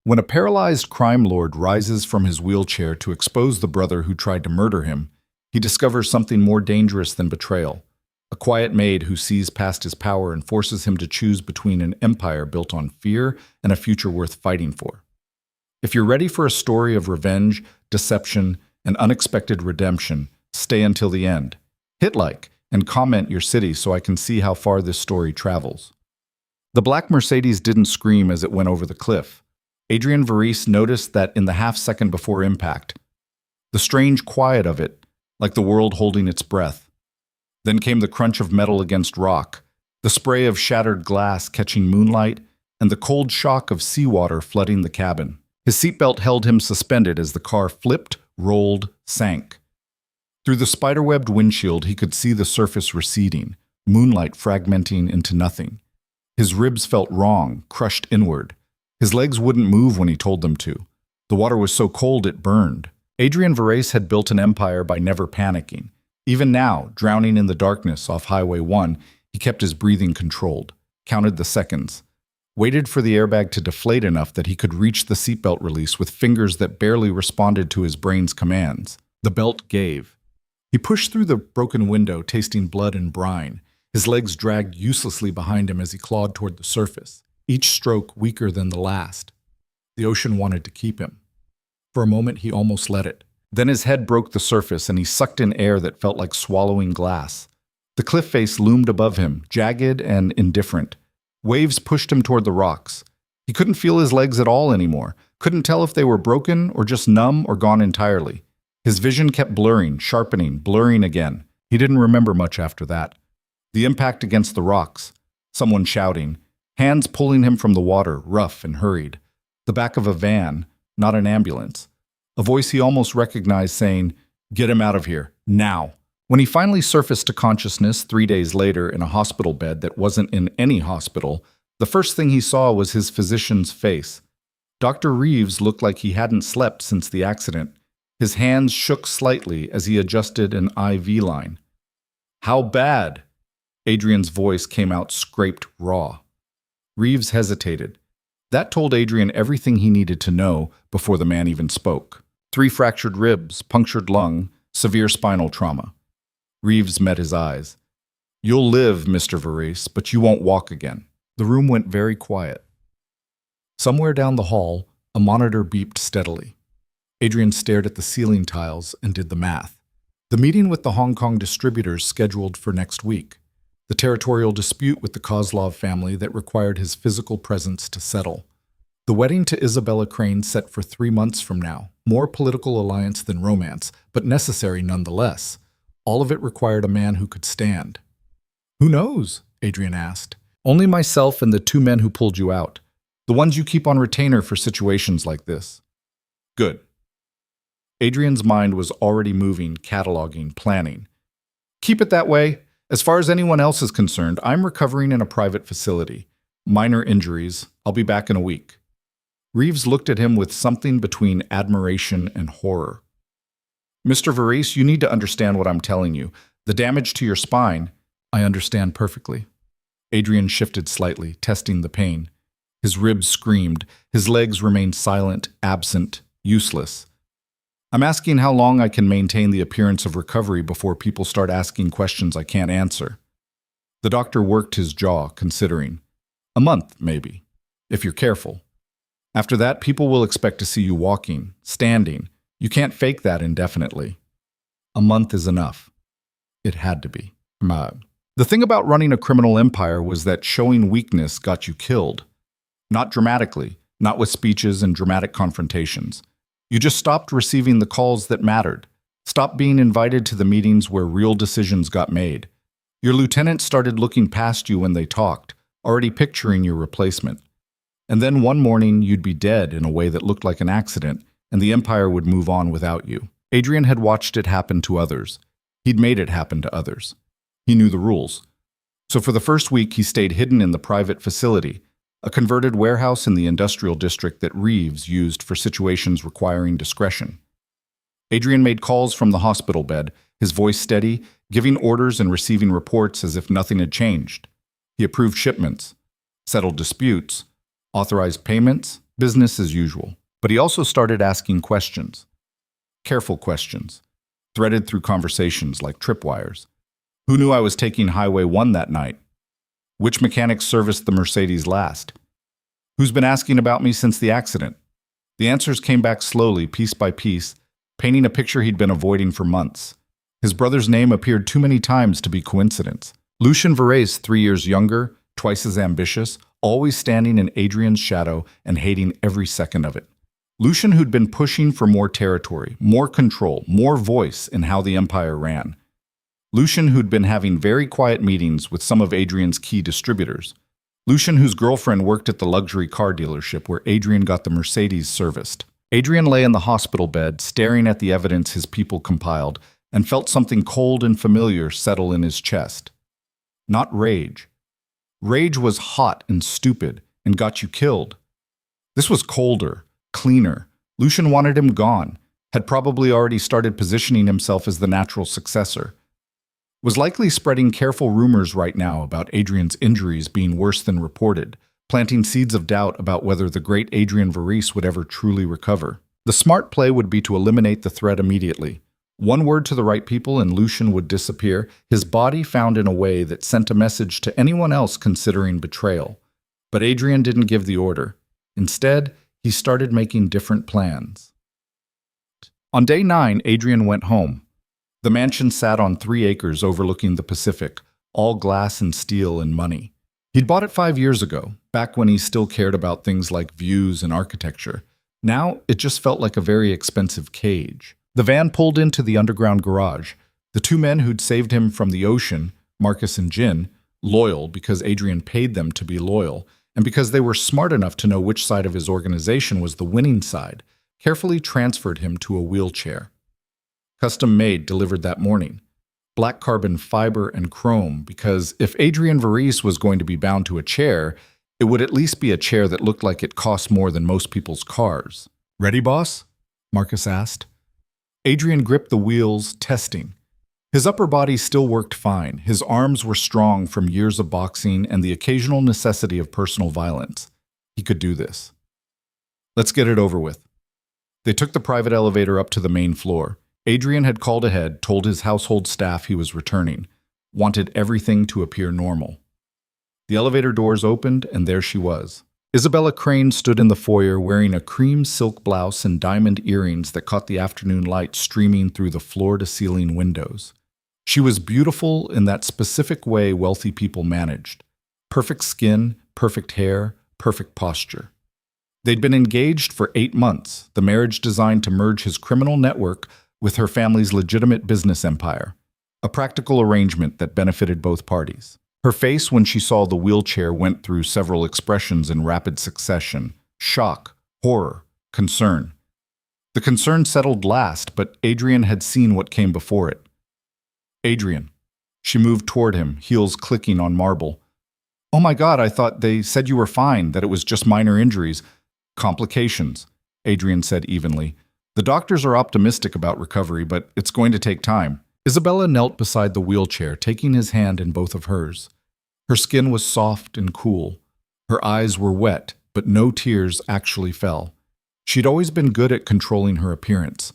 When a paralyzed crime lord rises from his wheelchair to expose the brother who tried to murder him, he discovers something more dangerous than betrayal. A quiet maid who sees past his power and forces him to choose between an empire built on fear and a future worth fighting for. If you're ready for a story of revenge, deception, and unexpected redemption, stay until the end. Hit like and comment your city so I can see how far this story travels. The black Mercedes didn't scream as it went over the cliff. Adrian Varese noticed that in the half-second before impact, the strange quiet of it, like the world holding its breath. Then came the crunch of metal against rock, the spray of shattered glass catching moonlight, and the cold shock of seawater flooding the cabin. His seatbelt held him suspended as the car flipped, rolled, sank. Through the spiderwebbed windshield, he could see the surface receding, moonlight fragmenting into nothing. His ribs felt wrong, crushed inward. His legs wouldn't move when he told them to. The water was so cold it burned. Adrian Varese had built an empire by never panicking. Even now, drowning in the darkness off Highway 1, he kept his breathing controlled, counted the seconds, waited for the airbag to deflate enough that he could reach the seatbelt release with fingers that barely responded to his brain's commands. The belt gave. He pushed through the broken window, tasting blood and brine. His legs dragged uselessly behind him as he clawed toward the surface, each stroke weaker than the last. The ocean wanted to keep him. For a moment, he almost let it. Then his head broke the surface and he sucked in air that felt like swallowing glass. The cliff face loomed above him, jagged and indifferent. Waves pushed him toward the rocks. He couldn't feel his legs at all anymore, couldn't tell if they were broken or just numb or gone entirely. His vision kept blurring, sharpening, blurring again. He didn't remember much after that. The impact against the rocks, someone shouting, hands pulling him from the water, rough and hurried. The back of a van, not an ambulance. A voice he almost recognized saying, "Get him out of here, now." When he finally surfaced to consciousness 3 days later in a hospital bed that wasn't in any hospital, the first thing he saw was his physician's face. Dr. Reeves looked like he hadn't slept since the accident. His hands shook slightly as he adjusted an IV line. "How bad?" Adrian's voice came out scraped raw. Reeves hesitated. That told Adrian everything he needed to know before the man even spoke. 3 fractured ribs, punctured lung, severe spinal trauma. Reeves met his eyes. "You'll live, Mr. Varese, but you won't walk again." The room went very quiet. Somewhere down the hall, a monitor beeped steadily. Adrian stared at the ceiling tiles and did the math. The meeting with the Hong Kong distributors scheduled for next week. The territorial dispute with the Kozlov family that required his physical presence to settle. The wedding to Isabella Crane set for 3 months from now. More political alliance than romance, but necessary nonetheless. All of it required a man who could stand. "Who knows?" Adrian asked. "Only myself and the 2 men who pulled you out. The ones you keep on retainer for situations like this." "Good." Adrian's mind was already moving, cataloging, planning. "Keep it that way. As far as anyone else is concerned, I'm recovering in a private facility. Minor injuries. I'll be back in a week." Reeves looked at him with something between admiration and horror. "Mr. Varese, you need to understand what I'm telling you. The damage to your spine—" "I understand perfectly." Adrian shifted slightly, testing the pain. His ribs screamed. His legs remained silent, absent, useless. "I'm asking how long I can maintain the appearance of recovery before people start asking questions I can't answer." The doctor worked his jaw, considering. "A month, maybe, if you're careful. After that, people will expect to see you walking, standing. You can't fake that indefinitely. A month is enough." It had to be. The thing about running a criminal empire was that showing weakness got you killed. Not dramatically, not with speeches and dramatic confrontations. You just stopped receiving the calls that mattered, stopped being invited to the meetings where real decisions got made. Your lieutenants started looking past you when they talked, already picturing your replacement. And then one morning you'd be dead in a way that looked like an accident, and the empire would move on without you. Adrian had watched it happen to others. He'd made it happen to others. He knew the rules. So for the first week he stayed hidden in the private facility, a converted warehouse in the industrial district that Reeves used for situations requiring discretion. Adrian made calls from the hospital bed, his voice steady, giving orders and receiving reports as if nothing had changed. He approved shipments, settled disputes, authorized payments, Business as usual. But he also started asking questions. Careful questions, threaded through conversations like tripwires. Who knew I was taking Highway 1 that night? Which mechanic serviced the Mercedes last? Who's been asking about me since the accident? The answers came back slowly, piece by piece, painting a picture he'd been avoiding for months. His brother's name appeared too many times to be coincidence. Lucien Verrey's 3 years younger, twice as ambitious, always standing in Adrian's shadow and hating every second of it. Lucien, who'd been pushing for more territory, more control, more voice in how the empire ran. Lucien, who'd been having very quiet meetings with some of Adrian's key distributors. Lucien, whose girlfriend worked at the luxury car dealership where Adrian got the Mercedes serviced. Adrian lay in the hospital bed, staring at the evidence his people compiled, and felt something cold and familiar settle in his chest. Not rage. Rage was hot and stupid and got you killed. This was colder, cleaner. Lucien wanted him gone, had probably already started positioning himself as the natural successor. Was likely spreading careful rumors right now about Adrian's injuries being worse than reported, planting seeds of doubt about whether the great Adrian Verrey would ever truly recover. The smart play would be to eliminate the threat immediately. One word to the right people and Lucien would disappear, his body found in a way that sent a message to anyone else considering betrayal. But Adrian didn't give the order. Instead, he started making different plans. On day 9, Adrian went home. The mansion sat on 3 acres overlooking the Pacific, all glass and steel and money. He'd bought it 5 years ago, back when he still cared about things like views and architecture. Now, it just felt like a very expensive cage. The van pulled into the underground garage. The 2 men who'd saved him from the ocean, Marcus and Jin, loyal because Adrian paid them to be loyal, and because they were smart enough to know which side of his organization was the winning side, carefully transferred him to a wheelchair. Custom made, delivered that morning. Black carbon fiber and chrome, because if Adrian Verrey was going to be bound to a chair, it would at least be a chair that looked like it cost more than most people's cars. "Ready, boss?" Marcus asked. Adrian gripped the wheels, testing. His upper body still worked fine. His arms were strong from years of boxing and the occasional necessity of personal violence. He could do this. "Let's get it over with." They took the private elevator up to the main floor. Adrian had called ahead, told his household staff he was returning, wanted everything to appear normal. The elevator doors opened, and there she was. Isabella Crane stood in the foyer wearing a cream silk blouse and diamond earrings that caught the afternoon light streaming through the floor-to-ceiling windows. She was beautiful in that specific way wealthy people managed. Perfect skin, perfect hair, perfect posture. They'd been engaged for 8 months, the marriage designed to merge his criminal network with her family's legitimate business empire, a practical arrangement that benefited both parties. Her face when she saw the wheelchair went through several expressions in rapid succession: shock, horror, concern. The concern settled last, but Adrian had seen what came before it. "Adrian." She moved toward him, heels clicking on marble. "Oh my God, I thought they said you were fine, that it was just minor injuries." "Complications," Adrian said evenly. "The doctors are optimistic about recovery, but it's going to take time." Isabella knelt beside the wheelchair, taking his hand in both of hers. Her skin was soft and cool. Her eyes were wet, but no tears actually fell. She'd always been good at controlling her appearance.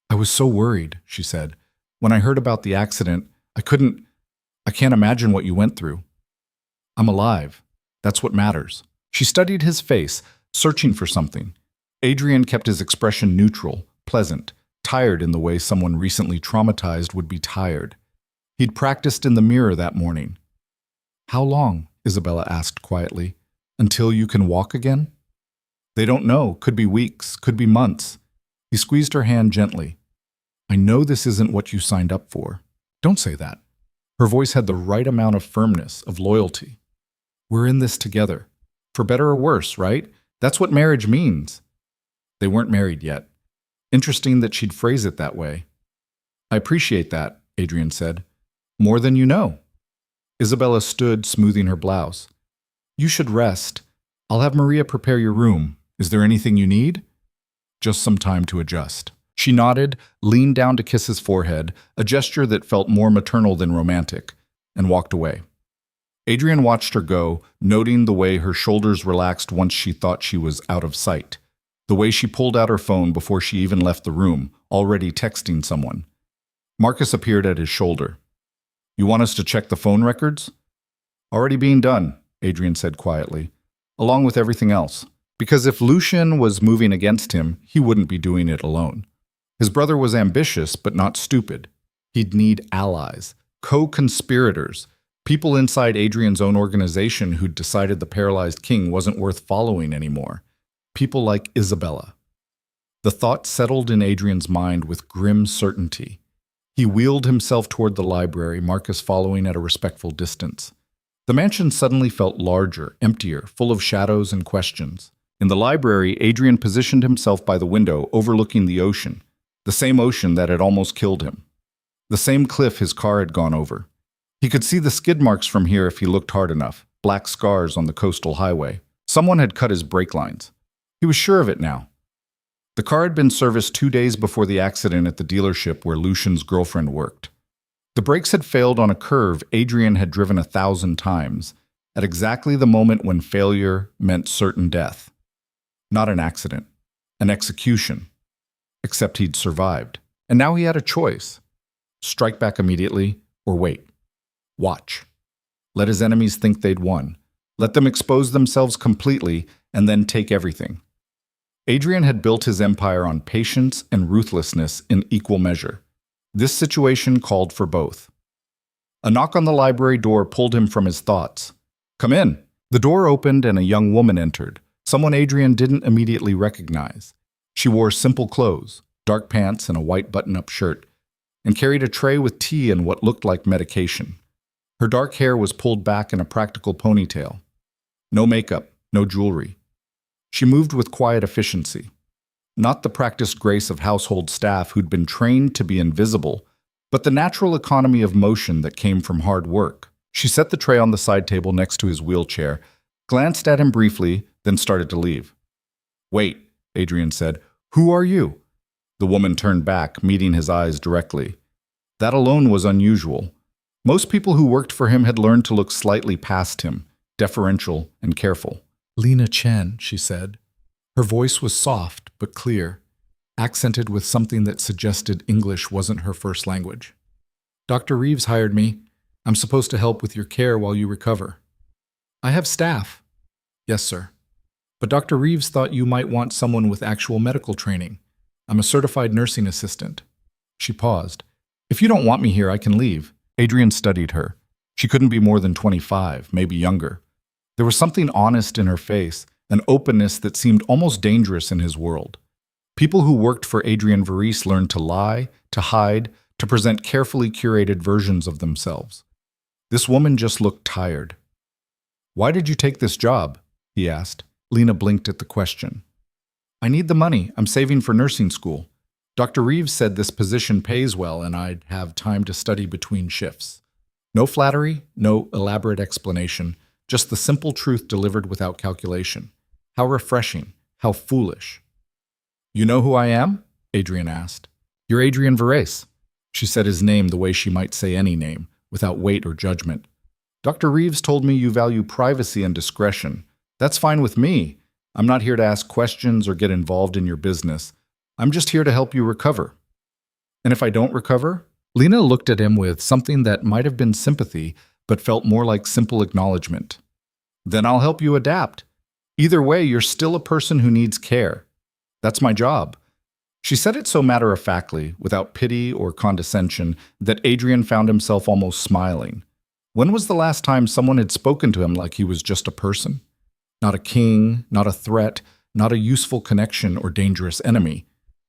"I was so worried," she said. "When I heard about the accident, I can't imagine what you went through. I'm alive. That's what matters." She studied his face, searching for something. Adrian kept his expression neutral, pleasant, tired in the way someone recently traumatized would be tired. He'd practiced in the mirror that morning. "How long?" Isabella asked quietly. "Until you can walk again?" "They don't know. Could be weeks, could be months." He squeezed her hand gently. "I know this isn't what you signed up for." "Don't say that." Her voice had the right amount of firmness, of loyalty. "We're in this together. For better or worse, right? That's what marriage means." They weren't married yet. Interesting that she'd phrase it that way. "I appreciate that," Adrian said. "More than you know." Isabella stood, smoothing her blouse. "You should rest. I'll have Maria prepare your room. Is there anything you need?" "Just some time to adjust." She nodded, leaned down to kiss his forehead, a gesture that felt more maternal than romantic, and walked away. Adrian watched her go, noting the way her shoulders relaxed once she thought she was out of sight. The way she pulled out her phone before she even left the room, already texting someone. Marcus appeared at his shoulder. "You want us to check the phone records?" "Already being done," Adrian said quietly, "along with everything else. Because if Lucian was moving against him, he wouldn't be doing it alone. His brother was ambitious, but not stupid. He'd need allies, co-conspirators, people inside Adrian's own organization who'd decided the paralyzed king wasn't worth following anymore. People like Isabella. The thought settled in Adrian's mind with grim certainty. He wheeled himself toward the library, Marcus following at a respectful distance. The mansion suddenly felt larger, emptier, full of shadows and questions. In the library, Adrian positioned himself by the window, overlooking the ocean, the same ocean that had almost killed him. The same cliff his car had gone over. He could see the skid marks from here if he looked hard enough, black scars on the coastal highway. Someone had cut his brake lines. He was sure of it now. The car had been serviced 2 days before the accident at the dealership where Lucian's girlfriend worked. The brakes had failed on a curve Adrian had driven 1,000 times, at exactly the moment when failure meant certain death. Not an accident, an execution. Except he'd survived. And now he had a choice. Strike back immediately, or wait. Watch. Let his enemies think they'd won. Let them expose themselves completely, and then take everything. Adrian had built his empire on patience and ruthlessness in equal measure. This situation called for both. A knock on the library door pulled him from his thoughts. "Come in." The door opened and a young woman entered, someone Adrian didn't immediately recognize. She wore simple clothes, dark pants and a white button-up shirt, and carried a tray with tea and what looked like medication. Her dark hair was pulled back in a practical ponytail. No makeup, no jewelry. She moved with quiet efficiency. Not the practiced grace of household staff who'd been trained to be invisible, but the natural economy of motion that came from hard work. She set the tray on the side table next to his wheelchair, glanced at him briefly, then started to leave. "Wait," Adrian said. "Who are you?" The woman turned back, meeting his eyes directly. That alone was unusual. Most people who worked for him had learned to look slightly past him, deferential and careful. "Lena Chen," she said. Her voice was soft but clear, accented with something that suggested English wasn't her first language. "Dr. Reeves hired me. I'm supposed to help with your care while you recover." "I have staff." "Yes, sir. But Dr. Reeves thought you might want someone with actual medical training. I'm a certified nursing assistant." She paused. "If you don't want me here, I can leave." Adrian studied her. She couldn't be more than 25, maybe younger. There was something honest in her face, an openness that seemed almost dangerous in his world. People who worked for Adrian Varese learned to lie, to hide, to present carefully curated versions of themselves. This woman just looked tired. "Why did you take this job?" he asked. Lena blinked at the question. "I need the money. I'm saving for nursing school. Dr. Reeves said this position pays well and I'd have time to study between shifts." No flattery, no elaborate explanation, just the simple truth delivered without calculation. How refreshing, how foolish. "You know who I am?" Adrian asked. "You're Adrian Varese." She said his name the way she might say any name, without weight or judgment. "Dr. Reeves told me you value privacy and discretion. That's fine with me. I'm not here to ask questions or get involved in your business. I'm just here to help you recover." "And if I don't recover?" Lena looked at him with something that might have been sympathy, but felt more like simple acknowledgement. "Then I'll help you adapt. Either way, you're still a person who needs care. That's my job." She said it so matter-of-factly, without pity or condescension, that Adrian found himself almost smiling. When was the last time someone had spoken to him like he was just a person? Not a king, not a threat, not a useful connection or dangerous enemy.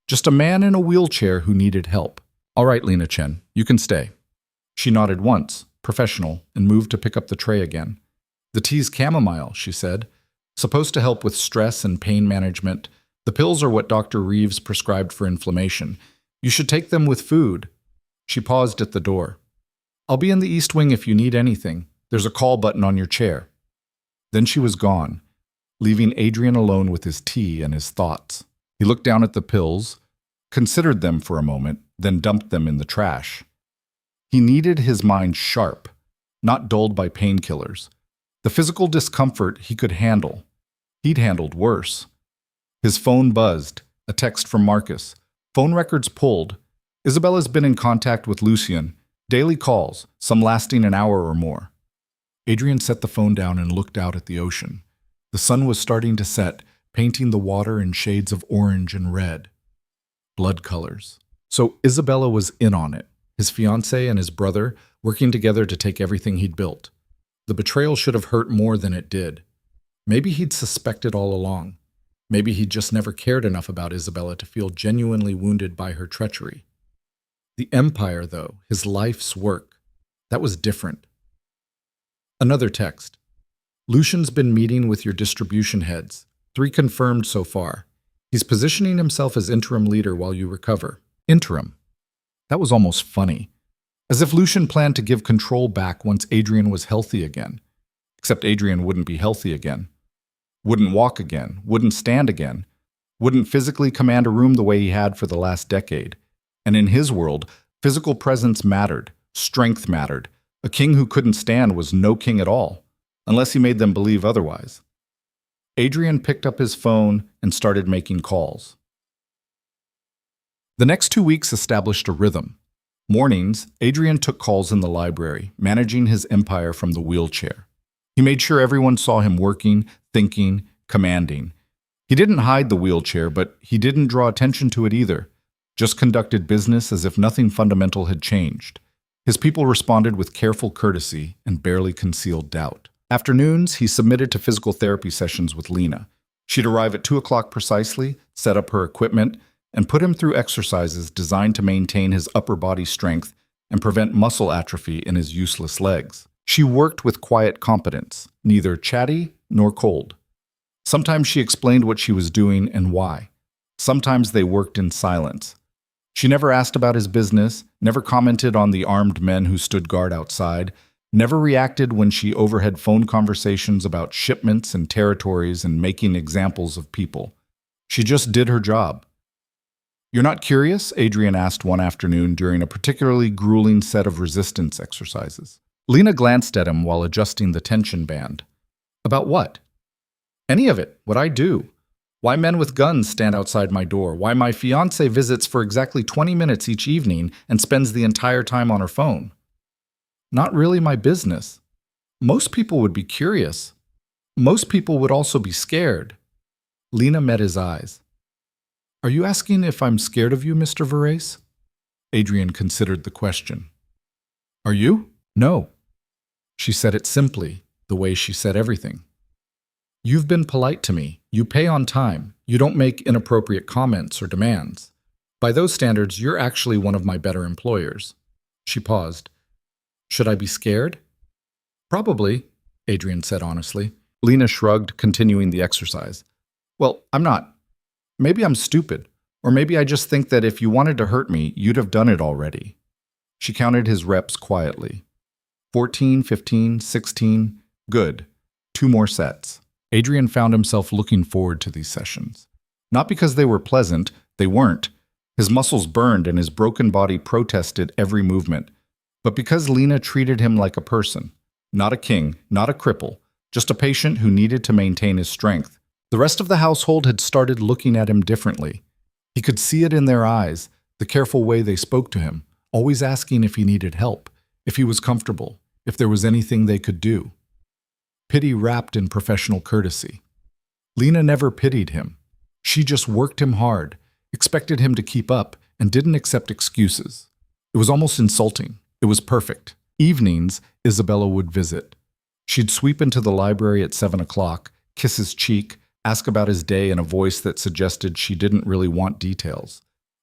Just a man in a wheelchair who needed help. "All right, Lena Chen, you can stay." She nodded once, professional, and moved to pick up the tray again. "The tea's chamomile," she said. "Supposed to help with stress and pain management. The pills are what Dr. Reeves prescribed for inflammation. You should take them with food." She paused at the door. "I'll be in the East Wing if you need anything. There's a call button on your chair." Then she was gone, leaving Adrian alone with his tea and his thoughts. He looked down at the pills, considered them for a moment, then dumped them in the trash. He needed his mind sharp, not dulled by painkillers. The physical discomfort he could handle. He'd handled worse. His phone buzzed, a text from Marcus. Phone records pulled. Isabella's been in contact with Lucien. Daily calls, some lasting an hour or more. Adrian set the phone down and looked out at the ocean. The sun was starting to set, painting the water in shades of orange and red. Blood colors. So Isabella was in on it. His fiancé and his brother working together to take everything he'd built. The betrayal should have hurt more than it did. Maybe he'd suspected all along. Maybe he'd just never cared enough about Isabella to feel genuinely wounded by her treachery. The empire, though, his life's work, that was different. Another text. Lucian's been meeting with your distribution heads. 3 confirmed so far. He's positioning himself as interim leader while you recover. Interim. That was almost funny. As if Lucien planned to give control back once Adrian was healthy again. Except Adrian wouldn't be healthy again. Wouldn't walk again. Wouldn't stand again. Wouldn't physically command a room the way he had for the last decade. And in his world, physical presence mattered. Strength mattered. A king who couldn't stand was no king at all, unless he made them believe otherwise. Adrian picked up his phone and started making calls. The next 2 weeks established a rhythm. Mornings, Adrian took calls in the library, managing his empire from the wheelchair. He made sure everyone saw him working, thinking, commanding. He didn't hide the wheelchair, but he didn't draw attention to it either. Just conducted business as if nothing fundamental had changed. His people responded with careful courtesy and barely concealed doubt. Afternoons, he submitted to physical therapy sessions with Lena. She'd arrive at 2 o'clock precisely, set up her equipment, and put him through exercises designed to maintain his upper body strength and prevent muscle atrophy in his useless legs. She worked with quiet competence, neither chatty nor cold. Sometimes she explained what she was doing and why. Sometimes they worked in silence. She never asked about his business, never commented on the armed men who stood guard outside, never reacted when she overheard phone conversations about shipments and territories and making examples of people. She just did her job. "You're not curious?" Adrian asked one afternoon during a particularly grueling set of resistance exercises. Lena glanced at him while adjusting the tension band. "About what?" "Any of it, what I do. Why men with guns stand outside my door. Why my fiancée visits for exactly 20 minutes each evening and spends the entire time on her phone." "Not really my business. Most people would be curious. Most people would also be scared." Lena met his eyes. "Are you asking if I'm scared of you, Mr. Verrace?" Adrian considered the question. "Are you?" "No." She said it simply, the way she said everything. "You've been polite to me. You pay on time. You don't make inappropriate comments or demands. By those standards, you're actually one of my better employers." She paused. "Should I be scared?" "Probably," Adrian said honestly. Lena shrugged, continuing the exercise. "Well, I'm not. Maybe I'm stupid, or maybe I just think that if you wanted to hurt me, you'd have done it already." She counted his reps quietly. 14, 15, 16. Good. 2 more sets. Adrian found himself looking forward to these sessions. Not because they were pleasant, they weren't. His muscles burned and his broken body protested every movement. But because Lena treated him like a person. Not a king, not a cripple, just a patient who needed to maintain his strength. The rest of the household had started looking at him differently. He could see it in their eyes, the careful way they spoke to him, always asking if he needed help, if he was comfortable, if there was anything they could do. Pity wrapped in professional courtesy. Lena never pitied him. She just worked him hard, expected him to keep up, and didn't accept excuses. It was almost insulting. It was perfect. Evenings, Isabella would visit. She'd sweep into the library at 7 o'clock, kiss his cheek, ask about his day in a voice that suggested she didn't really want details.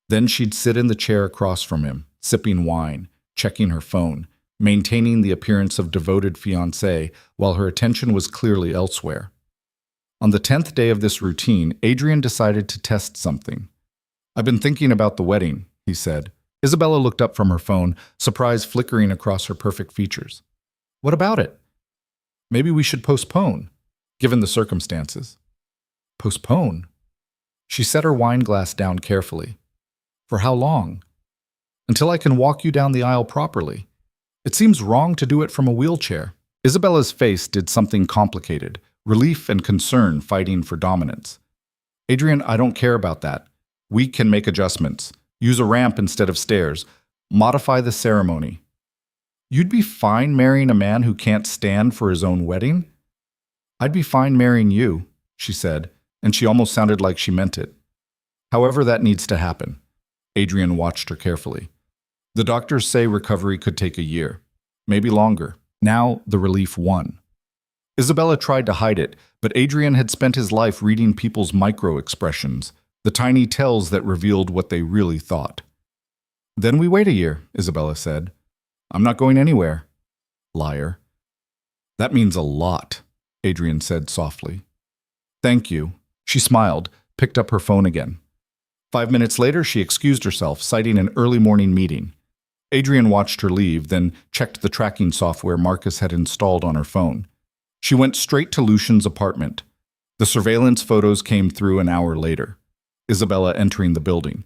Then she'd sit in the chair across from him, sipping wine, checking her phone, maintaining the appearance of devoted fiancée while her attention was clearly elsewhere. On the 10th day of this routine, Adrian decided to test something. "I've been thinking about the wedding," he said. Isabella looked up from her phone, surprise flickering across her perfect features. "What about it?" "Maybe we should postpone, given the circumstances." "Postpone?" She set her wine glass down carefully. "For how long?" "Until I can walk you down the aisle properly. It seems wrong to do it from a wheelchair. Isabella's face did something complicated, relief and concern fighting for dominance. Adrian, I don't care about that. We can make adjustments. Use a ramp instead of stairs. Modify the ceremony. You'd be fine marrying a man who can't stand for his own wedding? I'd be fine marrying you, she said, and she almost sounded like she meant it. However, that needs to happen. Adrian watched her carefully. The doctors say recovery could take a year, maybe longer. Now the relief won. Isabella tried to hide it, but Adrian had spent his life reading people's micro-expressions, the tiny tells that revealed what they really thought. Then we wait a year, Isabella said. I'm not going anywhere. Liar. That means a lot, Adrian said softly. Thank you. She smiled, picked up her phone again. 5 minutes later, she excused herself, citing an early morning meeting. Adrian watched her leave, then checked the tracking software Marcus had installed on her phone. She went straight to Lucian's apartment. The surveillance photos came through an hour later. Isabella entering the building.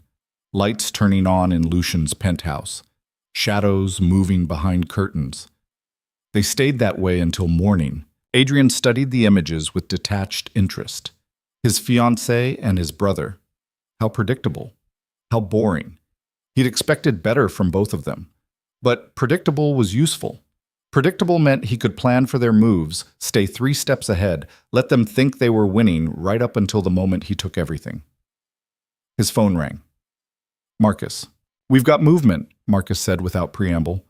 Lights turning on in Lucian's penthouse. Shadows moving behind curtains. They stayed that way until morning. Adrian studied the images with detached interest. His fiancée and his brother. How predictable. How boring. He'd expected better from both of them. But predictable was useful. Predictable meant he could plan for their moves, stay 3 steps ahead, let them think they were winning right up until the moment he took everything. His phone rang. Marcus. We've got movement, Marcus said without preamble.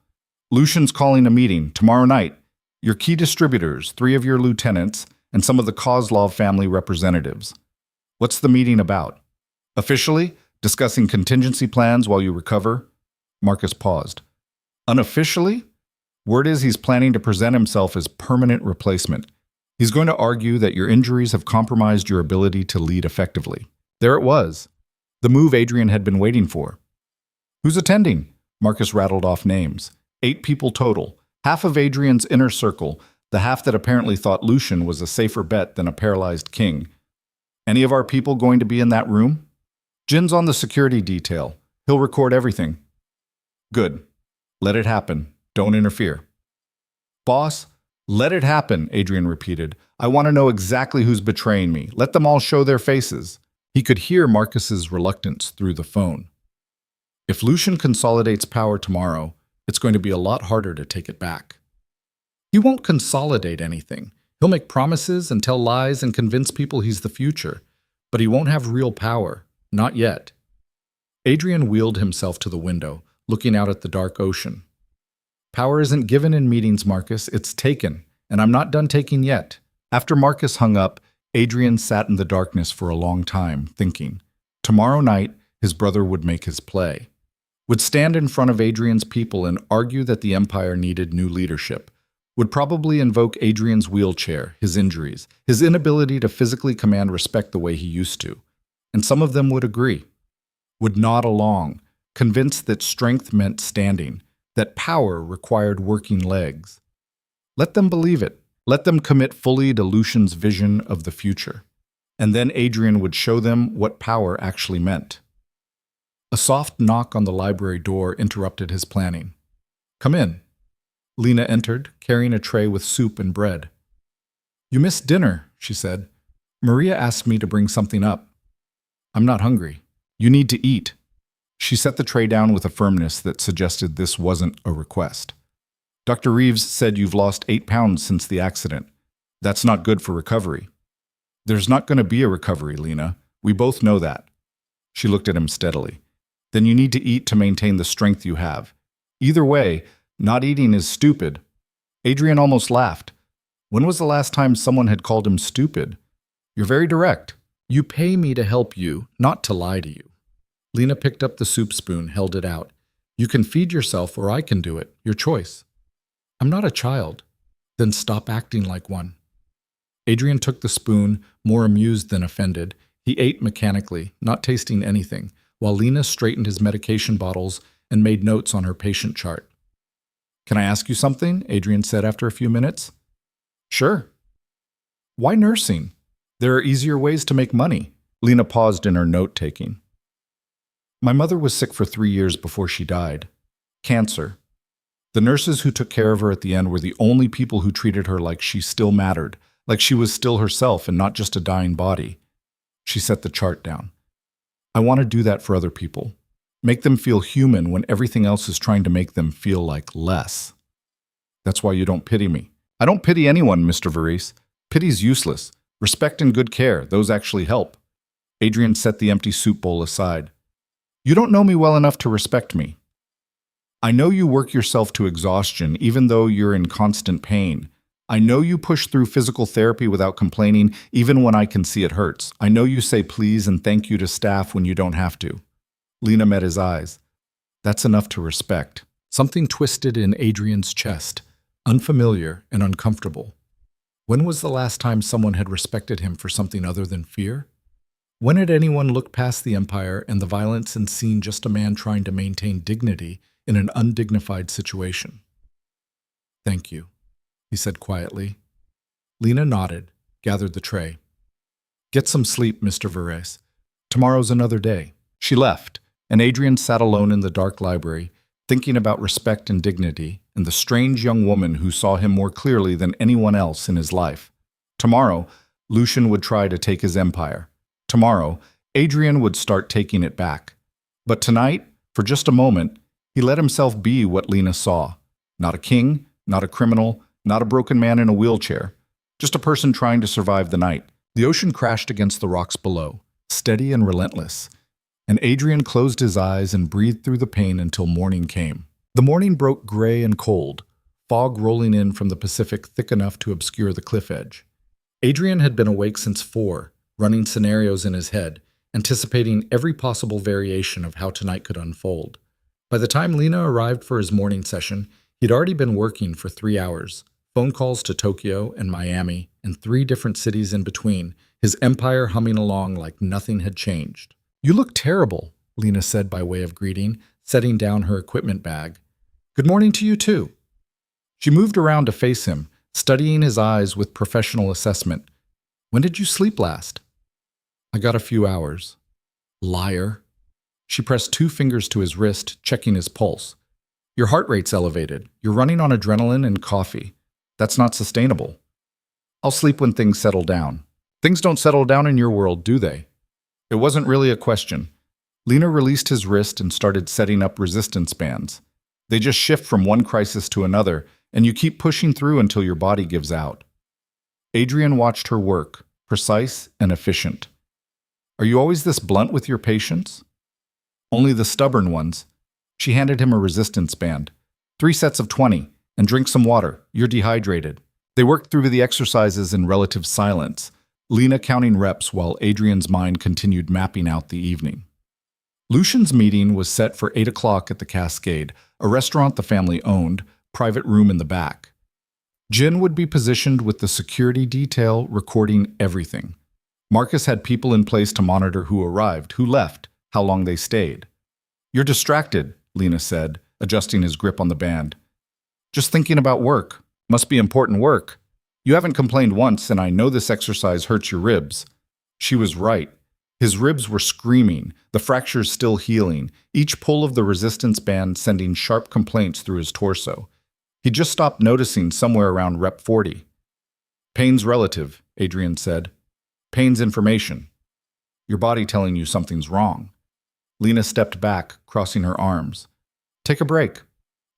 Lucian's calling a meeting tomorrow night. Your key distributors, 3 of your lieutenants, and some of the Kozlov family representatives. What's the meeting about? Officially, discussing contingency plans while you recover? Marcus paused. Unofficially? Word is he's planning to present himself as permanent replacement. He's going to argue that your injuries have compromised your ability to lead effectively. There it was. The move Adrian had been waiting for. Who's attending? Marcus rattled off names. 8 people total. Half of Adrian's inner circle, the half that apparently thought Lucian was a safer bet than a paralyzed king. Any of our people going to be in that room? Jin's on the security detail. He'll record everything. Good. Let it happen. Don't interfere. Boss, let it happen, Adrian repeated. I want to know exactly who's betraying me. Let them all show their faces. He could hear Marcus's reluctance through the phone. If Lucian consolidates power tomorrow, it's going to be a lot harder to take it back. He won't consolidate anything. He'll make promises and tell lies and convince people he's the future, but he won't have real power. Not yet. Adrian wheeled himself to the window, looking out at the dark ocean. Power isn't given in meetings, Marcus. It's taken, and I'm not done taking yet. After Marcus hung up, Adrian sat in the darkness for a long time, thinking. Tomorrow night, his brother would make his play. Would stand in front of Adrian's people and argue that the Empire needed new leadership. Would probably invoke Adrian's wheelchair, his injuries, his inability to physically command respect the way he used to. And some of them would agree. Would nod along, convinced that strength meant standing, that power required working legs. Let them believe it. Let them commit fully to Lucian's vision of the future. And then Adrian would show them what power actually meant. A soft knock on the library door interrupted his planning. Come in. Lena entered, carrying a tray with soup and bread. You missed dinner, she said. Maria asked me to bring something up. I'm not hungry. You need to eat. She set the tray down with a firmness that suggested this wasn't a request. Dr. Reeves said you've lost 8 pounds since the accident. That's not good for recovery. There's not going to be a recovery, Lena. We both know that. She looked at him steadily. Then you need to eat to maintain the strength you have. Either way, not eating is stupid. Adrian almost laughed. When was the last time someone had called him stupid? You're very direct. You pay me to help you, not to lie to you. Lena picked up the soup spoon, held it out. You can feed yourself or I can do it. Your choice. I'm not a child. Then stop acting like one. Adrian took the spoon, more amused than offended. He ate mechanically, not tasting anything, while Lena straightened his medication bottles and made notes on her patient chart. Can I ask you something? Adrian said after a few minutes. Sure. Why nursing? There are easier ways to make money. Lena paused in her note-taking. My mother was sick for 3 years before she died. Cancer. The nurses who took care of her at the end were the only people who treated her like she still mattered, like she was still herself and not just a dying body. She set the chart down. I want to do that for other people. Make them feel human when everything else is trying to make them feel like less. That's why you don't pity me. I don't pity anyone, Mr. Varese. Pity's useless. Respect and good care, those actually help. Adrian set the empty soup bowl aside. You don't know me well enough to respect me. I know you work yourself to exhaustion, even though you're in constant pain. I know you push through physical therapy without complaining, even when I can see it hurts. I know you say please and thank you to staff when you don't have to. Lena met his eyes. That's enough to respect. Something twisted in Adrian's chest, unfamiliar and uncomfortable. When was the last time someone had respected him for something other than fear? When had anyone looked past the empire and the violence and seen just a man trying to maintain dignity in an undignified situation? Thank you, he said quietly. Lena nodded, gathered the tray. Get some sleep, Mr. Varese. Tomorrow's another day. She left, and Adrian sat alone in the dark library, thinking about respect and dignity, and the strange young woman who saw him more clearly than anyone else in his life. Tomorrow, Lucian would try to take his empire. Tomorrow, Adrian would start taking it back. But tonight, for just a moment, he let himself be what Lena saw. Not a king, not a criminal, not a broken man in a wheelchair. Just a person trying to survive the night. The ocean crashed against the rocks below, steady and relentless. And Adrian closed his eyes and breathed through the pain until morning came. The morning broke gray and cold, fog rolling in from the Pacific thick enough to obscure the cliff edge. Adrian had been awake since 4, running scenarios in his head, anticipating every possible variation of how tonight could unfold. By the time Lena arrived for his morning session, he'd already been working for 3 hours, phone calls to Tokyo and Miami, and 3 different cities in between, his empire humming along like nothing had changed. You look terrible, Lena said by way of greeting, setting down her equipment bag. Good morning to you too. She moved around to face him, studying his eyes with professional assessment. When did you sleep last? I got a few hours. Liar. She pressed 2 fingers to his wrist, checking his pulse. Your heart rate's elevated. You're running on adrenaline and coffee. That's not sustainable. I'll sleep when things settle down. Things don't settle down in your world, do they? It wasn't really a question. Lena released his wrist and started setting up resistance bands. They just shift from one crisis to another, and you keep pushing through until your body gives out. Adrian watched her work, precise and efficient. Are you always this blunt with your patients? Only the stubborn ones. She handed him a resistance band. 3 sets of 20, and drink some water. You're dehydrated. They worked through the exercises in relative silence, Lena counting reps while Adrian's mind continued mapping out the evening. Lucian's meeting was set for 8 o'clock at the Cascade, a restaurant the family owned, private room in the back. Jin would be positioned with the security detail recording everything. Marcus had people in place to monitor who arrived, who left, how long they stayed. You're distracted, Lena said, adjusting his grip on the band. Just thinking about work. Must be important work. You haven't complained once, and I know this exercise hurts your ribs. She was right. His ribs were screaming, the fractures still healing, each pull of the resistance band sending sharp complaints through his torso. He just stopped noticing somewhere around rep 40. Pain's relative, Adrian said. Pain's information. Your body telling you something's wrong. Lena stepped back, crossing her arms. Take a break.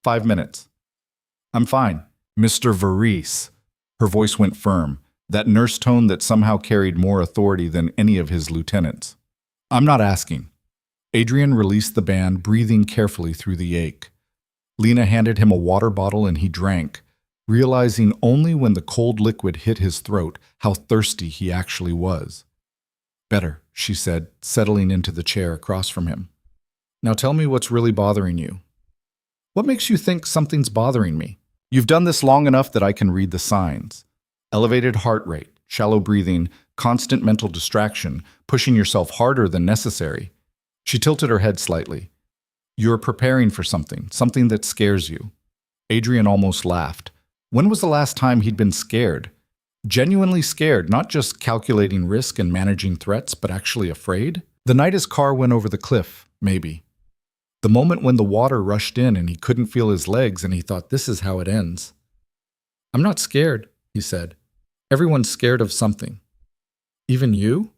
5 minutes. I'm fine, Mr. Varese. Her voice went firm, that nurse tone that somehow carried more authority than any of his lieutenants. I'm not asking. Adrian released the band, breathing carefully through the ache. Lena handed him a water bottle and he drank, realizing only when the cold liquid hit his throat how thirsty he actually was. Better, she said, settling into the chair across from him. Now tell me what's really bothering you. What makes you think something's bothering me? You've done this long enough that I can read the signs. Elevated heart rate, shallow breathing, constant mental distraction, pushing yourself harder than necessary. She tilted her head slightly. You're preparing for something that scares you. Adrian almost laughed. When was the last time he'd been scared? Genuinely scared, not just calculating risk and managing threats, but actually afraid? The night his car went over the cliff, maybe. The moment when the water rushed in and he couldn't feel his legs and he thought, this is how it ends. I'm not scared, he said. Everyone's scared of something. Even you?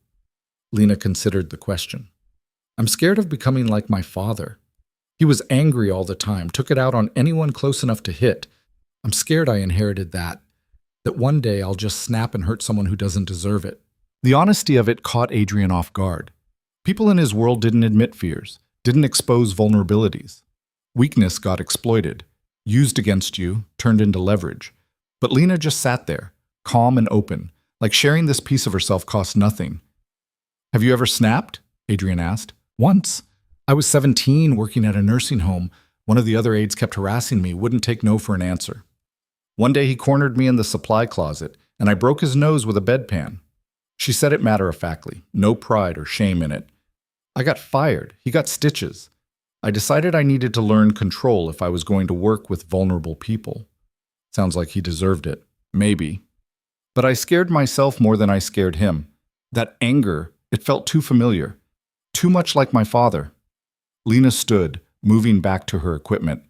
Lena considered the question. I'm scared of becoming like my father. He was angry all the time, took it out on anyone close enough to hit. I'm scared I inherited that one day I'll just snap and hurt someone who doesn't deserve it. The honesty of it caught Adrian off guard. People in his world didn't admit fears, didn't expose vulnerabilities. Weakness got exploited, used against you, turned into leverage. But Lena just sat there, calm and open, like sharing this piece of herself cost nothing. Have you ever snapped? Adrian asked. Once. I was 17, working at a nursing home. One of the other aides kept harassing me, wouldn't take no for an answer. One day he cornered me in the supply closet, and I broke his nose with a bedpan. She said it matter-of-factly, no pride or shame in it. I got fired. He got stitches. I decided I needed to learn control if I was going to work with vulnerable people. Sounds like he deserved it. Maybe. But I scared myself more than I scared him. That anger, it felt too familiar. Too much like my father. Lena stood, moving back to her equipment.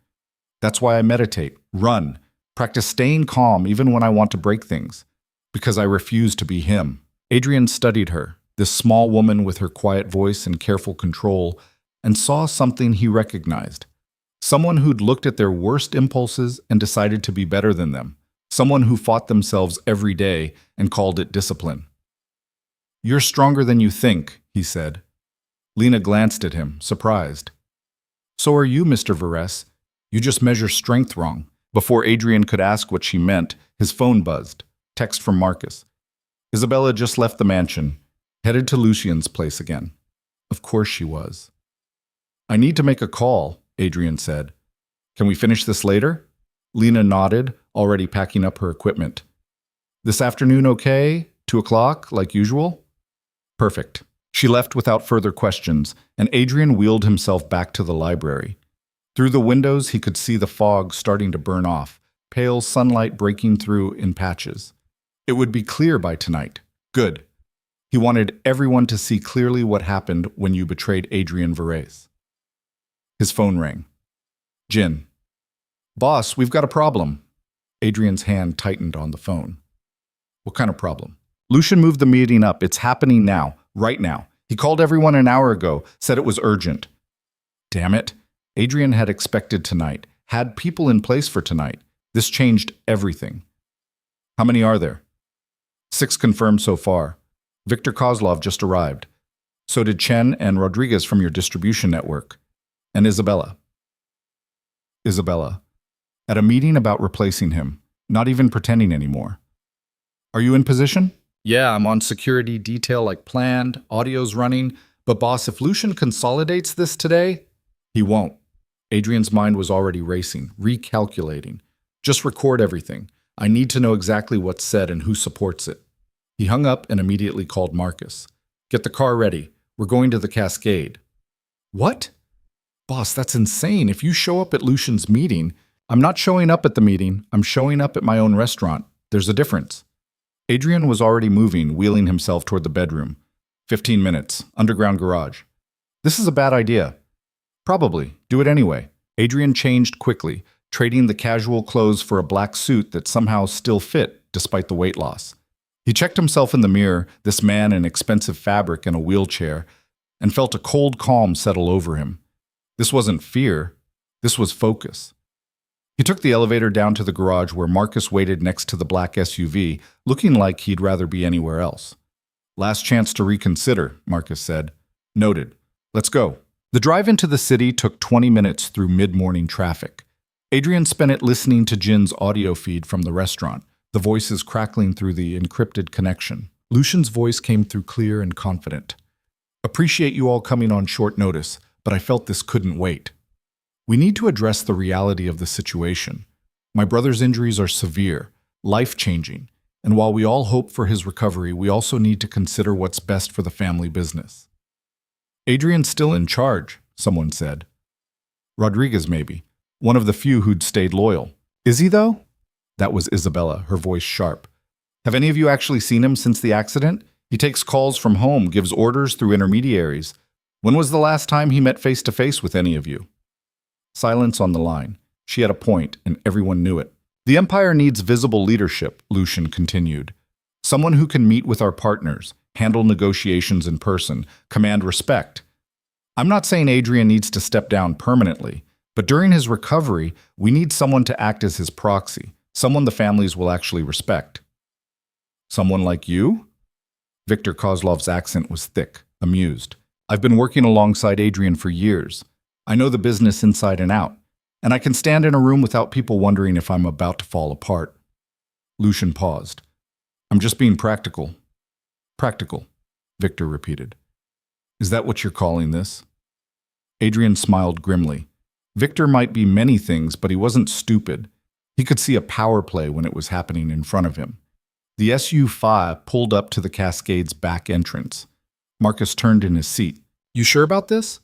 That's why I meditate, run, practice staying calm even when I want to break things. Because I refuse to be him. Adrian studied her, this small woman with her quiet voice and careful control, and saw something he recognized. Someone who'd looked at their worst impulses and decided to be better than them. Someone who fought themselves every day and called it discipline. You're stronger than you think, he said. Lena glanced at him, surprised. So are you, Mr. Varese. You just measure strength wrong. Before Adrian could ask what she meant, his phone buzzed. Text from Marcus. Isabella just left the mansion, headed to Lucian's place again. Of course she was. I need to make a call, Adrian said. Can we finish this later? Lena nodded, already packing up her equipment. This afternoon okay? 2 o'clock, like usual? Perfect. She left without further questions, and Adrian wheeled himself back to the library. Through the windows, he could see the fog starting to burn off, pale sunlight breaking through in patches. It would be clear by tonight. Good. He wanted everyone to see clearly what happened when you betrayed Adrian Varese. His phone rang. Jin. Boss, we've got a problem. Adrian's hand tightened on the phone. What kind of problem? Lucian moved the meeting up. It's happening now, right now. He called everyone an hour ago, said it was urgent. Damn it. Adrian had expected tonight, had people in place for tonight. This changed everything. How many are there? 6 confirmed so far. Victor Kozlov just arrived. So did Chen and Rodriguez from your distribution network. And Isabella. Isabella. At a meeting about replacing him, not even pretending anymore. Are you in position? Yeah, I'm on security detail like planned, audio's running, but boss, if Lucian consolidates this today, he won't. Adrian's mind was already racing, recalculating. Just record everything. I need to know exactly what's said and who supports it. He hung up and immediately called Marcus. Get the car ready. We're going to the Cascade. What? Boss, that's insane. If you show up at Lucian's meeting, I'm not showing up at the meeting. I'm showing up at my own restaurant. There's a difference. Adrian was already moving, wheeling himself toward the bedroom. 15 minutes. Underground garage. This is a bad idea. Probably. Do it anyway. Adrian changed quickly, trading the casual clothes for a black suit that somehow still fit despite the weight loss. He checked himself in the mirror, this man in expensive fabric and a wheelchair, and felt a cold calm settle over him. This wasn't fear. This was focus. He took the elevator down to the garage where Marcus waited next to the black SUV, looking like he'd rather be anywhere else. Last chance to reconsider, Marcus said. Noted. Let's go. The drive into the city took 20 minutes through mid-morning traffic. Adrian spent it listening to Jin's audio feed from the restaurant, the voices crackling through the encrypted connection. Lucian's voice came through clear and confident. Appreciate you all coming on short notice, but I felt this couldn't wait. We need to address the reality of the situation. My brother's injuries are severe, life-changing, and while we all hope for his recovery, we also need to consider what's best for the family business. Adrian's still in charge, someone said. Rodriguez, maybe. One of the few who'd stayed loyal. Is he, though? That was Isabella, her voice sharp. Have any of you actually seen him since the accident? He takes calls from home, gives orders through intermediaries. When was the last time he met face-to-face with any of you? Silence on the line. She had a point, and everyone knew it. The Empire needs visible leadership, Lucian continued. Someone who can meet with our partners, handle negotiations in person, command respect. I'm not saying Adrian needs to step down permanently, but during his recovery, we need someone to act as his proxy, someone the families will actually respect. Someone like you? Viktor Kozlov's accent was thick, amused. I've been working alongside Adrian for years. I know the business inside and out, and I can stand in a room without people wondering if I'm about to fall apart. Lucian paused. I'm just being practical. Practical, Viktor repeated. Is that what you're calling this? Adrian smiled grimly. Viktor might be many things, but he wasn't stupid. He could see a power play when it was happening in front of him. The SU-5 pulled up to the Cascade's back entrance. Marcus turned in his seat. You sure about this?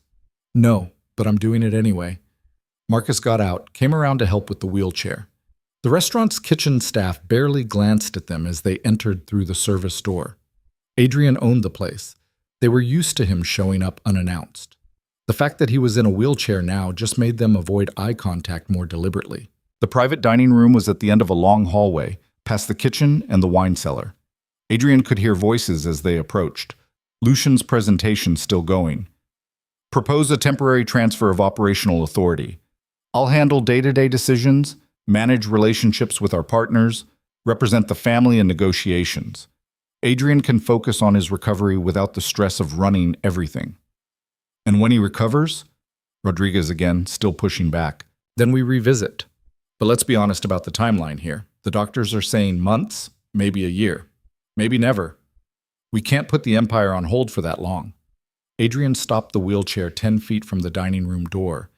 No, but I'm doing it anyway. Marcus got out, came around to help with the wheelchair. The restaurant's kitchen staff barely glanced at them as they entered through the service door. Adrian owned the place. They were used to him showing up unannounced. The fact that he was in a wheelchair now just made them avoid eye contact more deliberately. The private dining room was at the end of a long hallway, past the kitchen and the wine cellar. Adrian could hear voices as they approached. Lucian's presentation still going. Propose a temporary transfer of operational authority. I'll handle day-to-day decisions, manage relationships with our partners, represent the family in negotiations. Adrian can focus on his recovery without the stress of running everything. And when he recovers, Rodriguez again, still pushing back, then we revisit. But let's be honest about the timeline here. The doctors are saying months, maybe a year, maybe never. We can't put the Empire on hold for that long. Adrian stopped the wheelchair 10 feet from the dining room door.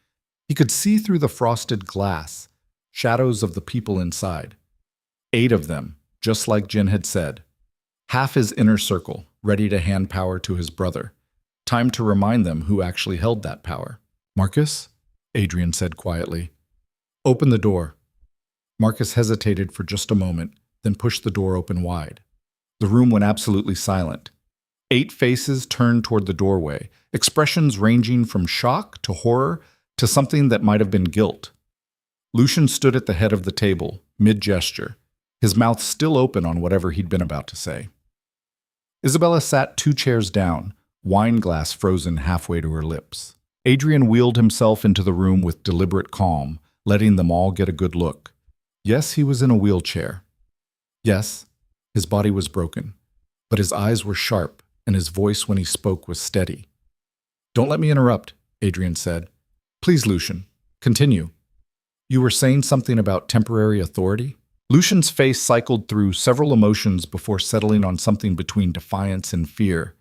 He could see through the frosted glass, shadows of the people inside. 8 of them, just like Jin had said. Half his inner circle, ready to hand power to his brother. Time to remind them who actually held that power. Marcus? Adrian said quietly. Open the door. Marcus hesitated for just a moment, then pushed the door open wide. The room went absolutely silent. 8 faces turned toward the doorway, expressions ranging from shock to horror to something that might have been guilt. Lucian stood at the head of the table, mid-gesture, his mouth still open on whatever he'd been about to say. Isabella sat 2 chairs down, wine glass frozen halfway to her lips. Adrian wheeled himself into the room with deliberate calm, letting them all get a good look. Yes, he was in a wheelchair. Yes, his body was broken, but his eyes were sharp, and his voice when he spoke was steady. Don't let me interrupt, Adrian said. Please, Lucian, continue. You were saying something about temporary authority? Lucian's face cycled through several emotions before settling on something between defiance and fear.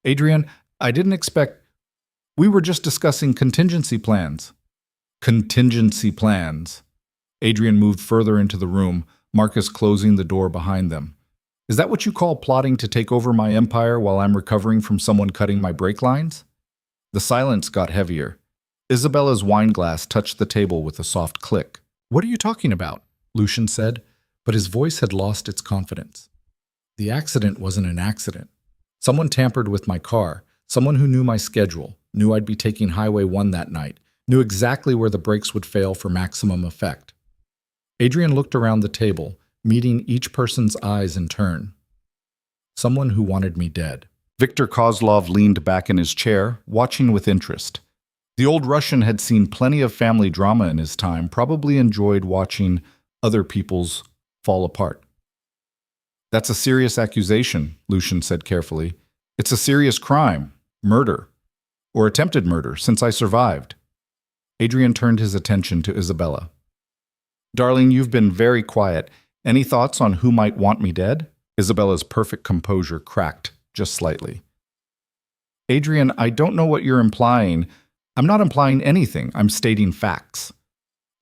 Adrian, I didn't expect... We were just discussing contingency plans. Contingency plans. Adrian moved further into the room, Marcus closing the door behind them. Is that what you call plotting to take over my empire while I'm recovering from someone cutting my brake lines? The silence got heavier. Isabella's wine glass touched the table with a soft click. What are you talking about? Lucian said, but his voice had lost its confidence. The accident wasn't an accident. Someone tampered with my car, someone who knew my schedule, knew I'd be taking Highway 1 that night, knew exactly where the brakes would fail for maximum effect. Adrian looked around the table, meeting each person's eyes in turn. Someone who wanted me dead. Viktor Kozlov leaned back in his chair, watching with interest. The old Russian had seen plenty of family drama in his time, probably enjoyed watching other people's fall apart. That's a serious accusation, Lucian said carefully. It's a serious crime, murder, or attempted murder, since I survived. Adrian turned his attention to Isabella. Darling, you've been very quiet. Any thoughts on who might want me dead? Isabella's perfect composure cracked, just slightly. Adrian, I don't know what you're implying. I'm not implying anything. I'm stating facts.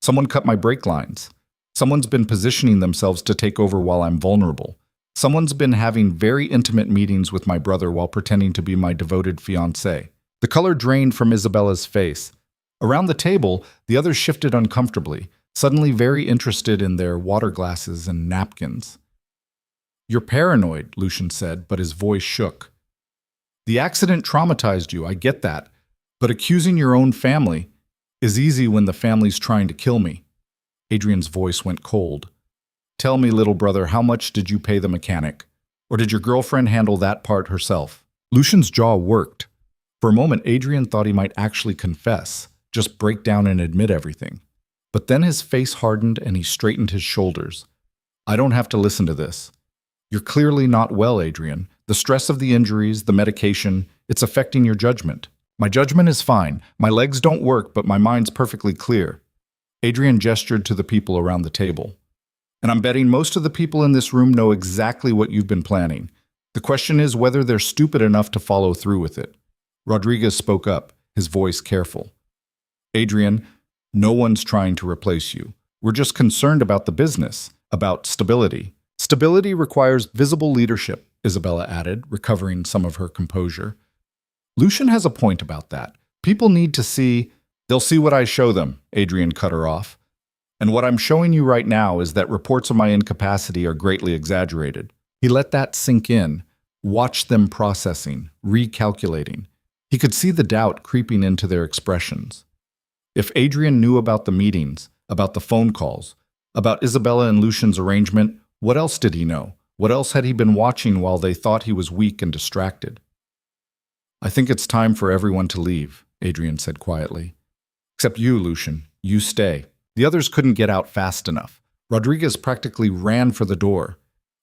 Someone cut my brake lines. Someone's been positioning themselves to take over while I'm vulnerable. Someone's been having very intimate meetings with my brother while pretending to be my devoted fiancée. The color drained from Isabella's face. Around the table, the others shifted uncomfortably, suddenly very interested in their water glasses and napkins. You're paranoid, Lucian said, but his voice shook. The accident traumatized you, I get that. But accusing your own family, is easy when the family's trying to kill me. Adrian's voice went cold. Tell me, little brother, how much did you pay the mechanic? Or did your girlfriend handle that part herself? Lucian's jaw worked. For a moment, Adrian thought he might actually confess, just break down and admit everything. But then his face hardened and he straightened his shoulders. I don't have to listen to this. You're clearly not well, Adrian. The stress of the injuries, the medication, it's affecting your judgment. My judgment is fine. My legs don't work, but my mind's perfectly clear. Adrian gestured to the people around the table. And I'm betting most of the people in this room know exactly what you've been planning. The question is whether they're stupid enough to follow through with it. Rodriguez spoke up, his voice careful. Adrian, no one's trying to replace you. We're just concerned about the business, about stability. Stability requires visible leadership, Isabella added, recovering some of her composure. Lucian has a point about that. People need to see. They'll see what I show them, Adrian cut her off. And what I'm showing you right now is that reports of my incapacity are greatly exaggerated. He let that sink in, watched them processing, recalculating. He could see the doubt creeping into their expressions. If Adrian knew about the meetings, about the phone calls, about Isabella and Lucian's arrangement, what else did he know? What else had he been watching while they thought he was weak and distracted? I think it's time for everyone to leave, Adrian said quietly. Except you, Lucian. You stay. The others couldn't get out fast enough. Rodriguez practically ran for the door.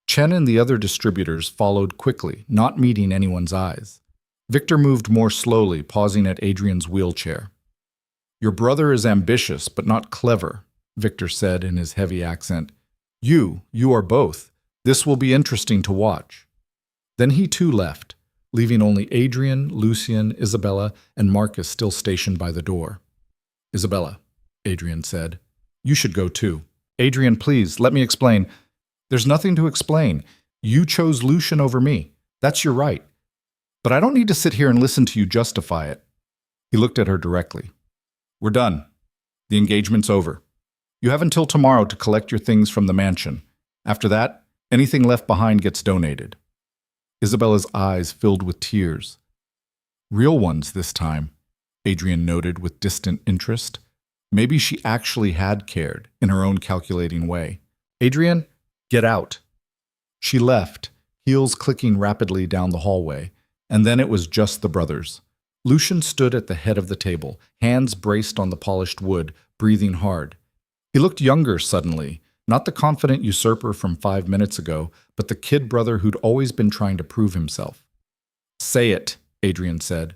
Chen and the other distributors followed quickly, not meeting anyone's eyes. Victor moved more slowly, pausing at Adrian's wheelchair. Your brother is ambitious, but not clever, Victor said in his heavy accent. You are both. This will be interesting to watch. Then he too left, leaving only Adrian, Lucian, Isabella, and Marcus still stationed by the door. Isabella, Adrian said, you should go too. Adrian, please, let me explain. There's nothing to explain. You chose Lucian over me. That's your right. But I don't need to sit here and listen to you justify it. He looked at her directly. We're done. The engagement's over. You have until tomorrow to collect your things from the mansion. After that, anything left behind gets donated. Isabella's eyes filled with tears. Real ones this time, Adrian noted with distant interest. Maybe she actually had cared in her own calculating way. Adrian, get out. She left, heels clicking rapidly down the hallway, and then it was just the brothers. Lucian stood at the head of the table, hands braced on the polished wood, breathing hard. He looked younger suddenly, not the confident usurper from 5 minutes ago, but the kid brother who'd always been trying to prove himself. Say it, Adrian said.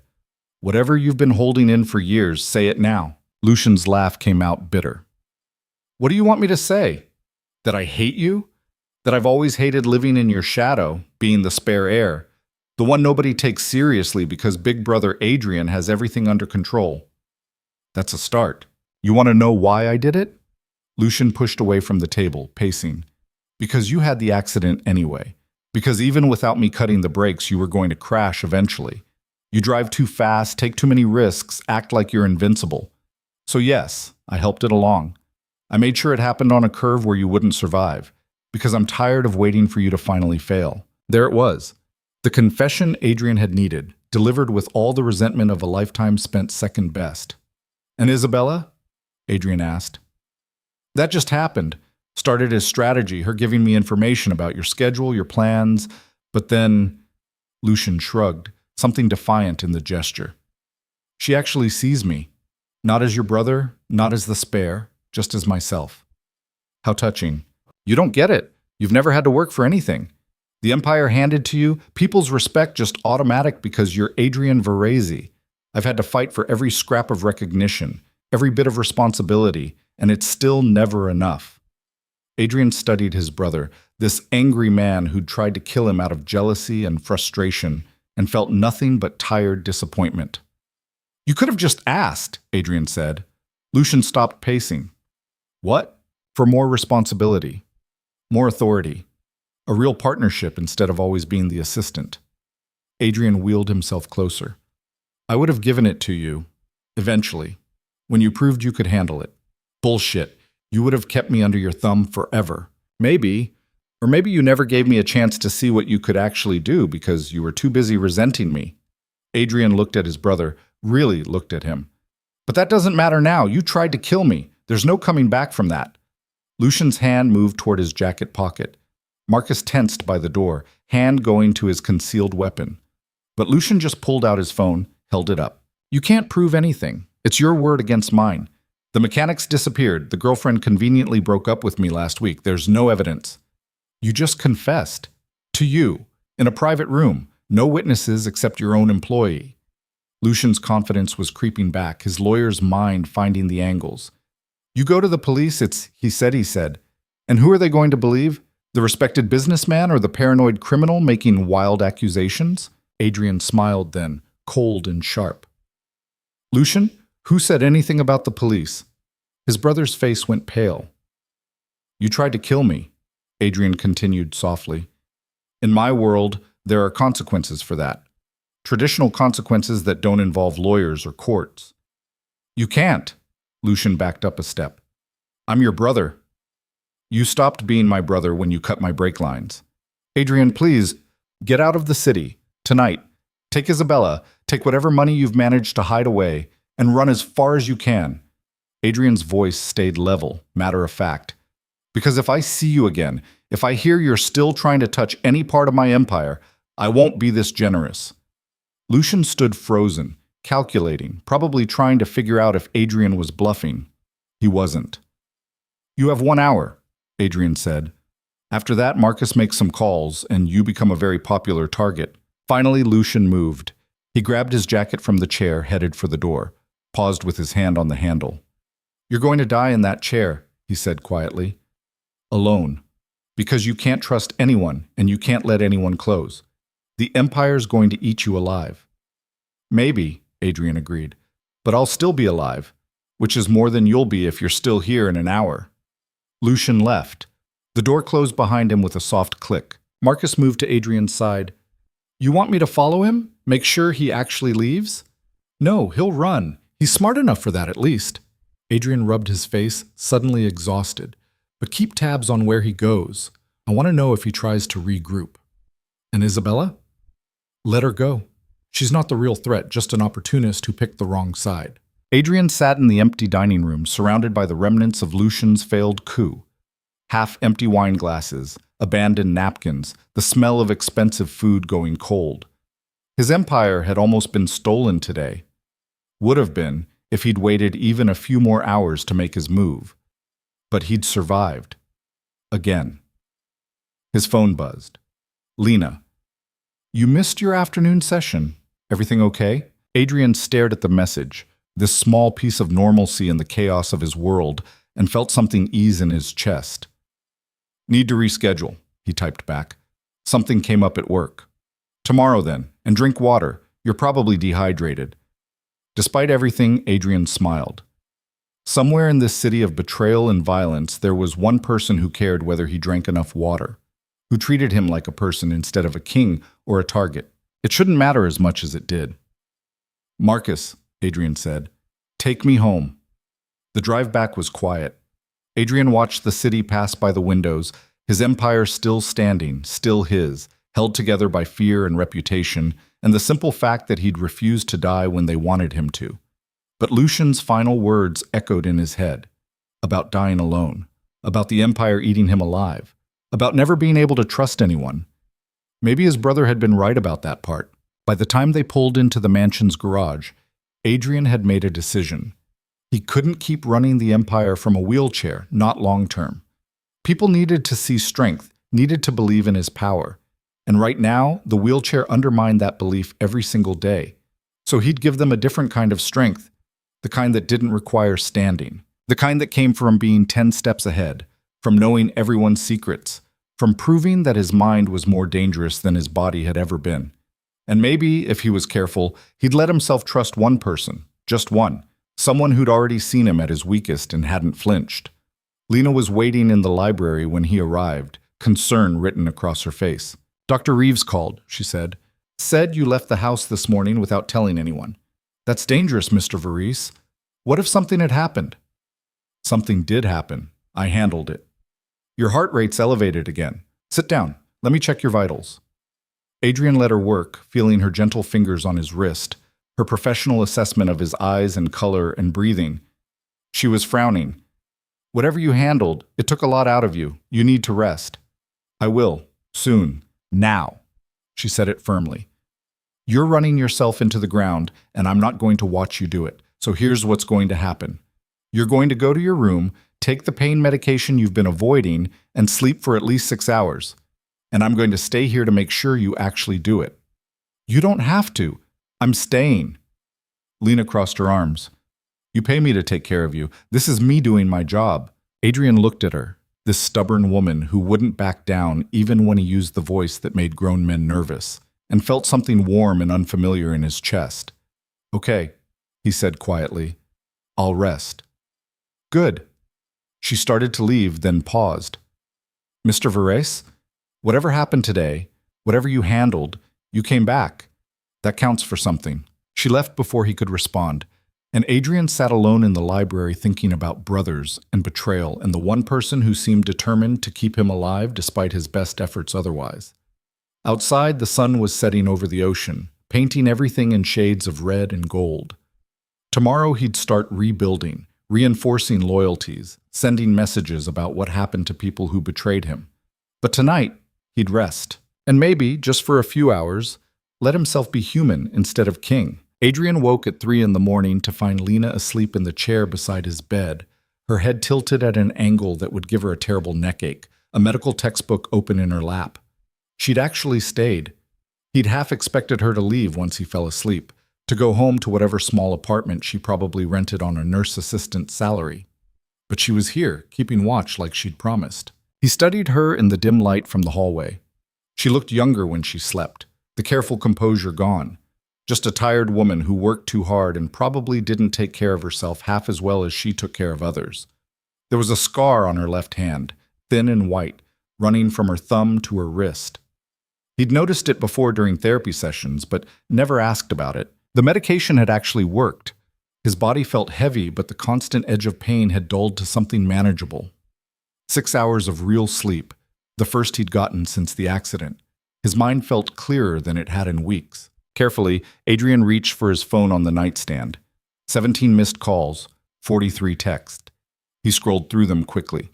Whatever you've been holding in for years, say it now. Lucian's laugh came out bitter. What do you want me to say? That I hate you? That I've always hated living in your shadow, being the spare heir, the one nobody takes seriously because big brother Adrian has everything under control. That's a start. You want to know why I did it? Lucian pushed away from the table, pacing. Because you had the accident anyway. Because even without me cutting the brakes, you were going to crash eventually. You drive too fast, take too many risks, act like you're invincible. So yes, I helped it along. I made sure it happened on a curve where you wouldn't survive, because I'm tired of waiting for you to finally fail. There it was. The confession Adrian had needed, delivered with all the resentment of a lifetime spent second best. And Isabella? Adrian asked. That just happened. Started as strategy, her giving me information about your schedule, your plans, but then Lucian shrugged, something defiant in the gesture. She actually sees me. Not as your brother, not as the spare, just as myself. How touching. You don't get it. You've never had to work for anything. The empire handed to you, people's respect just automatic because you're Adrian Varese. I've had to fight for every scrap of recognition, every bit of responsibility, and it's still never enough. Adrian studied his brother, this angry man who'd tried to kill him out of jealousy and frustration, and felt nothing but tired disappointment. You could have just asked, Adrian said. Lucian stopped pacing. What? For more responsibility, more authority, a real partnership instead of always being the assistant. Adrian wheeled himself closer. I would have given it to you, eventually, when you proved you could handle it. Bullshit. You would have kept me under your thumb forever. Maybe. Or maybe you never gave me a chance to see what you could actually do because you were too busy resenting me. Adrian looked at his brother, really looked at him. But that doesn't matter now. You tried to kill me. There's no coming back from that. Lucian's hand moved toward his jacket pocket. Marcus tensed by the door, hand going to his concealed weapon. But Lucian just pulled out his phone, held it up. You can't prove anything. It's your word against mine. The mechanics disappeared. The girlfriend conveniently broke up with me last week. There's no evidence. You just confessed. To you. In a private room. No witnesses except your own employee. Lucian's confidence was creeping back, his lawyer's mind finding the angles. You go to the police, it's he said. And who are they going to believe? The respected businessman or the paranoid criminal making wild accusations? Adrian smiled then, cold and sharp. Lucian, who said anything about the police? His brother's face went pale. You tried to kill me, Adrian continued softly. In my world, there are consequences for that. Traditional consequences that don't involve lawyers or courts. You can't. Lucian backed up a step. I'm your brother. You stopped being my brother when you cut my brake lines. Adrian, please, get out of the city, tonight. Take Isabella, take whatever money you've managed to hide away, and run as far as you can. Adrian's voice stayed level, matter of fact. Because if I see you again, if I hear you're still trying to touch any part of my empire, I won't be this generous. Lucian stood frozen, calculating, probably trying to figure out if Adrian was bluffing. He wasn't. You have 1 hour, Adrian said. After that, Marcus makes some calls, and you become a very popular target. Finally, Lucian moved. He grabbed his jacket from the chair, headed for the door, paused with his hand on the handle. You're going to die in that chair, he said quietly. Alone. Because you can't trust anyone, and you can't let anyone close. The Empire's going to eat you alive. Maybe, Adrian agreed, but I'll still be alive, which is more than you'll be if you're still here in an hour. Lucian left. The door closed behind him with a soft click. Marcus moved to Adrian's side. You want me to follow him? Make sure he actually leaves? No, he'll run. He's smart enough for that at least. Adrian rubbed his face, suddenly exhausted. But keep tabs on where he goes. I want to know if he tries to regroup. And Isabella? Let her go. She's not the real threat, just an opportunist who picked the wrong side. Adrian sat in the empty dining room, surrounded by the remnants of Lucian's failed coup. Half-empty wine glasses, abandoned napkins, the smell of expensive food going cold. His empire had almost been stolen today. Would have been if he'd waited even a few more hours to make his move. But he'd survived. Again. His phone buzzed. Lena. You missed your afternoon session. Everything okay? Adrian stared at the message, this small piece of normalcy in the chaos of his world, and felt something ease in his chest. Need to reschedule, he typed back. Something came up at work. Tomorrow then, and drink water. You're probably dehydrated. Despite everything, Adrian smiled. Somewhere in this city of betrayal and violence, there was one person who cared whether he drank enough water, who treated him like a person instead of a king or a target. It shouldn't matter as much as it did. Marcus, Adrian said, take me home. The drive back was quiet. Adrian watched the city pass by the windows, his empire still standing, still his, held together by fear and reputation, and the simple fact that he'd refused to die when they wanted him to. But Lucian's final words echoed in his head, about dying alone, about the empire eating him alive, about never being able to trust anyone. Maybe his brother had been right about that part. By the time they pulled into the mansion's garage, Adrian had made a decision. He couldn't keep running the empire from a wheelchair, not long term. People needed to see strength, needed to believe in his power. And right now, the wheelchair undermined that belief every single day. So he'd give them a different kind of strength, the kind that didn't require standing, the kind that came from being 10 steps ahead, from knowing everyone's secrets, from proving that his mind was more dangerous than his body had ever been. And maybe, if he was careful, he'd let himself trust one person, just one, someone who'd already seen him at his weakest and hadn't flinched. Lena was waiting in the library when he arrived, concern written across her face. Dr. Reeves called, she said. Said you left the house this morning without telling anyone. That's dangerous, Mr. Varese. What if something had happened? Something did happen. I handled it. Your heart rate's elevated again. Sit down. Let me check your vitals. Adrian let her work, feeling her gentle fingers on his wrist. her professional assessment of his eyes and color and breathing. She was frowning. "Whatever you handled, it took a lot out of you. You need to rest." "I will. Soon. Now." She said it firmly. "You're running yourself into the ground, and I'm not going to watch you do it. So here's what's going to happen. You're going to go to your room, take the pain medication you've been avoiding, and sleep for at least 6 hours. And I'm going to stay here to make sure you actually do it." "You don't have to. I'm staying." Lena crossed her arms. "You pay me to take care of you. This is me doing my job." Adrian looked at her, this stubborn woman who wouldn't back down even when he used the voice that made grown men nervous, and felt something warm and unfamiliar in his chest. "Okay," he said quietly. "I'll rest." "Good." She started to leave, then paused. "Mr. Verres, whatever happened today, whatever you handled, you came back. That counts for something." She left before he could respond, and Adrian sat alone in the library thinking about brothers and betrayal and the one person who seemed determined to keep him alive despite his best efforts otherwise. Outside, the sun was setting over the ocean, painting everything in shades of red and gold. Tomorrow he'd start rebuilding, reinforcing loyalties, sending messages about what happened to people who betrayed him. But tonight, he'd rest, and maybe, just for a few hours, let himself be human instead of king. Adrian woke at 3 in the morning to find Lena asleep in the chair beside his bed, her head tilted at an angle that would give her a terrible neckache, a medical textbook open in her lap. She'd actually stayed. He'd half expected her to leave once he fell asleep, to go home to whatever small apartment she probably rented on a nurse assistant's salary. But she was here, keeping watch like she'd promised. He studied her in the dim light from the hallway. She looked younger when she slept, the careful composure gone. Just a tired woman who worked too hard and probably didn't take care of herself half as well as she took care of others. There was a scar on her left hand, thin and white, running from her thumb to her wrist. He'd noticed it before during therapy sessions, but never asked about it. The medication had actually worked. His body felt heavy, but the constant edge of pain had dulled to something manageable. 6 hours of real sleep, the first he'd gotten since the accident. His mind felt clearer than it had in weeks. Carefully, Adrian reached for his phone on the nightstand. 17 missed calls, 43 texts. He scrolled through them quickly.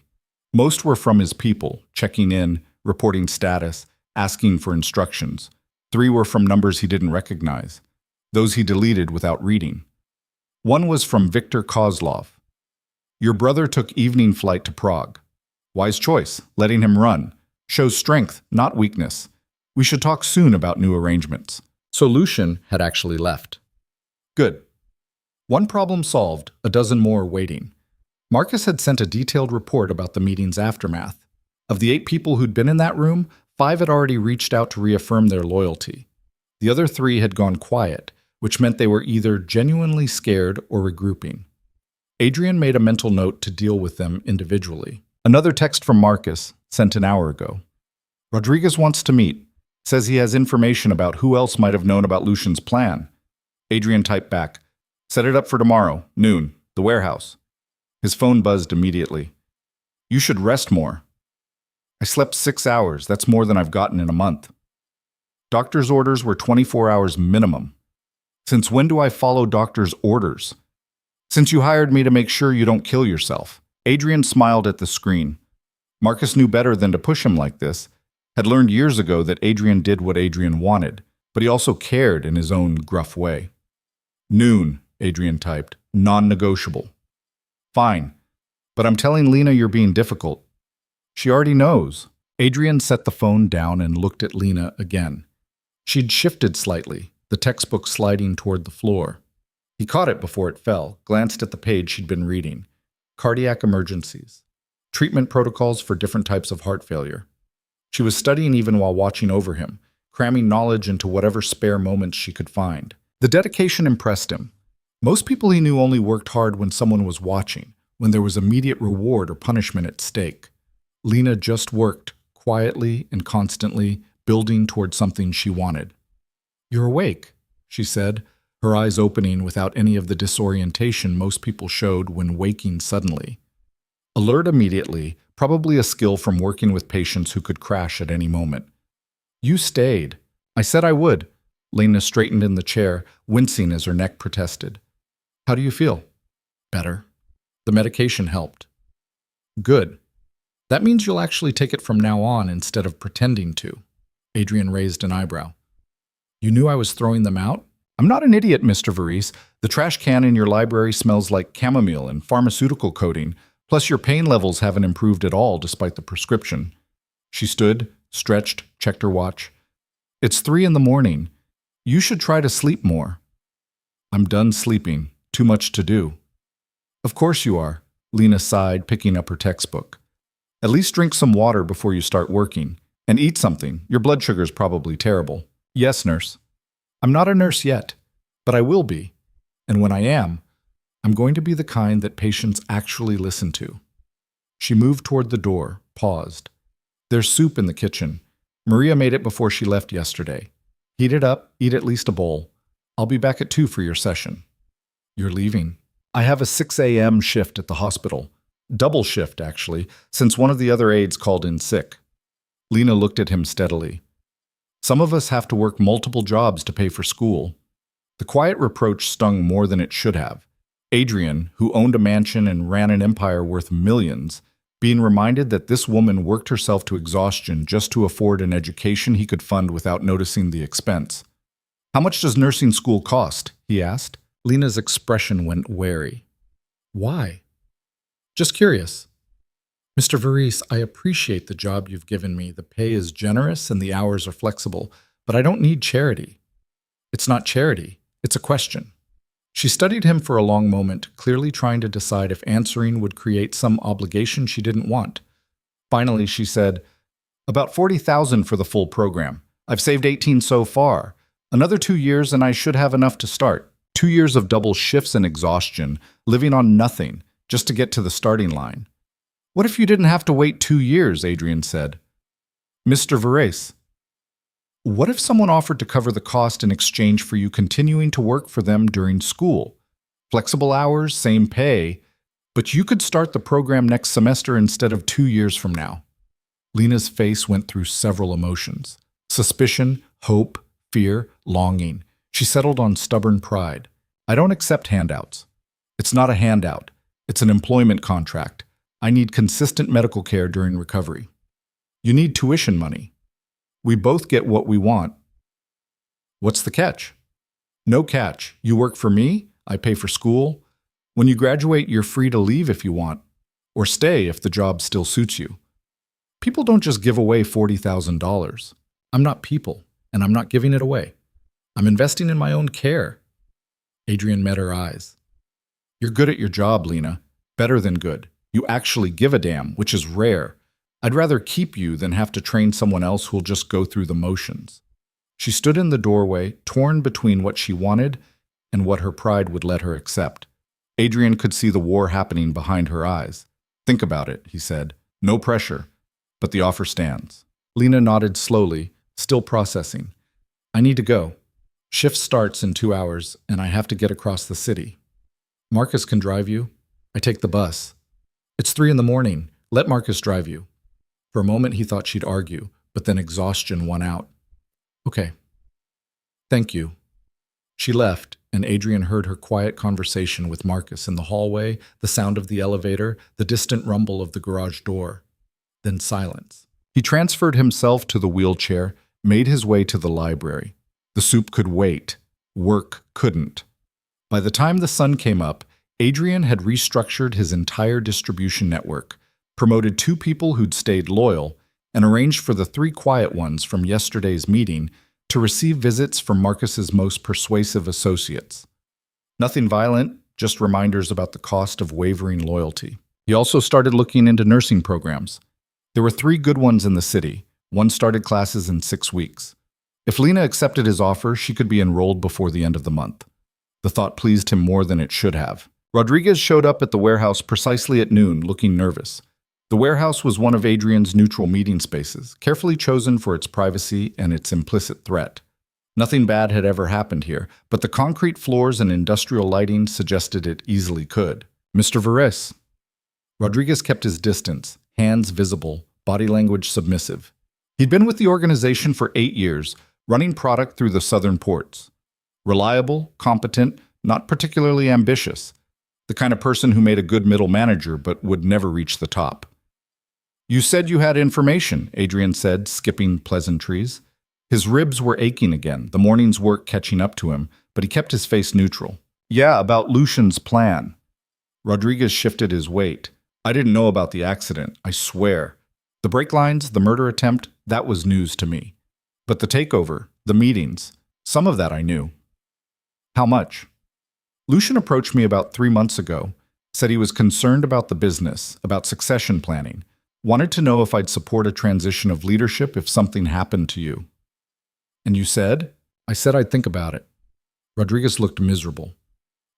Most were from his people, checking in, reporting status, asking for instructions. 3 were from numbers he didn't recognize, those he deleted without reading. One was from Viktor Kozlov. "Your brother took evening flight to Prague. Wise choice, letting him run. Shows strength, not weakness. We should talk soon about new arrangements." So Lucian had actually left. Good. One problem solved, a dozen more waiting. Marcus had sent a detailed report about the meeting's aftermath. Of the 8 people who'd been in that room, 5 had already reached out to reaffirm their loyalty. The other 3 had gone quiet, which meant they were either genuinely scared or regrouping. Adrian made a mental note to deal with them individually. Another text from Marcus, sent an hour ago. "Rodriguez wants to meet. Says he has information about who else might have known about Lucian's plan." Adrian typed back, "Set it up for tomorrow, noon, the warehouse." His phone buzzed immediately. "You should rest more." "I slept 6 hours. That's more than I've gotten in a month." "Doctor's orders were 24 hours minimum." "Since when do I follow doctor's orders?" "Since you hired me to make sure you don't kill yourself." Adrian smiled at the screen. Marcus knew better than to push him like this, had learned years ago that Adrian did what Adrian wanted, but he also cared in his own gruff way. "Noon," Adrian typed, "non-negotiable." "Fine, but I'm telling Lena you're being difficult." "She already knows." Adrian set the phone down and looked at Lena again. She'd shifted slightly, the textbook sliding toward the floor. He caught it before it fell, glanced at the page she'd been reading. Cardiac emergencies. Treatment protocols for different types of heart failure. She was studying even while watching over him, cramming knowledge into whatever spare moments she could find. The dedication impressed him. Most people he knew only worked hard when someone was watching, when there was immediate reward or punishment at stake. Lena just worked, quietly and constantly, building toward something she wanted. "You're awake," she said, her eyes opening without any of the disorientation most people showed when waking suddenly. Alert immediately, probably a skill from working with patients who could crash at any moment. "You stayed. I said I would. Lena straightened in the chair, wincing as her neck protested. How do you feel? Better. The medication helped. Good. That means you'll actually take it from now on instead of pretending to. Adrian raised an eyebrow. You knew I was throwing them out? I'm not an idiot, Mr. Varese. The trash can in your library smells like chamomile and pharmaceutical coating, plus your pain levels haven't improved at all despite the prescription. She stood, stretched, checked her watch. It's 3 a.m. You should try to sleep more. I'm done sleeping. Too much to do. Of course you are, Lena sighed, picking up her textbook. At least drink some water before you start working. And eat something. Your blood sugar's probably terrible. Yes, nurse. I'm not a nurse yet, but I will be. And when I am, I'm going to be the kind that patients actually listen to. She moved toward the door, paused. There's soup in the kitchen. Maria made it before she left yesterday. Heat it up, eat at least a bowl. I'll be back at 2 for your session. You're leaving. I have a 6 a.m. shift at the hospital. Double shift, actually, since one of the other aides called in sick. Lena looked at him steadily. Some of us have to work multiple jobs to pay for school. The quiet reproach stung more than it should have. Adrian, who owned a mansion and ran an empire worth millions, being reminded that this woman worked herself to exhaustion just to afford an education he could fund without noticing the expense. How much does nursing school cost? He asked. Lena's expression went wary. Why? Just curious. Mr. Varese, I appreciate the job you've given me. The pay is generous and the hours are flexible, but I don't need charity. It's not charity. It's a question. She studied him for a long moment, clearly trying to decide if answering would create some obligation she didn't want. Finally, she said, About $40,000 for the full program. I've saved 18 so far. Another 2 years and I should have enough to start. 2 years of double shifts and exhaustion, living on nothing, just to get to the starting line. What if you didn't have to wait 2 years, Adrian said. Mr. Varese, what if someone offered to cover the cost in exchange for you continuing to work for them during school? Flexible hours, same pay, but you could start the program next semester instead of 2 years from now. Lena's face went through several emotions. Suspicion, hope, fear, longing. She settled on stubborn pride. I don't accept handouts. It's not a handout. It's an employment contract. I need consistent medical care during recovery. You need tuition money. We both get what we want. What's the catch? No catch. You work for me, I pay for school. When you graduate, you're free to leave if you want, or stay if the job still suits you. People don't just give away $40,000. I'm not people, and I'm not giving it away. I'm investing in my own care. Adrian met her eyes. You're good at your job, Lena. Better than good. You actually give a damn, which is rare. I'd rather keep you than have to train someone else who'll just go through the motions. She stood in the doorway, torn between what she wanted and what her pride would let her accept. Adrian could see the war happening behind her eyes. Think about it, he said. No pressure, but the offer stands. Lena nodded slowly, still processing. I need to go. Shift starts in 2 hours, and I have to get across the city. Marcus can drive you. I take the bus. It's 3 a.m. Let Marcus drive you. For a moment, he thought she'd argue, but then exhaustion won out. Okay. Thank you. She left, and Adrian heard her quiet conversation with Marcus in the hallway, the sound of the elevator, the distant rumble of the garage door. Then silence. He transferred himself to the wheelchair, made his way to the library. The soup could wait. Work couldn't. By the time the sun came up, Adrian had restructured his entire distribution network, promoted 2 people who'd stayed loyal, and arranged for the 3 quiet ones from yesterday's meeting to receive visits from Marcus's most persuasive associates. Nothing violent, just reminders about the cost of wavering loyalty. He also started looking into nursing programs. There were 3 good ones in the city. One started classes in 6 weeks. If Lena accepted his offer, she could be enrolled before the end of the month. The thought pleased him more than it should have. Rodriguez showed up at the warehouse precisely at noon, looking nervous. The warehouse was one of Adrian's neutral meeting spaces, carefully chosen for its privacy and its implicit threat. Nothing bad had ever happened here, but the concrete floors and industrial lighting suggested it easily could. Mr. Varese. Rodriguez kept his distance, hands visible, body language submissive. He'd been with the organization for 8 years, running product through the southern ports. Reliable, competent, not particularly ambitious. The kind of person who made a good middle manager but would never reach the top. You said you had information, Adrian said, skipping pleasantries. His ribs were aching again, the morning's work catching up to him, but he kept his face neutral. Yeah, about Lucian's plan. Rodriguez shifted his weight. I didn't know about the accident, I swear. The brake lines, the murder attempt, that was news to me. But the takeover, the meetings, some of that I knew. How much? Lucian approached me about 3 months ago, said he was concerned about the business, about succession planning, wanted to know if I'd support a transition of leadership if something happened to you. And you said? I said I'd think about it. Rodriguez looked miserable.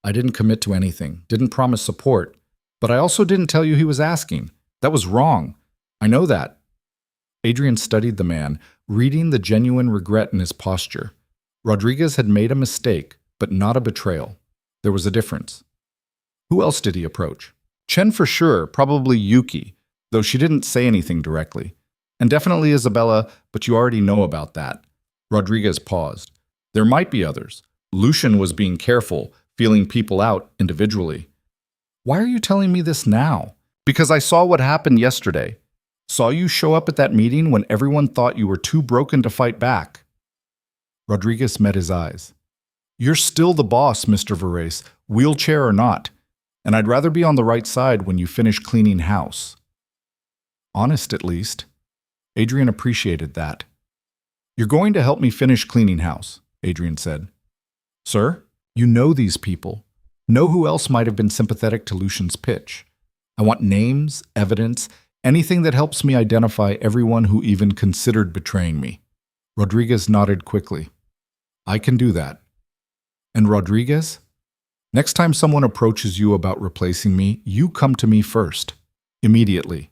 I didn't commit to anything, didn't promise support, but I also didn't tell you he was asking. That was wrong. I know that. Adrian studied the man, reading the genuine regret in his posture. Rodriguez had made a mistake, but not a betrayal. There was a difference. Who else did he approach? Chen for sure, probably Yuki, though she didn't say anything directly. And definitely Isabella, but you already know about that. Rodriguez paused. There might be others. Lucian was being careful, feeling people out individually. Why are you telling me this now? Because I saw what happened yesterday. Saw you show up at that meeting when everyone thought you were too broken to fight back. Rodriguez met his eyes. You're still the boss, Mr. Verrace, wheelchair or not, and I'd rather be on the right side when you finish cleaning house. Honest, at least. Adrian appreciated that. You're going to help me finish cleaning house, Adrian said. Sir, you know these people. Know who else might have been sympathetic to Lucian's pitch. I want names, evidence, anything that helps me identify everyone who even considered betraying me. Rodriguez nodded quickly. I can do that. And Rodriguez? Next time someone approaches you about replacing me, you come to me first. Immediately.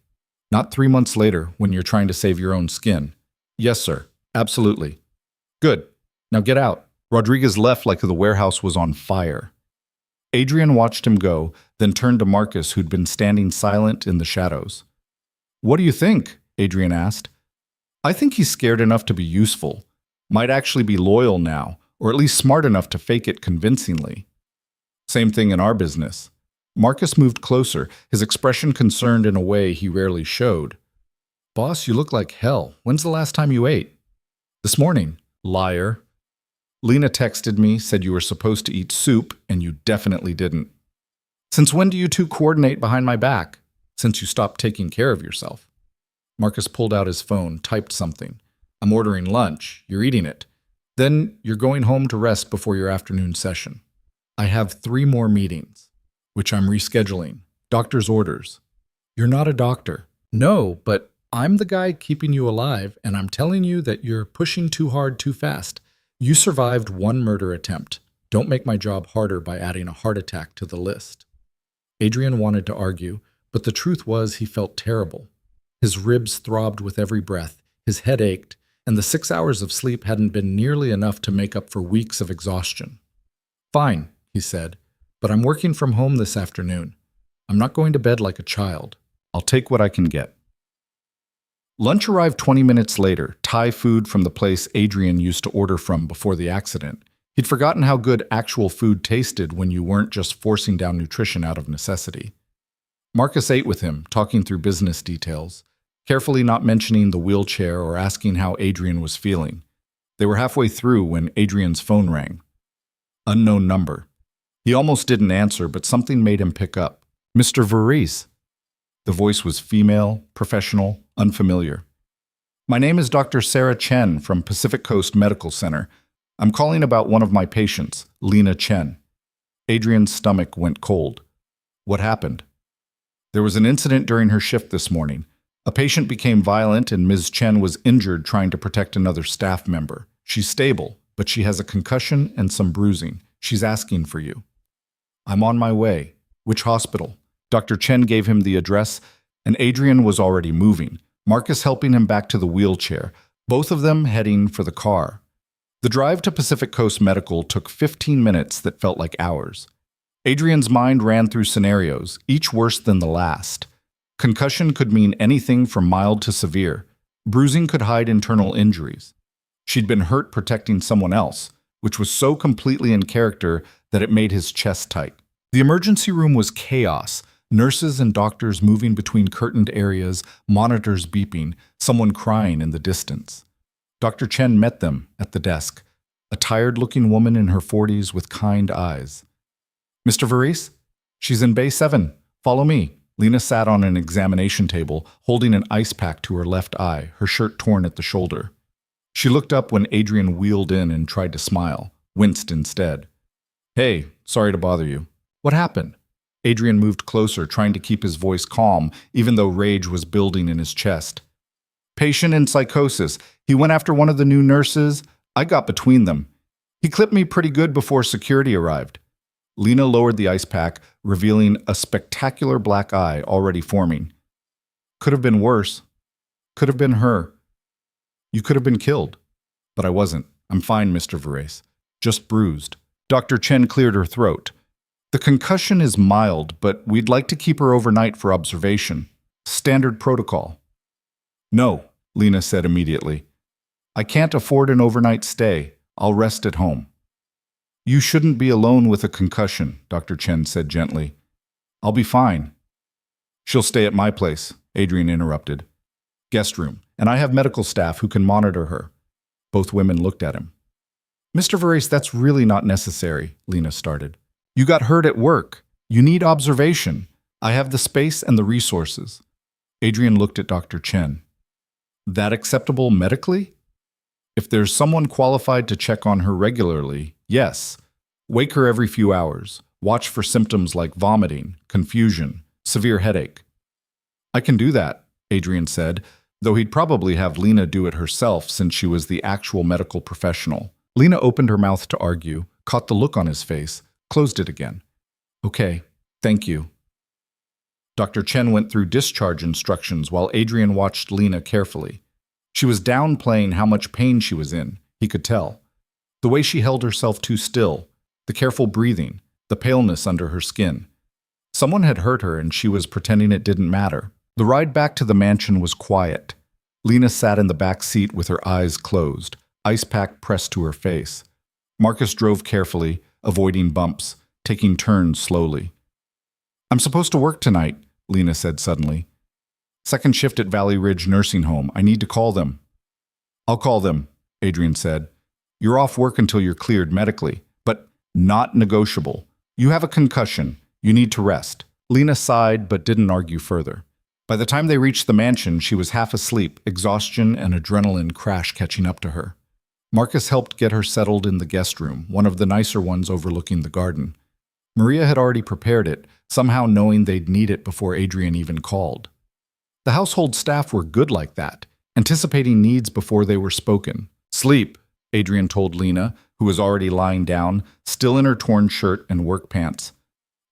Not 3 months later when you're trying to save your own skin. Yes, sir. Absolutely. Good. Now get out. Rodriguez left like the warehouse was on fire. Adrian watched him go, then turned to Marcus, who'd been standing silent in the shadows. What do you think? Adrian asked. I think he's scared enough to be useful. Might actually be loyal now, or at least smart enough to fake it convincingly. Same thing in our business. Marcus moved closer, his expression concerned in a way he rarely showed. Boss, you look like hell. When's the last time you ate? This morning. Liar. Lena texted me, said you were supposed to eat soup, and you definitely didn't. Since when do you two coordinate behind my back? Since you stopped taking care of yourself. Marcus pulled out his phone, typed something. I'm ordering lunch. You're eating it. Then you're going home to rest before your afternoon session. I have 3 more meetings, which I'm rescheduling. Doctor's orders. You're not a doctor. No, but I'm the guy keeping you alive, and I'm telling you that you're pushing too hard too fast. You survived 1 murder attempt. Don't make my job harder by adding a heart attack to the list. Adrian wanted to argue, but the truth was he felt terrible. His ribs throbbed with every breath, his head ached, and the 6 hours of sleep hadn't been nearly enough to make up for weeks of exhaustion. Fine, he said, but I'm working from home this afternoon. I'm not going to bed like a child. I'll take what I can get. Lunch arrived 20 minutes later, Thai food from the place Adrian used to order from before the accident. He'd forgotten how good actual food tasted when you weren't just forcing down nutrition out of necessity. Marcus ate with him, talking through business details, carefully not mentioning the wheelchair or asking how Adrian was feeling. They were halfway through when Adrian's phone rang. Unknown number. He almost didn't answer, but something made him pick up. Mr. Verrace. The voice was female, professional, unfamiliar. My name is Dr. Sarah Chen from Pacific Coast Medical Center. I'm calling about one of my patients, Lena Chen. Adrian's stomach went cold. What happened? There was an incident during her shift this morning. A patient became violent and Ms. Chen was injured trying to protect another staff member. She's stable, but she has a concussion and some bruising. She's asking for you. I'm on my way. Which hospital? Dr. Chen gave him the address, and Adrian was already moving, Marcus helping him back to the wheelchair, both of them heading for the car. The drive to Pacific Coast Medical took 15 minutes that felt like hours. Adrian's mind ran through scenarios, each worse than the last. Concussion could mean anything from mild to severe. Bruising could hide internal injuries. She'd been hurt protecting someone else, which was so completely in character that it made his chest tight. The emergency room was chaos. Nurses and doctors moving between curtained areas, monitors beeping, someone crying in the distance. Dr. Chen met them at the desk, a tired-looking woman in her 40s with kind eyes. "Mr. Varese? She's in Bay 7. Follow me." Lena sat on an examination table, holding an ice pack to her left eye, her shirt torn at the shoulder. She looked up when Adrian wheeled in and tried to smile, winced instead. "Hey, sorry to bother you. What happened?" Adrian moved closer, trying to keep his voice calm, even though rage was building in his chest. "Patient in psychosis. He went after one of the new nurses. I got between them. He clipped me pretty good before security arrived." Lena lowered the ice pack, revealing a spectacular black eye already forming. "Could have been worse. Could have been her. You could have been killed. But I wasn't. I'm fine, Mr. Varese. Just bruised." Dr. Chen cleared her throat. "The concussion is mild, but we'd like to keep her overnight for observation. Standard protocol." "No," Lena said immediately. "I can't afford an overnight stay. I'll rest at home." "You shouldn't be alone with a concussion," Dr. Chen said gently. "I'll be fine." "She'll stay at my place," Adrian interrupted. "Guest room, and I have medical staff who can monitor her." Both women looked at him. "Mr. Varese, that's really not necessary," Lena started. "You got hurt at work. You need observation. I have the space and the resources." Adrian looked at Dr. Chen. "That acceptable medically? If there's someone qualified to check on her regularly, yes. Wake her every few hours. Watch for symptoms like vomiting, confusion, severe headache." "I can do that," Adrian said, though he'd probably have Lena do it herself since she was the actual medical professional. Lena opened her mouth to argue, caught the look on his face, closed it again. "Okay, thank you." Dr. Chen went through discharge instructions while Adrian watched Lena carefully. She was downplaying how much pain she was in, he could tell. The way she held herself too still, the careful breathing, the paleness under her skin. Someone had hurt her and she was pretending it didn't matter. The ride back to the mansion was quiet. Lena sat in the back seat with her eyes closed, ice pack pressed to her face. Marcus drove carefully, avoiding bumps, taking turns slowly. "I'm supposed to work tonight," Lena said suddenly. "Second shift at Valley Ridge Nursing Home. I need to call them." "I'll call them," Adrian said. "You're off work until you're cleared medically, but not negotiable. You have a concussion. You need to rest." Lena sighed but didn't argue further. By the time they reached the mansion, she was half asleep, exhaustion and adrenaline crash catching up to her. Marcus helped get her settled in the guest room, one of the nicer ones overlooking the garden. Maria had already prepared it, somehow knowing they'd need it before Adrian even called. The household staff were good like that, anticipating needs before they were spoken. "Sleep," Adrian told Lena, who was already lying down, still in her torn shirt and work pants.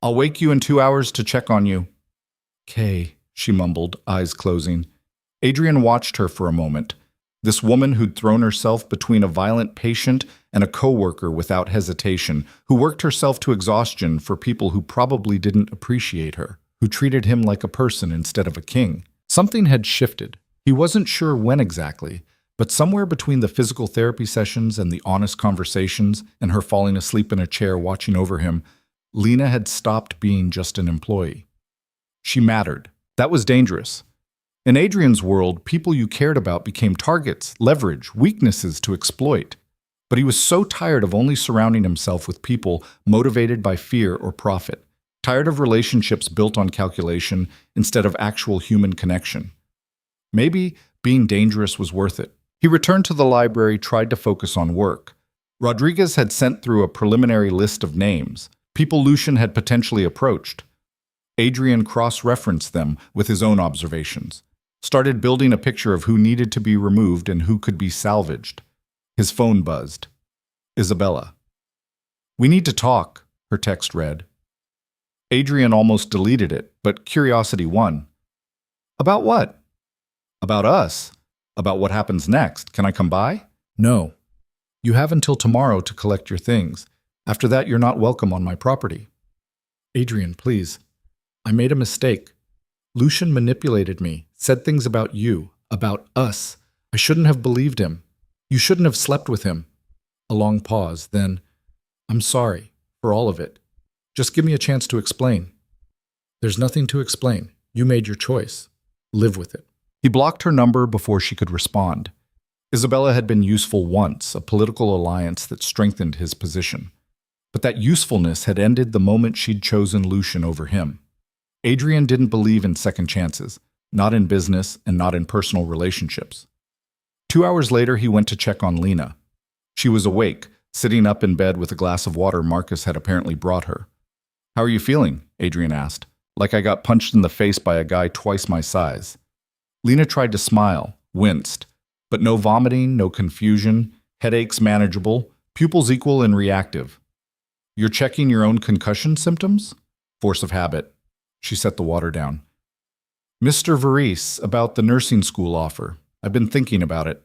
"I'll wake you in 2 hours to check on you." "Kay," she mumbled, eyes closing. Adrian watched her for a moment. This woman who'd thrown herself between a violent patient and a coworker without hesitation, who worked herself to exhaustion for people who probably didn't appreciate her, who treated him like a person instead of a king. Something had shifted. He wasn't sure when exactly, but somewhere between the physical therapy sessions and the honest conversations and her falling asleep in a chair watching over him, Lena had stopped being just an employee. She mattered. That was dangerous. In Adrian's world, people you cared about became targets, leverage, weaknesses to exploit. But he was so tired of only surrounding himself with people motivated by fear or profit, tired of relationships built on calculation instead of actual human connection. Maybe being dangerous was worth it. He returned to the library, tried to focus on work. Rodriguez had sent through a preliminary list of names, people Lucian had potentially approached. Adrian cross-referenced them with his own observations, started building a picture of who needed to be removed and who could be salvaged. His phone buzzed. Isabella. "We need to talk," her text read. Adrian almost deleted it, but curiosity won. "About what?" "About us. About what happens next. Can I come by?" "No. You have until tomorrow to collect your things. After that, you're not welcome on my property." "Adrian, please. I made a mistake. Lucian manipulated me, said things about you, about us. I shouldn't have believed him." You shouldn't have slept with him. A long pause, then, I'm sorry for all of it. Just give me a chance to explain. There's nothing to explain. You made your choice. Live with it. He blocked her number before she could respond. Isabella had been useful once, a political alliance that strengthened his position. But that usefulness had ended the moment she'd chosen Lucian over him. Adrian didn't believe in second chances, not in business and not in personal relationships. 2 hours later, he went to check on Lena. She was awake, sitting up in bed with a glass of water Marcus had apparently brought her. How are you feeling? Adrian asked, like I got punched in the face by a guy twice my size. Lena tried to smile, winced, but no vomiting, no confusion, headaches manageable, pupils equal and reactive. You're checking your own concussion symptoms? Force of habit. She set the water down. Mr. Varese, about the nursing school offer. I've been thinking about it.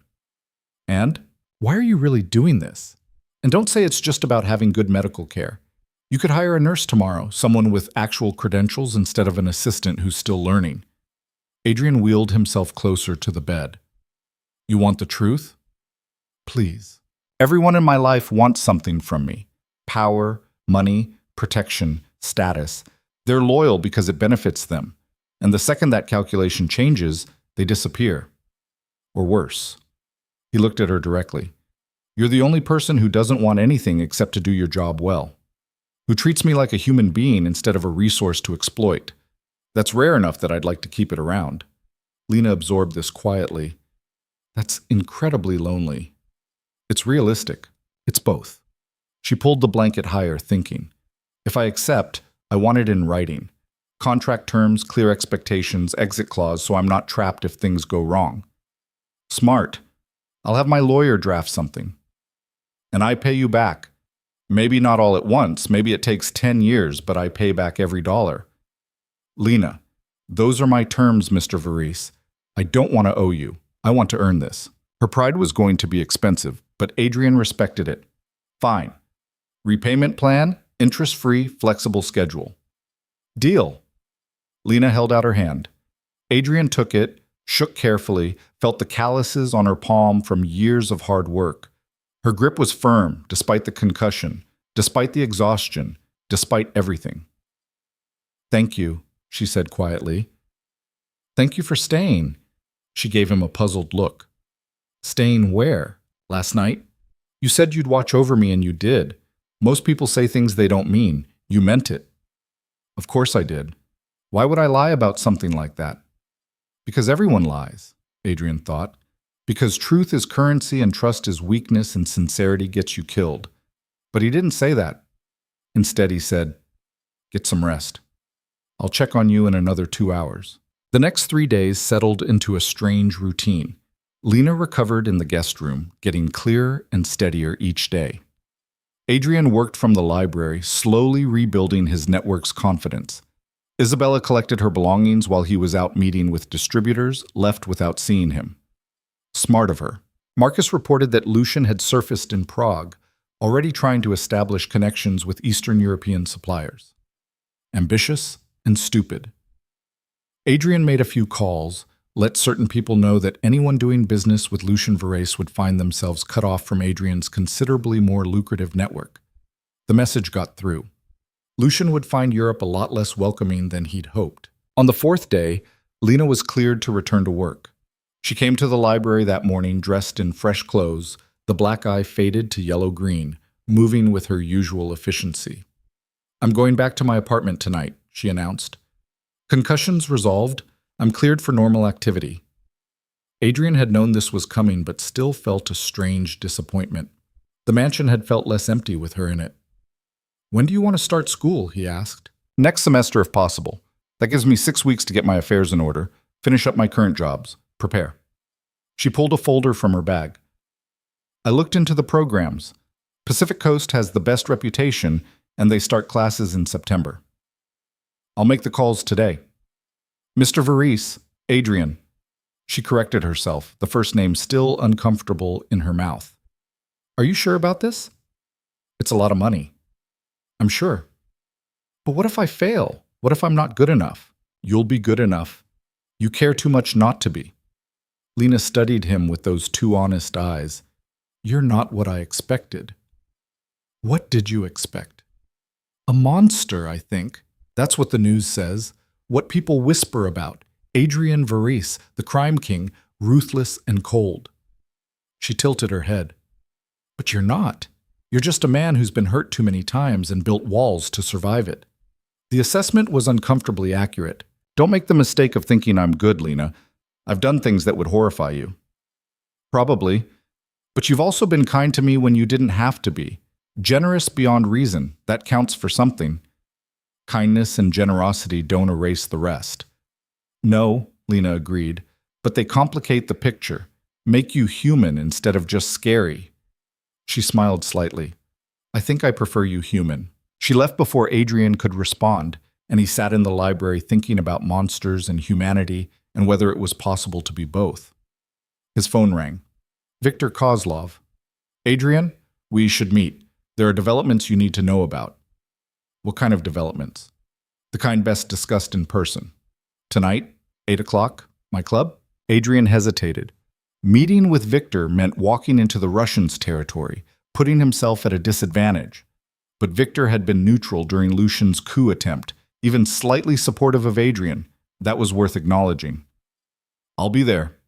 And? Why are you really doing this? And don't say it's just about having good medical care. You could hire a nurse tomorrow, someone with actual credentials instead of an assistant who's still learning. Adrian wheeled himself closer to the bed. You want the truth? Please. Everyone in my life wants something from me. Power, money, protection, status. They're loyal because it benefits them. And the second that calculation changes, they disappear. Or worse. He looked at her directly. You're the only person who doesn't want anything except to do your job well. Who treats me like a human being instead of a resource to exploit. That's rare enough that I'd like to keep it around. Lena absorbed this quietly. That's incredibly lonely. It's realistic. It's both. She pulled the blanket higher, thinking. If I accept, I want it in writing. Contract terms, clear expectations, exit clause, so I'm not trapped if things go wrong. Smart. I'll have my lawyer draft something. And I pay you back. Maybe not all at once, maybe it takes 10 years, but I pay back every dollar. Lena, those are my terms, Mr. Varese. I don't want to owe you. I want to earn this. Her pride was going to be expensive, but Adrian respected it. Fine. Repayment plan, interest-free, flexible schedule. Deal. Lena held out her hand. Adrian took it, shook carefully, felt the calluses on her palm from years of hard work. Her grip was firm, despite the concussion, despite the exhaustion, despite everything. Thank you, she said quietly. Thank you for staying. She gave him a puzzled look. Staying where? Last night? You said you'd watch over me and you did. Most people say things they don't mean. You meant it. Of course I did. Why would I lie about something like that? Because everyone lies, Adrian thought. Because truth is currency and trust is weakness and sincerity gets you killed. But he didn't say that. Instead, he said, get some rest. I'll check on you in another 2 hours. The next 3 days settled into a strange routine. Lena recovered in the guest room, getting clearer and steadier each day. Adrian worked from the library, slowly rebuilding his network's confidence. Isabella collected her belongings while he was out meeting with distributors, left without seeing him. Smart of her. Marcus reported that Lucian had surfaced in Prague, already trying to establish connections with Eastern European suppliers. Ambitious and stupid. Adrian made a few calls, let certain people know that anyone doing business with Lucian Varese would find themselves cut off from Adrian's considerably more lucrative network. The message got through. Lucian would find Europe a lot less welcoming than he'd hoped. On the 4th day, Lena was cleared to return to work. She came to the library that morning dressed in fresh clothes, the black eye faded to yellow-green, moving with her usual efficiency. I'm going back to my apartment tonight, she announced. Concussions resolved. I'm cleared for normal activity. Adrian had known this was coming, but still felt a strange disappointment. The mansion had felt less empty with her in it. When do you want to start school? He asked. Next semester if possible. That gives me 6 weeks to get my affairs in order, finish up my current jobs, prepare. She pulled a folder from her bag. I looked into the programs. Pacific Coast has the best reputation, and they start classes in September. I'll make the calls today. Mr. Varese, Adrian. She corrected herself, the first name still uncomfortable in her mouth. Are you sure about this? It's a lot of money. I'm sure. But what if I fail? What if I'm not good enough? You'll be good enough. You care too much not to be. Lena studied him with those 2 honest eyes. You're not what I expected. What did you expect? A monster, I think. That's what the news says. What people whisper about. Adrian Varese, the crime king, ruthless and cold. She tilted her head. But you're not. You're just a man who's been hurt too many times and built walls to survive it. The assessment was uncomfortably accurate. Don't make the mistake of thinking I'm good, Lena. I've done things that would horrify you. Probably. But you've also been kind to me when you didn't have to be. Generous beyond reason. That counts for something. Kindness and generosity don't erase the rest. No, Lena agreed, but they complicate the picture, make you human instead of just scary. She smiled slightly. I think I prefer you human. She left before Adrian could respond, and he sat in the library thinking about monsters and humanity and whether it was possible to be both. His phone rang. Victor Kozlov. Adrian, we should meet. There are developments you need to know about. What kind of developments? The kind best discussed in person. Tonight, 8 o'clock, my club? Adrian hesitated. Meeting with Victor meant walking into the Russians' territory, putting himself at a disadvantage. But Victor had been neutral during Lucian's coup attempt, even slightly supportive of Adrian. That was worth acknowledging. I'll be there.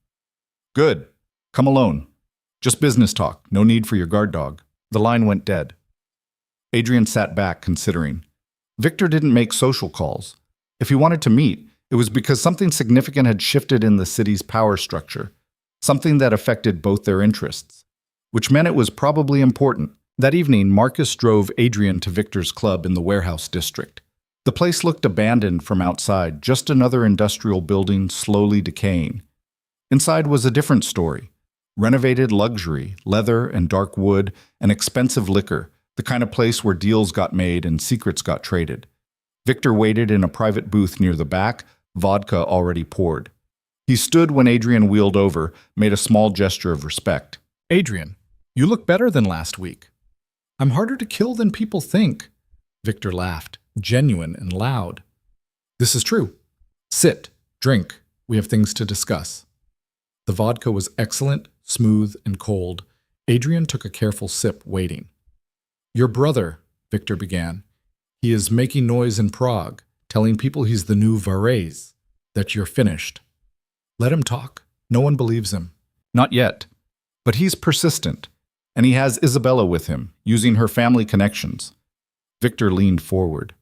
Good. Come alone. Just business talk. No need for your guard dog. The line went dead. Adrian sat back, considering. Victor didn't make social calls. If he wanted to meet, it was because something significant had shifted in the city's power structure, something that affected both their interests, which meant it was probably important. That evening, Marcus drove Adrian to Victor's club in the warehouse district. The place looked abandoned from outside, just another industrial building slowly decaying. Inside was a different story. Renovated luxury, leather and dark wood, and expensive liquor, the kind of place where deals got made and secrets got traded. Victor waited in a private booth near the back, vodka already poured. He stood when Adrian wheeled over, made a small gesture of respect. Adrian, you look better than last week. I'm harder to kill than people think. Victor laughed, genuine and loud. This is true. Sit, drink. We have things to discuss. The vodka was excellent, smooth, and cold. Adrian took a careful sip, waiting. Your brother, Victor began. He is making noise in Prague, telling people he's the new Varese, that you're finished. Let him talk. No one believes him. Not yet. But he's persistent, and he has Isabella with him, using her family connections. Victor leaned forward.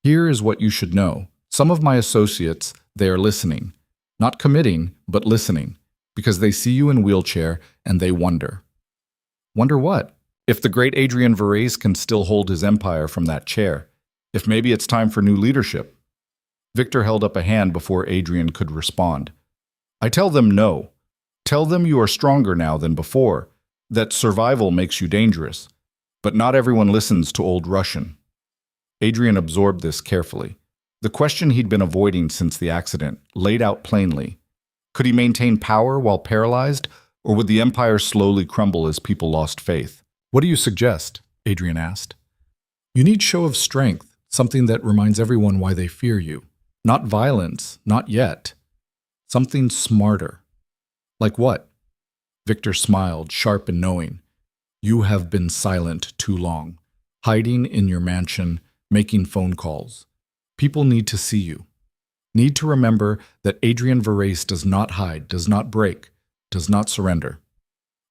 Here is what you should know. Some of my associates, they are listening. Not committing, but listening, because they see you in wheelchair and they wonder. Wonder what? If the great Adrian Varese can still hold his empire from that chair. If maybe it's time for new leadership. Victor held up a hand before Adrian could respond. I tell them no. Tell them you are stronger now than before, that survival makes you dangerous. But not everyone listens to old Russian. Adrian absorbed this carefully. The question he'd been avoiding since the accident, laid out plainly. Could he maintain power while paralyzed, or would the empire slowly crumble as people lost faith? What do you suggest? Adrian asked. You need show of strength, something that reminds everyone why they fear you. Not violence, not yet. Something smarter. Like what? Victor smiled, sharp and knowing. You have been silent too long, hiding in your mansion, making phone calls. People need to see you. Need to remember that Adrian Varese does not hide, does not break, does not surrender.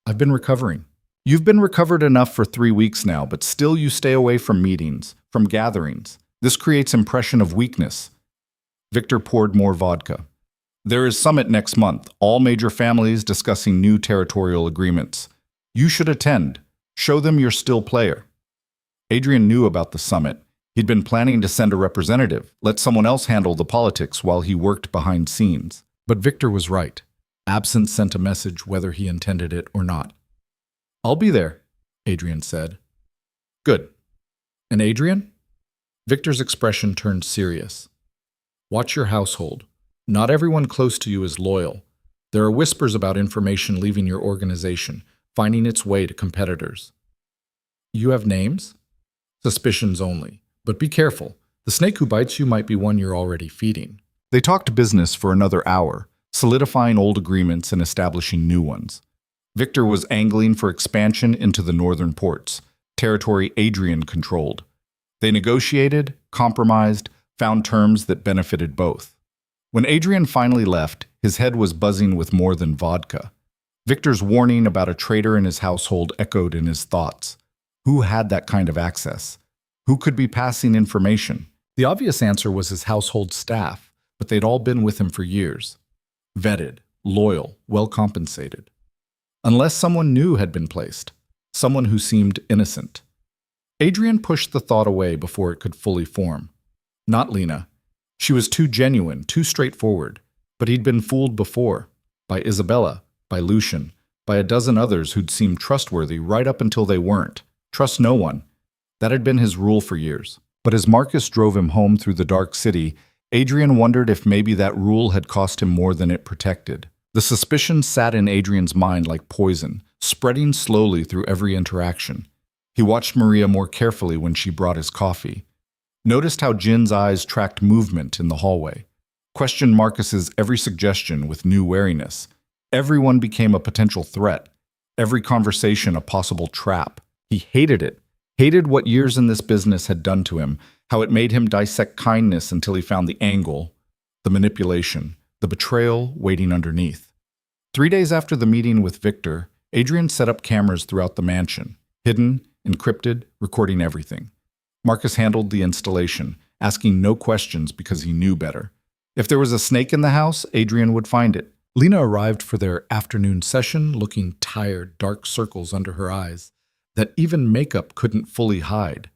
I've been recovering. You've been recovered enough for 3 weeks now, but still you stay away from meetings, from gatherings. This creates impression of weakness. Victor poured more vodka. There is summit next month, all major families discussing new territorial agreements. You should attend. Show them you're still player. Adrian knew about the summit. He'd been planning to send a representative, let someone else handle the politics while he worked behind scenes. But Victor was right. Absence sent a message whether he intended it or not. I'll be there, Adrian said. Good. And Adrian? Victor's expression turned serious. Watch your household. Not everyone close to you is loyal. There are whispers about information leaving your organization, finding its way to competitors. You have names? Suspicions only. But be careful. The snake who bites you might be one you're already feeding. They talked business for another hour, solidifying old agreements and establishing new ones. Victor was angling for expansion into the northern ports, territory Adrian controlled. They negotiated, compromised, found terms that benefited both. When Adrian finally left, his head was buzzing with more than vodka. Victor's warning about a traitor in his household echoed in his thoughts. Who had that kind of access? Who could be passing information? The obvious answer was his household staff, but they'd all been with him for years. Vetted, loyal, well compensated. Unless someone new had been placed, someone who seemed innocent. Adrian pushed the thought away before it could fully form. Not Lena. She was too genuine, too straightforward. But he'd been fooled before. By Isabella, by Lucian, by a dozen others who'd seemed trustworthy right up until they weren't. Trust no one. That had been his rule for years. But as Marcus drove him home through the dark city, Adrian wondered if maybe that rule had cost him more than it protected. The suspicion sat in Adrian's mind like poison, spreading slowly through every interaction. He watched Maria more carefully when she brought his coffee. Noticed how Jin's eyes tracked movement in the hallway. Questioned Marcus's every suggestion with new wariness. Everyone became a potential threat. Every conversation a possible trap. He hated it. Hated what years in this business had done to him, how it made him dissect kindness until he found the angle, the manipulation, the betrayal waiting underneath. 3 days after the meeting with Victor, Adrian set up cameras throughout the mansion, hidden, encrypted, recording everything. Marcus handled the installation, asking no questions because he knew better. If there was a snake in the house, Adrian would find it. Lena arrived for their afternoon session, looking tired, dark circles under her eyes that even makeup couldn't fully hide.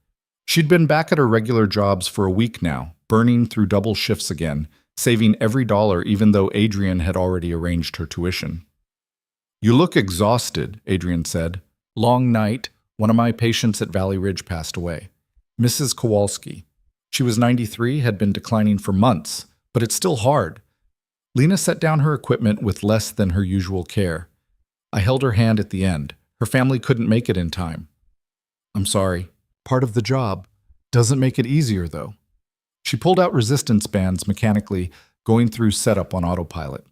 She'd been back at her regular jobs for a week now, burning through double shifts again, saving every dollar even though Adrian had already arranged her tuition. "You look exhausted," Adrian said. "Long night. One of my patients at Valley Ridge passed away. Mrs. Kowalski. She was 93, had been declining for months, but it's still hard." Lena set down her equipment with less than her usual care. I held her hand at the end. Her family couldn't make it in time. "I'm sorry. Part of the job. Doesn't make it easier, though." She pulled out resistance bands mechanically, going through setup on autopilot.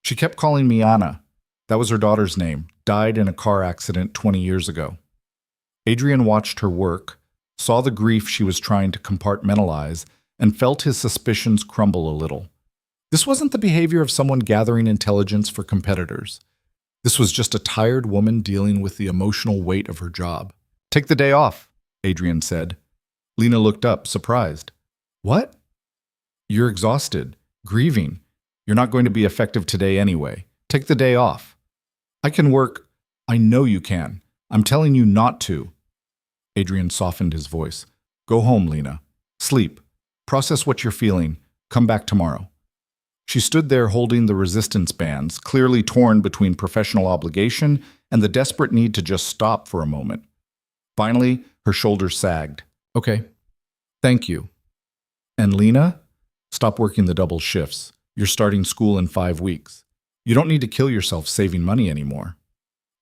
She kept calling me Anna. That was her daughter's name. Died in a car accident 20 years ago. Adrian watched her work, saw the grief she was trying to compartmentalize, and felt his suspicions crumble a little. This wasn't the behavior of someone gathering intelligence for competitors. This was just a tired woman dealing with the emotional weight of her job. "Take the day off," Adrian said. Lena looked up, surprised. "What?" "You're exhausted, grieving. You're not going to be effective today anyway. Take the day off." "I can work." "I know you can. I'm telling you not to." Adrian softened his voice. "Go home, Lena. Sleep. Process what you're feeling. Come back tomorrow." She stood there holding the resistance bands, clearly torn between professional obligation and the desperate need to just stop for a moment. Finally, her shoulders sagged. "Okay. Thank you. And Lena, stop working the double shifts. You're starting school in 5 weeks. You don't need to kill yourself saving money anymore."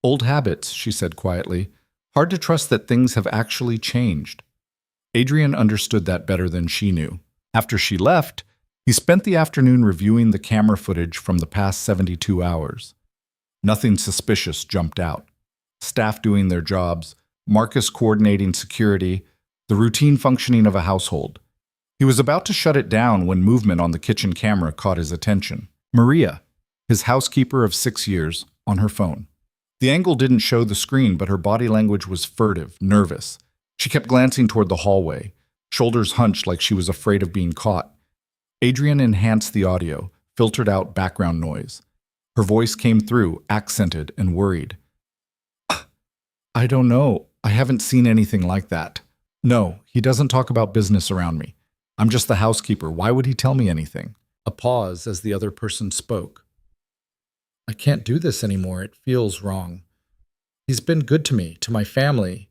"Old habits," she said quietly. "Hard to trust that things have actually changed." Adrian understood that better than she knew. After she left, he spent the afternoon reviewing the camera footage from the past 72 hours. Nothing suspicious jumped out. Staff doing their jobs, Marcus coordinating security, the routine functioning of a household. He was about to shut it down when movement on the kitchen camera caught his attention. Maria, his housekeeper of 6 years, on her phone. The angle didn't show the screen, but her body language was furtive, nervous. She kept glancing toward the hallway, shoulders hunched like she was afraid of being caught. Adrian enhanced the audio, filtered out background noise. Her voice came through, accented and worried. "I don't know. I haven't seen anything like that. No, he doesn't talk about business around me. I'm just the housekeeper. Why would he tell me anything?" A pause as the other person spoke. "I can't do this anymore. It feels wrong. He's been good to me, to my family."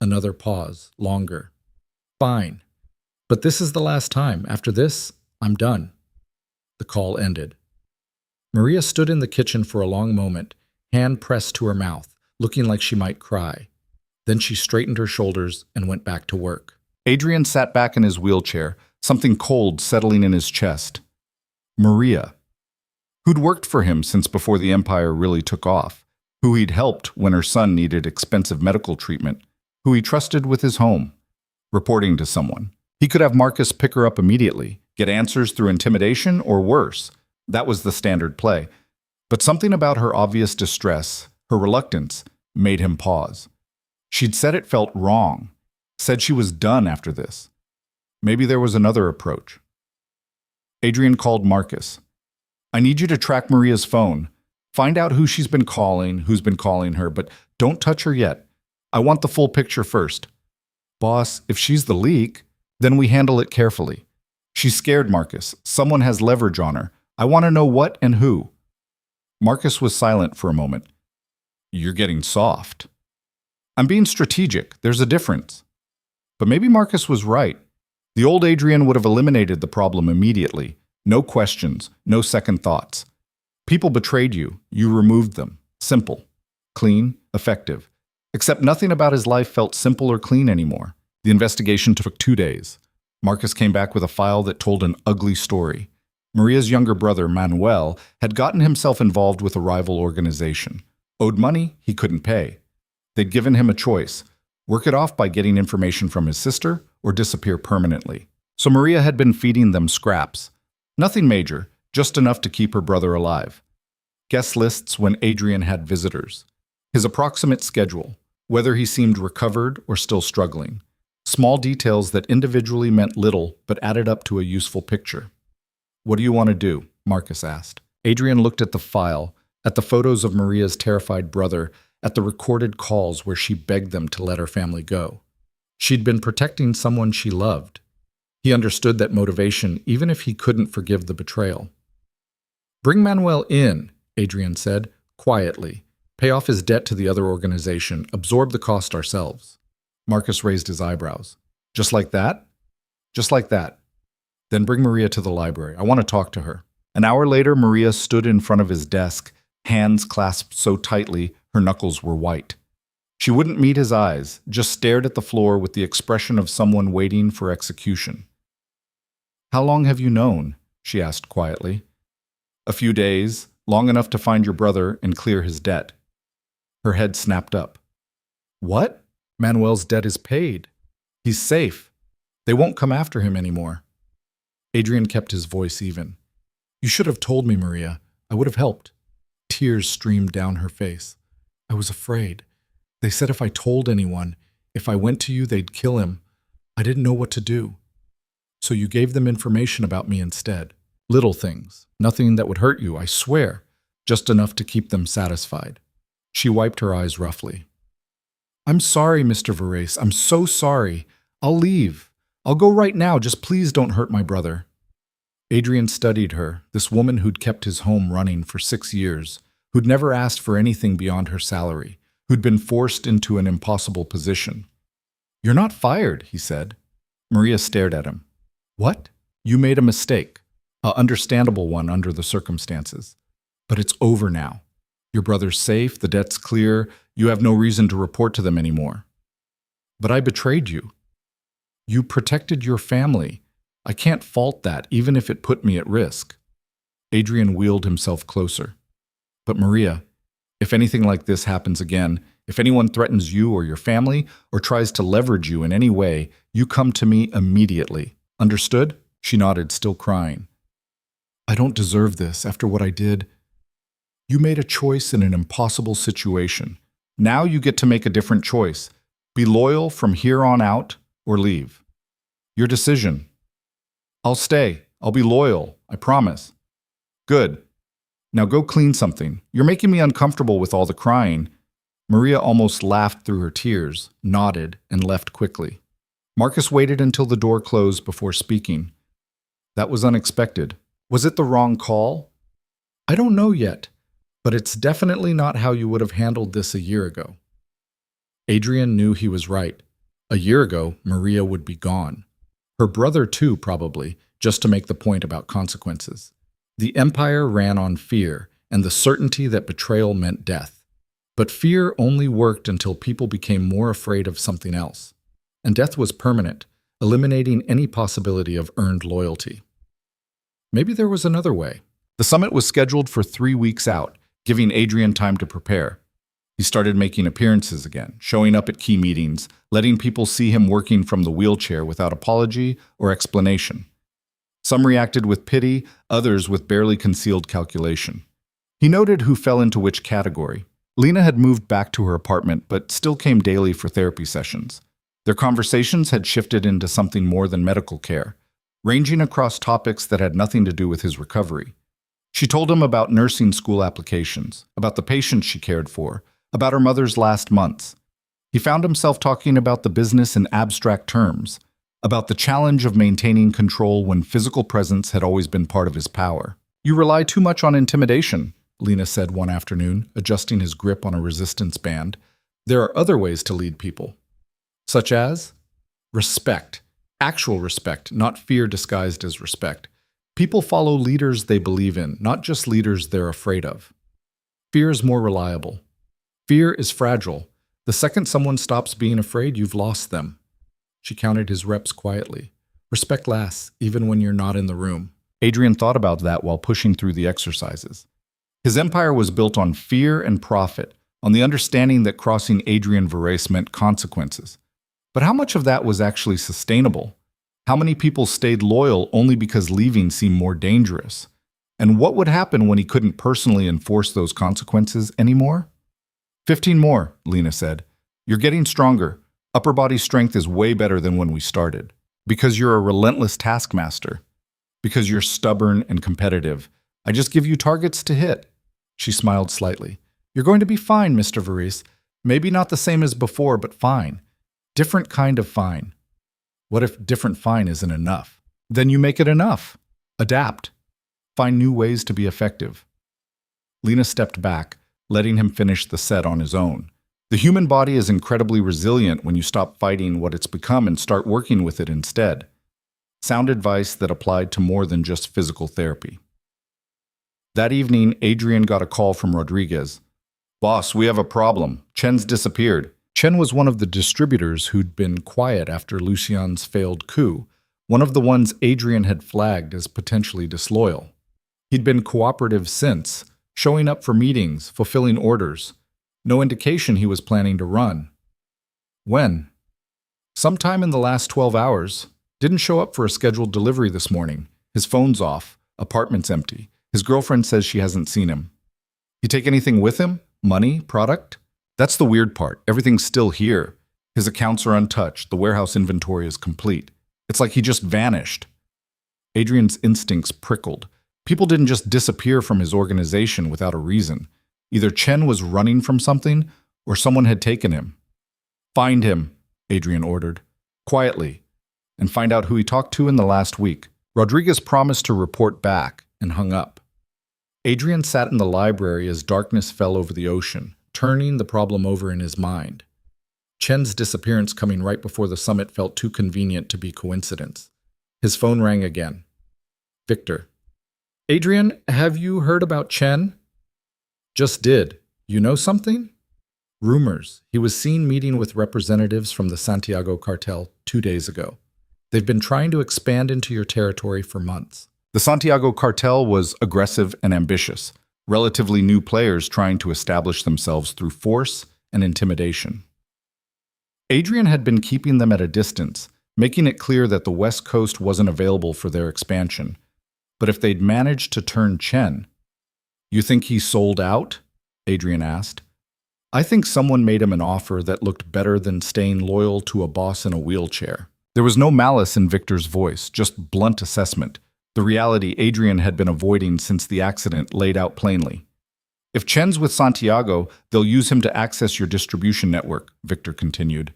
Another pause, longer. "Fine. But this is the last time. After this, I'm done." The call ended. Maria stood in the kitchen for a long moment, hand pressed to her mouth, looking like she might cry. Then she straightened her shoulders and went back to work. Adrian sat back in his wheelchair, something cold settling in his chest. Maria, who'd worked for him since before the empire really took off, who he'd helped when her son needed expensive medical treatment, who he trusted with his home, reporting to someone. He could have Marcus pick her up immediately, get answers through intimidation or worse. That was the standard play. But something about her obvious distress, her reluctance, made him pause. She'd said it felt wrong, said she was done after this. Maybe there was another approach. Adrian called Marcus. I need you to track Maria's phone. Find out who she's been calling, who's been calling her, but don't touch her yet. I want the full picture first. Boss, if she's the leak, then we handle it carefully. She's scared, Marcus. Someone has leverage on her. I want to know what and who. Marcus was silent for a moment. You're getting soft. I'm being strategic. There's a difference. But maybe Marcus was right. The old Adrian would have eliminated the problem immediately. No questions, no second thoughts. People betrayed you. You removed them. Simple. Clean. Effective. Except nothing about his life felt simple or clean anymore. The investigation took 2 days. Marcus came back with a file that told an ugly story. Maria's younger brother, Manuel, had gotten himself involved with a rival organization. Owed money he couldn't pay. They'd given him a choice: work it off by getting information from his sister or disappear permanently. So Maria had been feeding them scraps. Nothing major, just enough to keep her brother alive. Guest lists when Adrian had visitors. His approximate schedule, whether he seemed recovered or still struggling. Small details that individually meant little but added up to a useful picture. What do you want to do? Marcus asked. Adrian looked at the file, at the photos of Maria's terrified brother, at the recorded calls where she begged them to let her family go. She'd been protecting someone she loved. He understood that motivation, even if he couldn't forgive the betrayal. Bring Manuel in, Adrian said, quietly. Pay off his debt to the other organization, absorb the cost ourselves. Marcus raised his eyebrows. Just like that? Just like that. Then bring Maria to the library. I want to talk to her. An hour later, Maria stood in front of his desk, hands clasped so tightly her knuckles were white. She wouldn't meet his eyes, just stared at the floor with the expression of someone waiting for execution. How long have you known? She asked quietly. A few days, long enough to find your brother and clear his debt. Her head snapped up. What? Manuel's debt is paid. He's safe. They won't come after him anymore. Adrian kept his voice even. You should have told me, Maria. I would have helped. Tears streamed down her face. I was afraid. They said if I told anyone, if I went to you, they'd kill him. I didn't know what to do. So you gave them information about me instead. Little things. Nothing that would hurt you, I swear. Just enough to keep them satisfied. She wiped her eyes roughly. I'm sorry, Mr. Verrace. I'm so sorry. I'll leave. I'll go right now. Just please don't hurt my brother. Adrian studied her, this woman who'd kept his home running for 6 years, who'd never asked for anything beyond her salary, who'd been forced into an impossible position. You're not fired, he said. Maria stared at him. What? You made a mistake. An understandable one under the circumstances. But it's over now. Your brother's safe, the debt's clear, you have no reason to report to them anymore. But I betrayed you. You protected your family. I can't fault that, even if it put me at risk. Adrian wheeled himself closer. But Maria, if anything like this happens again, if anyone threatens you or your family, or tries to leverage you in any way, you come to me immediately. Understood? She nodded, still crying. I don't deserve this after what I did. You made a choice in an impossible situation. Now you get to make a different choice. Be loyal from here on out or leave. Your decision. I'll stay. I'll be loyal. I promise. Good. Now go clean something. You're making me uncomfortable with all the crying. Maria almost laughed through her tears, nodded, and left quickly. Marcus waited until the door closed before speaking. That was unexpected. Was it the wrong call? I don't know yet, but it's definitely not how you would have handled this a year ago. Adrian knew he was right. A year ago, Maria would be gone. Her brother too, probably, just to make the point about consequences. The empire ran on fear and the certainty that betrayal meant death. But fear only worked until people became more afraid of something else. And death was permanent, eliminating any possibility of earned loyalty. Maybe there was another way. The summit was scheduled for 3 weeks out, giving Adrian time to prepare. He started making appearances again, showing up at key meetings, letting people see him working from the wheelchair without apology or explanation. Some reacted with pity, others with barely concealed calculation. He noted who fell into which category. Lena had moved back to her apartment, but still came daily for therapy sessions. Their conversations had shifted into something more than medical care, ranging across topics that had nothing to do with his recovery. She told him about nursing school applications, about the patients she cared for, about her mother's last months. He found himself talking about the business in abstract terms, about the challenge of maintaining control when physical presence had always been part of his power. "You rely too much on intimidation," Lena said one afternoon, adjusting his grip on a resistance band. "There are other ways to lead people." "Such as?" "Respect. Actual respect, not fear disguised as respect. People follow leaders they believe in, not just leaders they're afraid of. Fear is more reliable. Fear is fragile. The second someone stops being afraid, you've lost them." She counted his reps quietly. "Respect lasts, even when you're not in the room." Adrian thought about that while pushing through the exercises. His empire was built on fear and profit, on the understanding that crossing Adrian Verres meant consequences. But how much of that was actually sustainable? How many people stayed loyal only because leaving seemed more dangerous? And what would happen when he couldn't personally enforce those consequences anymore? 15 more, Lena said. "You're getting stronger. Upper body strength is way better than when we started. Because you're a relentless taskmaster. Because you're stubborn and competitive. I just give you targets to hit." She smiled slightly. "You're going to be fine, Mr. Verres. Maybe not the same as before, but fine. Different kind of fine." "What if different fine isn't enough?" "Then you make it enough. Adapt. Find new ways to be effective." Lena stepped back, letting him finish the set on his own. The human body is incredibly resilient when you stop fighting what it's become and start working with it instead. Sound advice that applied to more than just physical therapy. That evening, Adrian got a call from Rodriguez. "Boss, we have a problem. Chen's disappeared." Chen was one of the distributors who'd been quiet after Lucian's failed coup, one of the ones Adrian had flagged as potentially disloyal. He'd been cooperative since, showing up for meetings, fulfilling orders. No indication he was planning to run. When? Sometime in the last 12 hours. Didn't show up for a scheduled delivery this morning. His phone's off. Apartment's empty. His girlfriend says she hasn't seen him. He take anything with him? Money? Product? That's the weird part. Everything's still here. His accounts are untouched. The warehouse inventory is complete. It's like he just vanished. Adrian's instincts prickled. People didn't just disappear from his organization without a reason. Either Chen was running from something, or someone had taken him. "Find him," Adrian ordered. "Quietly. And find out who he talked to in the last week." Rodriguez promised to report back and hung up. Adrian sat in the library as darkness fell over the ocean, turning the problem over in his mind. Chen's disappearance coming right before the summit felt too convenient to be coincidence. His phone rang again. Victor. "Adrian, have you heard about Chen?" "Just did. You know something?" "Rumors. He was seen meeting with representatives from the Santiago cartel 2 days ago. They've been trying to expand into your territory for months." The Santiago cartel was aggressive and ambitious, relatively new players trying to establish themselves through force and intimidation. Adrian had been keeping them at a distance, making it clear that the West Coast wasn't available for their expansion. But if they'd managed to turn Chen— "You think he sold out?" Adrian asked. "I think someone made him an offer that looked better than staying loyal to a boss in a wheelchair." There was no malice in Victor's voice, just blunt assessment. The reality Adrian had been avoiding since the accident laid out plainly. "If Chen's with Santiago, they'll use him to access your distribution network," Victor continued.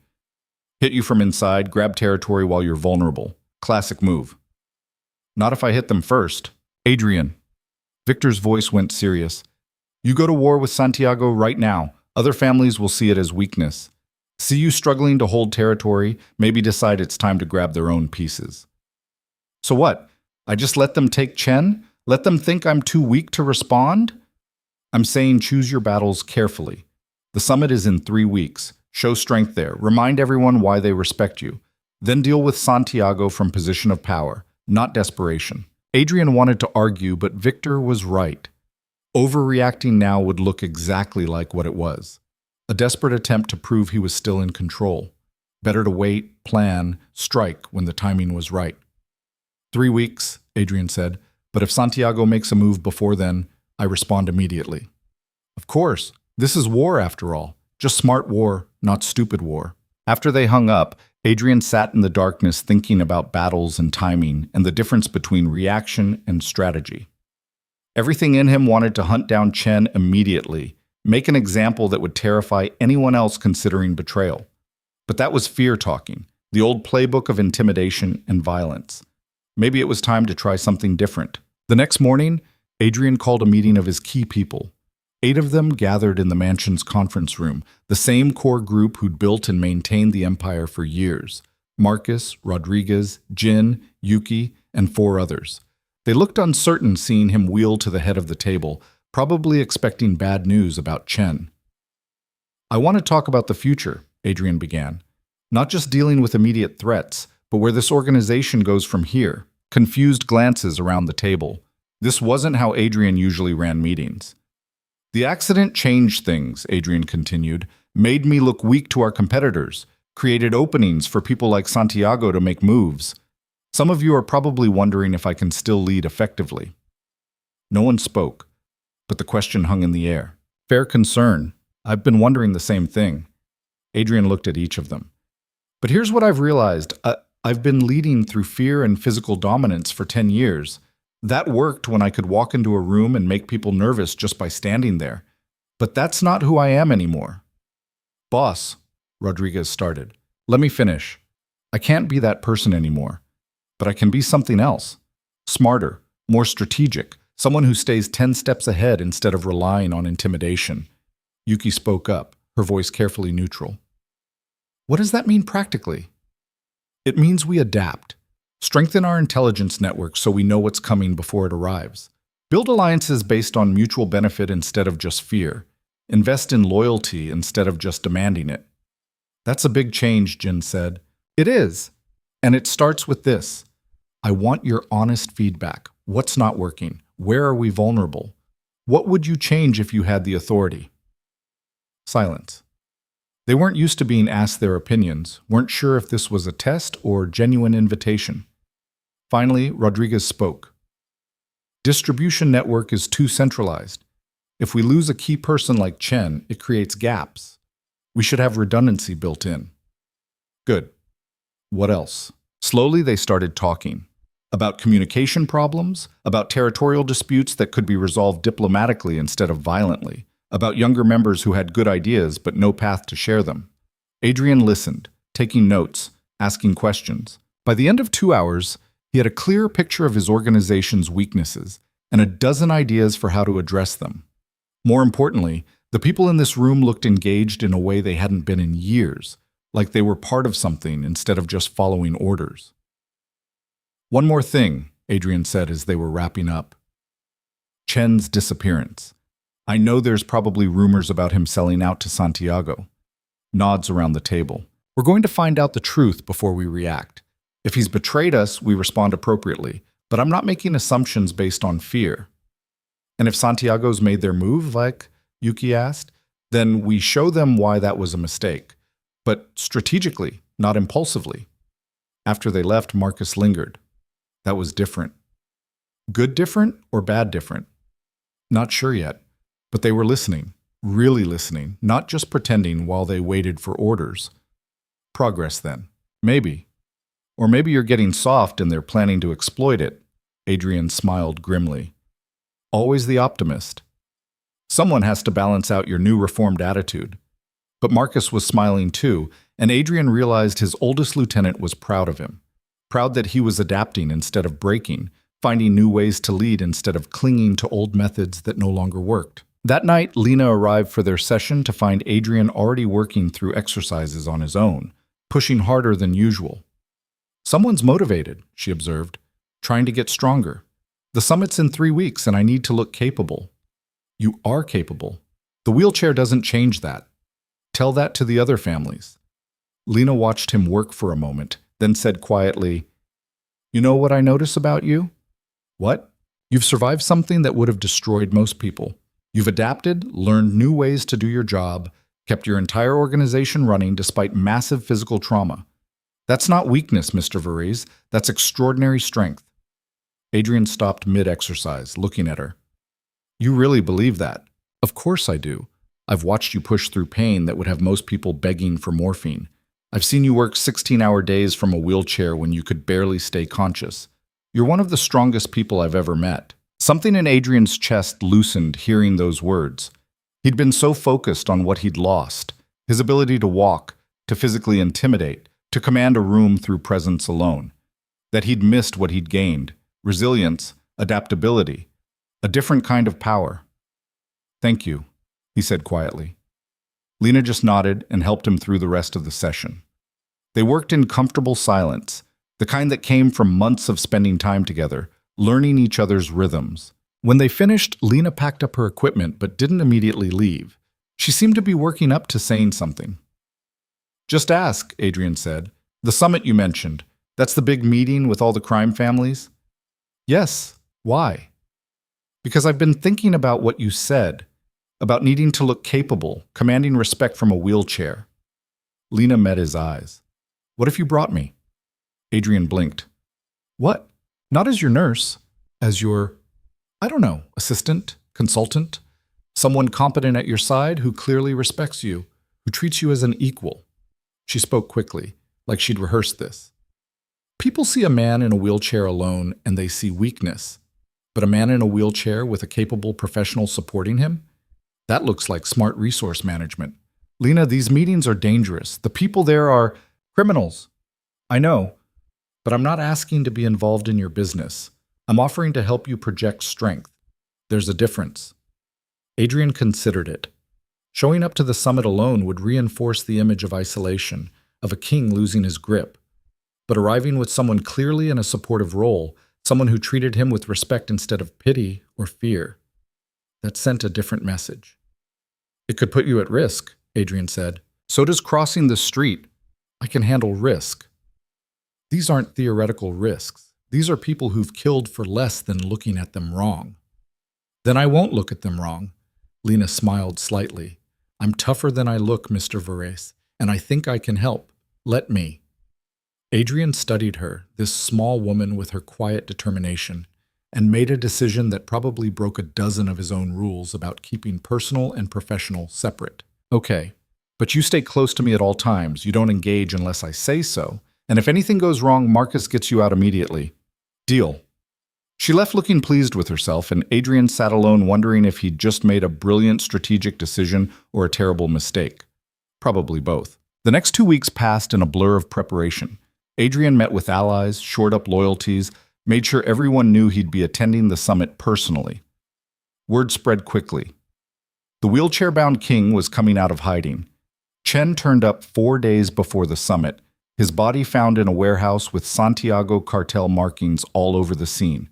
"Hit you from inside, grab territory while you're vulnerable. Classic move." "Not if I hit them first." "Adrian." Victor's voice went serious. "You go to war with Santiago right now. Other families will see it as weakness. See you struggling to hold territory, maybe decide it's time to grab their own pieces." "So what? I just let them take Chen? Let them think I'm too weak to respond?" "I'm saying choose your battles carefully. The summit is in 3 weeks. Show strength there. Remind everyone why they respect you. Then deal with Santiago from position of power, not desperation." Adrian wanted to argue, but Victor was right. Overreacting now would look exactly like what it was. A desperate attempt to prove he was still in control. Better to wait, plan, strike when the timing was right. 3 weeks, Adrian said, but if Santiago makes a move before then, I respond immediately. Of course, this is war after all. Just smart war, not stupid war. After they hung up, Adrian sat in the darkness thinking about battles and timing and the difference between reaction and strategy. Everything in him wanted to hunt down Chen immediately, make an example that would terrify anyone else considering betrayal. But that was fear talking, the old playbook of intimidation and violence. Maybe it was time to try something different. The next morning, Adrian called a meeting of his key people. 8 of them gathered in the mansion's conference room, the same core group who'd built and maintained the empire for years. Marcus, Rodriguez, Jin, Yuki, and 4 others. They looked uncertain seeing him wheel to the head of the table, probably expecting bad news about Chen. I want to talk about the future, Adrian began. Not just dealing with immediate threats, but where this organization goes from here. Confused glances around the table. This wasn't how Adrian usually ran meetings. The accident changed things, Adrian continued, made me look weak to our competitors, created openings for people like Santiago to make moves. Some of you are probably wondering if I can still lead effectively. No one spoke, but the question hung in the air. Fair concern. I've been wondering the same thing. Adrian looked at each of them. But here's what I've realized. I've been leading through fear and physical dominance for 10 years. That worked when I could walk into a room and make people nervous just by standing there. But that's not who I am anymore. Boss, Rodriguez started. Let me finish. I can't be that person anymore. But I can be something else. Smarter, more strategic, someone who stays 10 steps ahead instead of relying on intimidation. Yuki spoke up, her voice carefully neutral. What does that mean practically? It means we adapt. Strengthen our intelligence network so we know what's coming before it arrives. Build alliances based on mutual benefit instead of just fear. Invest in loyalty instead of just demanding it. That's a big change, Jin said. It is. And it starts with this. I want your honest feedback. What's not working? Where are we vulnerable? What would you change if you had the authority? Silence. They weren't used to being asked their opinions, weren't sure if this was a test or genuine invitation. Finally, Rodriguez spoke. Distribution network is too centralized. If we lose a key person like Chen, it creates gaps. We should have redundancy built in. Good. What else? Slowly they started talking. About communication problems, about territorial disputes that could be resolved diplomatically instead of violently, about younger members who had good ideas but no path to share them. Adrian listened, taking notes, asking questions. By the end of 2 hours, he had a clear picture of his organization's weaknesses and a dozen ideas for how to address them. More importantly, the people in this room looked engaged in a way they hadn't been in years, like they were part of something instead of just following orders. One more thing, Adrian said as they were wrapping up. Chen's disappearance. I know there's probably rumors about him selling out to Santiago. Nods around the table. We're going to find out the truth before we react. If he's betrayed us, we respond appropriately, but I'm not making assumptions based on fear. And if Santiago's made their move, like Yuki asked, then we show them why that was a mistake, but strategically, not impulsively. After they left, Marcus lingered. That was different. Good different or bad different? Not sure yet, but they were listening, really listening, not just pretending while they waited for orders. Progress then. Maybe. Or maybe you're getting soft and they're planning to exploit it. Adrian smiled grimly. Always the optimist. Someone has to balance out your new reformed attitude. But Marcus was smiling too, and Adrian realized his oldest lieutenant was proud of him. Proud that he was adapting instead of breaking, finding new ways to lead instead of clinging to old methods that no longer worked. That night, Lena arrived for their session to find Adrian already working through exercises on his own, pushing harder than usual. Someone's motivated, she observed, trying to get stronger. The summit's in 3 weeks and I need to look capable. You are capable. The wheelchair doesn't change that. Tell that to the other families. Lena watched him work for a moment, then said quietly, You know what I notice about you? What? You've survived something that would have destroyed most people. You've adapted, learned new ways to do your job, Kept your entire organization running despite massive physical trauma. That's not weakness, Mr. Varese. That's extraordinary strength. Adrian stopped mid-exercise, looking at her. You really believe that? Of course I do. I've watched you push through pain that would have most people begging for morphine. I've seen you work 16-hour days from a wheelchair when you could barely stay conscious. You're one of the strongest people I've ever met. Something in Adrian's chest loosened hearing those words. He'd been so focused on what he'd lost, his ability to walk, to physically intimidate, to command a room through presence alone, that he'd missed what he'd gained: resilience, adaptability, a different kind of power. Thank you, he said quietly. Lena just nodded and helped him through the rest of the session. They worked in comfortable silence, the kind that came from months of spending time together, learning each other's rhythms. When they finished, Lena packed up her equipment but didn't immediately leave. She seemed to be working up to saying something. Just ask, Adrian said. The summit you mentioned, that's the big meeting with all the crime families? Yes. Why? Because I've been thinking about what you said, about needing to look capable, commanding respect from a wheelchair. Lena met his eyes. What if you brought me? Adrian blinked. What? Not as your nurse, as your, I don't know, assistant, consultant, someone competent at your side who clearly respects you, who treats you as an equal. She spoke quickly, like she'd rehearsed this. People see a man in a wheelchair alone and they see weakness, but a man in a wheelchair with a capable professional supporting him? That looks like smart resource management. Lena, these meetings are dangerous. The people there are criminals. I know, but I'm not asking to be involved in your business. I'm offering to help you project strength. There's a difference. Adrian considered it. Showing up to the summit alone would reinforce the image of isolation, of a king losing his grip. But arriving with someone clearly in a supportive role, someone who treated him with respect instead of pity or fear, that sent a different message. It could put you at risk, Adrian said. So does crossing the street. I can handle risk. These aren't theoretical risks. These are people who've killed for less than looking at them wrong. Then I won't look at them wrong. Lena smiled slightly. I'm tougher than I look, Mr. Varese, and I think I can help. Let me. Adrian studied her, this small woman with her quiet determination, and made a decision that probably broke a dozen of his own rules about keeping personal and professional separate. Okay, but you stay close to me at all times. You don't engage unless I say so. And if anything goes wrong, Marcus gets you out immediately. Deal. She left looking pleased with herself, and Adrian sat alone wondering if he'd just made a brilliant strategic decision or a terrible mistake. Probably both. The next 2 weeks passed in a blur of preparation. Adrian met with allies, shored up loyalties, made sure everyone knew he'd be attending the summit personally. Word spread quickly. The wheelchair-bound king was coming out of hiding. Chen turned up 4 days before the summit, his body found in a warehouse with Santiago cartel markings all over the scene.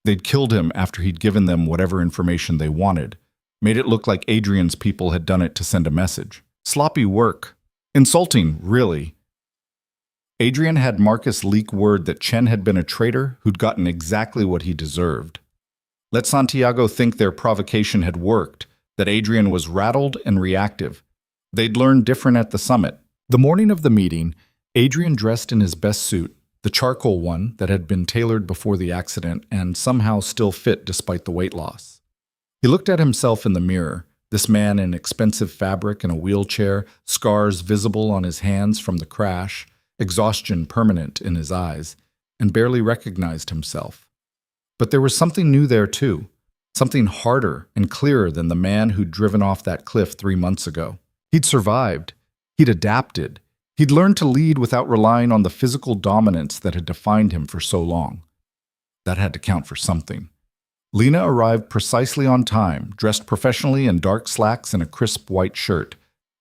They'd killed him after he'd given them whatever information they wanted, made it look like Adrian's people had done it to send a message. Sloppy work. Insulting, really. Adrian had Marcus leak word that Chen had been a traitor who'd gotten exactly what he deserved. Let Santiago think their provocation had worked, that Adrian was rattled and reactive. They'd learned different at the summit. The morning of the meeting, Adrian dressed in his best suit, the charcoal one that had been tailored before the accident and somehow still fit despite the weight loss. He looked at himself in the mirror, this man in expensive fabric and a wheelchair, scars visible on his hands from the crash, exhaustion permanent in his eyes, and barely recognized himself. But there was something new there too, something harder and clearer than the man who'd driven off that cliff 3 months ago. He'd survived. He'd adapted. He'd learned to lead without relying on the physical dominance that had defined him for so long. That had to count for something. Lena arrived precisely on time, dressed professionally in dark slacks and a crisp white shirt.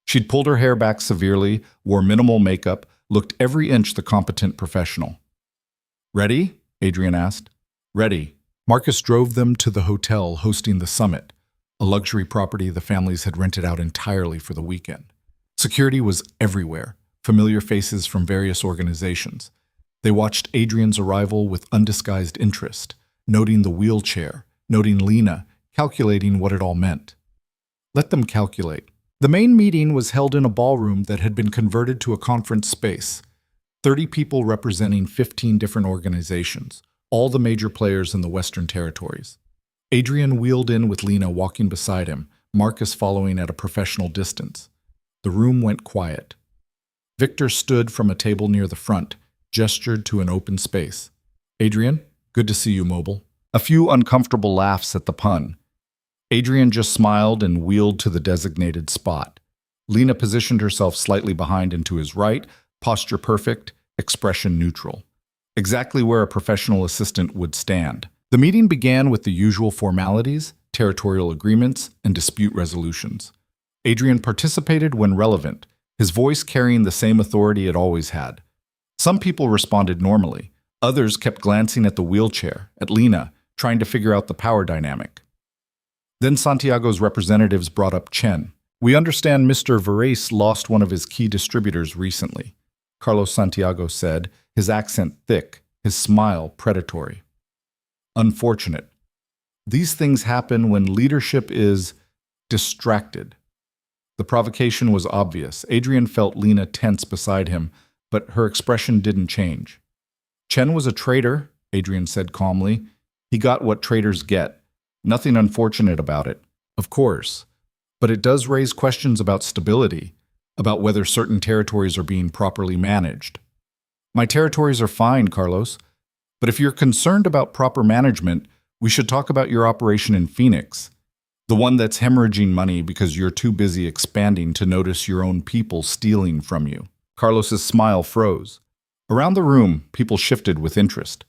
She'd pulled her hair back severely, wore minimal makeup, looked every inch the competent professional. Ready? Adrian asked. Ready. Marcus drove them to the hotel hosting the summit, a luxury property the families had rented out entirely for the weekend. Security was everywhere, familiar faces from various organizations. They watched Adrian's arrival with undisguised interest, noting the wheelchair, noting Lena, calculating what it all meant. Let them calculate. The main meeting was held in a ballroom that had been converted to a conference space. 30 people representing 15 different organizations, all the major players in the Western territories. Adrian wheeled in with Lena walking beside him, Marcus following at a professional distance. The room went quiet. Victor stood from a table near the front, gestured to an open space. Adrian, good to see you, Mobile. A few uncomfortable laughs at the pun. Adrian just smiled and wheeled to the designated spot. Lena positioned herself slightly behind and to his right, posture perfect, expression neutral. Exactly where a professional assistant would stand. The meeting began with the usual formalities, territorial agreements, and dispute resolutions. Adrian participated when relevant, his voice carrying the same authority it always had. Some people responded normally. Others kept glancing at the wheelchair, at Lena, trying to figure out the power dynamic. Then Santiago's representatives brought up Chen. We understand Mr. Varese lost one of his key distributors recently, Carlos Santiago said, his accent thick, his smile predatory. Unfortunate. These things happen when leadership is distracted. The provocation was obvious. Adrian felt Lena tense beside him, but her expression didn't change. Chen was a traitor, Adrian said calmly. He got what traitors get. Nothing unfortunate about it, of course. But it does raise questions about stability, about whether certain territories are being properly managed. My territories are fine, Carlos. But if you're concerned about proper management, we should talk about your operation in Phoenix. The one that's hemorrhaging money because you're too busy expanding to notice your own people stealing from you. Carlos's smile froze. Around the room, people shifted with interest.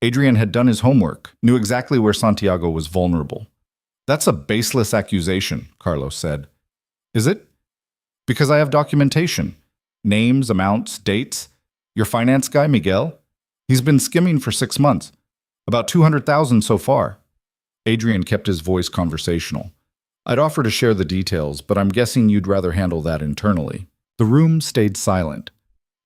Adrian had done his homework, knew exactly where Santiago was vulnerable. That's a baseless accusation, Carlos said. Is it? Because I have documentation. Names, amounts, dates. Your finance guy, Miguel? He's been skimming for 6 months. About 200,000 so far. Adrian kept his voice conversational. I'd offer to share the details, but I'm guessing you'd rather handle that internally. The room stayed silent.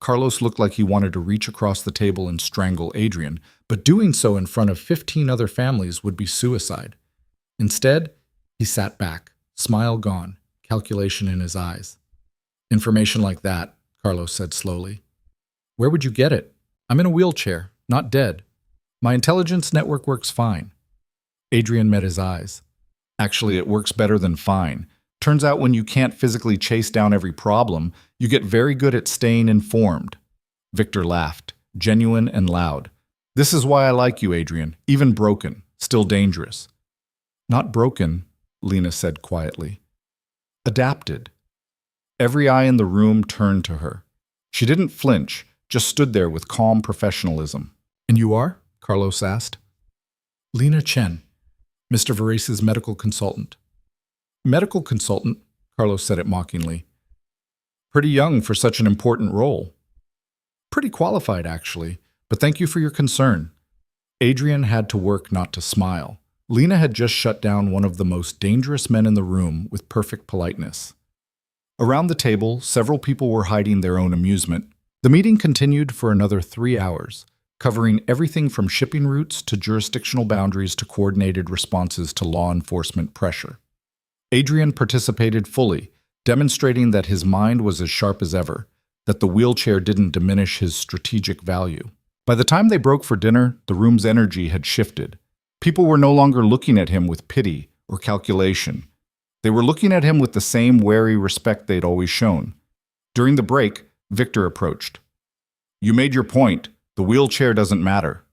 Carlos looked like he wanted to reach across the table and strangle Adrian, but doing so in front of 15 other families would be suicide. Instead, he sat back, smile gone, calculation in his eyes. Information like that, Carlos said slowly. Where would you get it? I'm in a wheelchair, not dead. My intelligence network works fine. Adrian met his eyes. Actually, it works better than fine. Turns out when you can't physically chase down every problem, you get very good at staying informed. Victor laughed, genuine and loud. This is why I like you, Adrian. Even broken, still dangerous. Not broken, Lena said quietly. Adapted. Every eye in the room turned to her. She didn't flinch, just stood there with calm professionalism. And you are? Carlos asked. Lena Chen, Mr. Varese's medical consultant. Medical consultant, Carlos said it mockingly. Pretty young for such an important role. Pretty qualified, actually, but thank you for your concern. Adrian had to work not to smile. Lena had just shut down one of the most dangerous men in the room with perfect politeness. Around the table, several people were hiding their own amusement. The meeting continued for another 3 hours, covering everything from shipping routes to jurisdictional boundaries to coordinated responses to law enforcement pressure. Adrian participated fully, demonstrating that his mind was as sharp as ever, that the wheelchair didn't diminish his strategic value. By the time they broke for dinner, the room's energy had shifted. People were no longer looking at him with pity or calculation. They were looking at him with the same wary respect they'd always shown. During the break, Victor approached. You made your point. The wheelchair doesn't matter.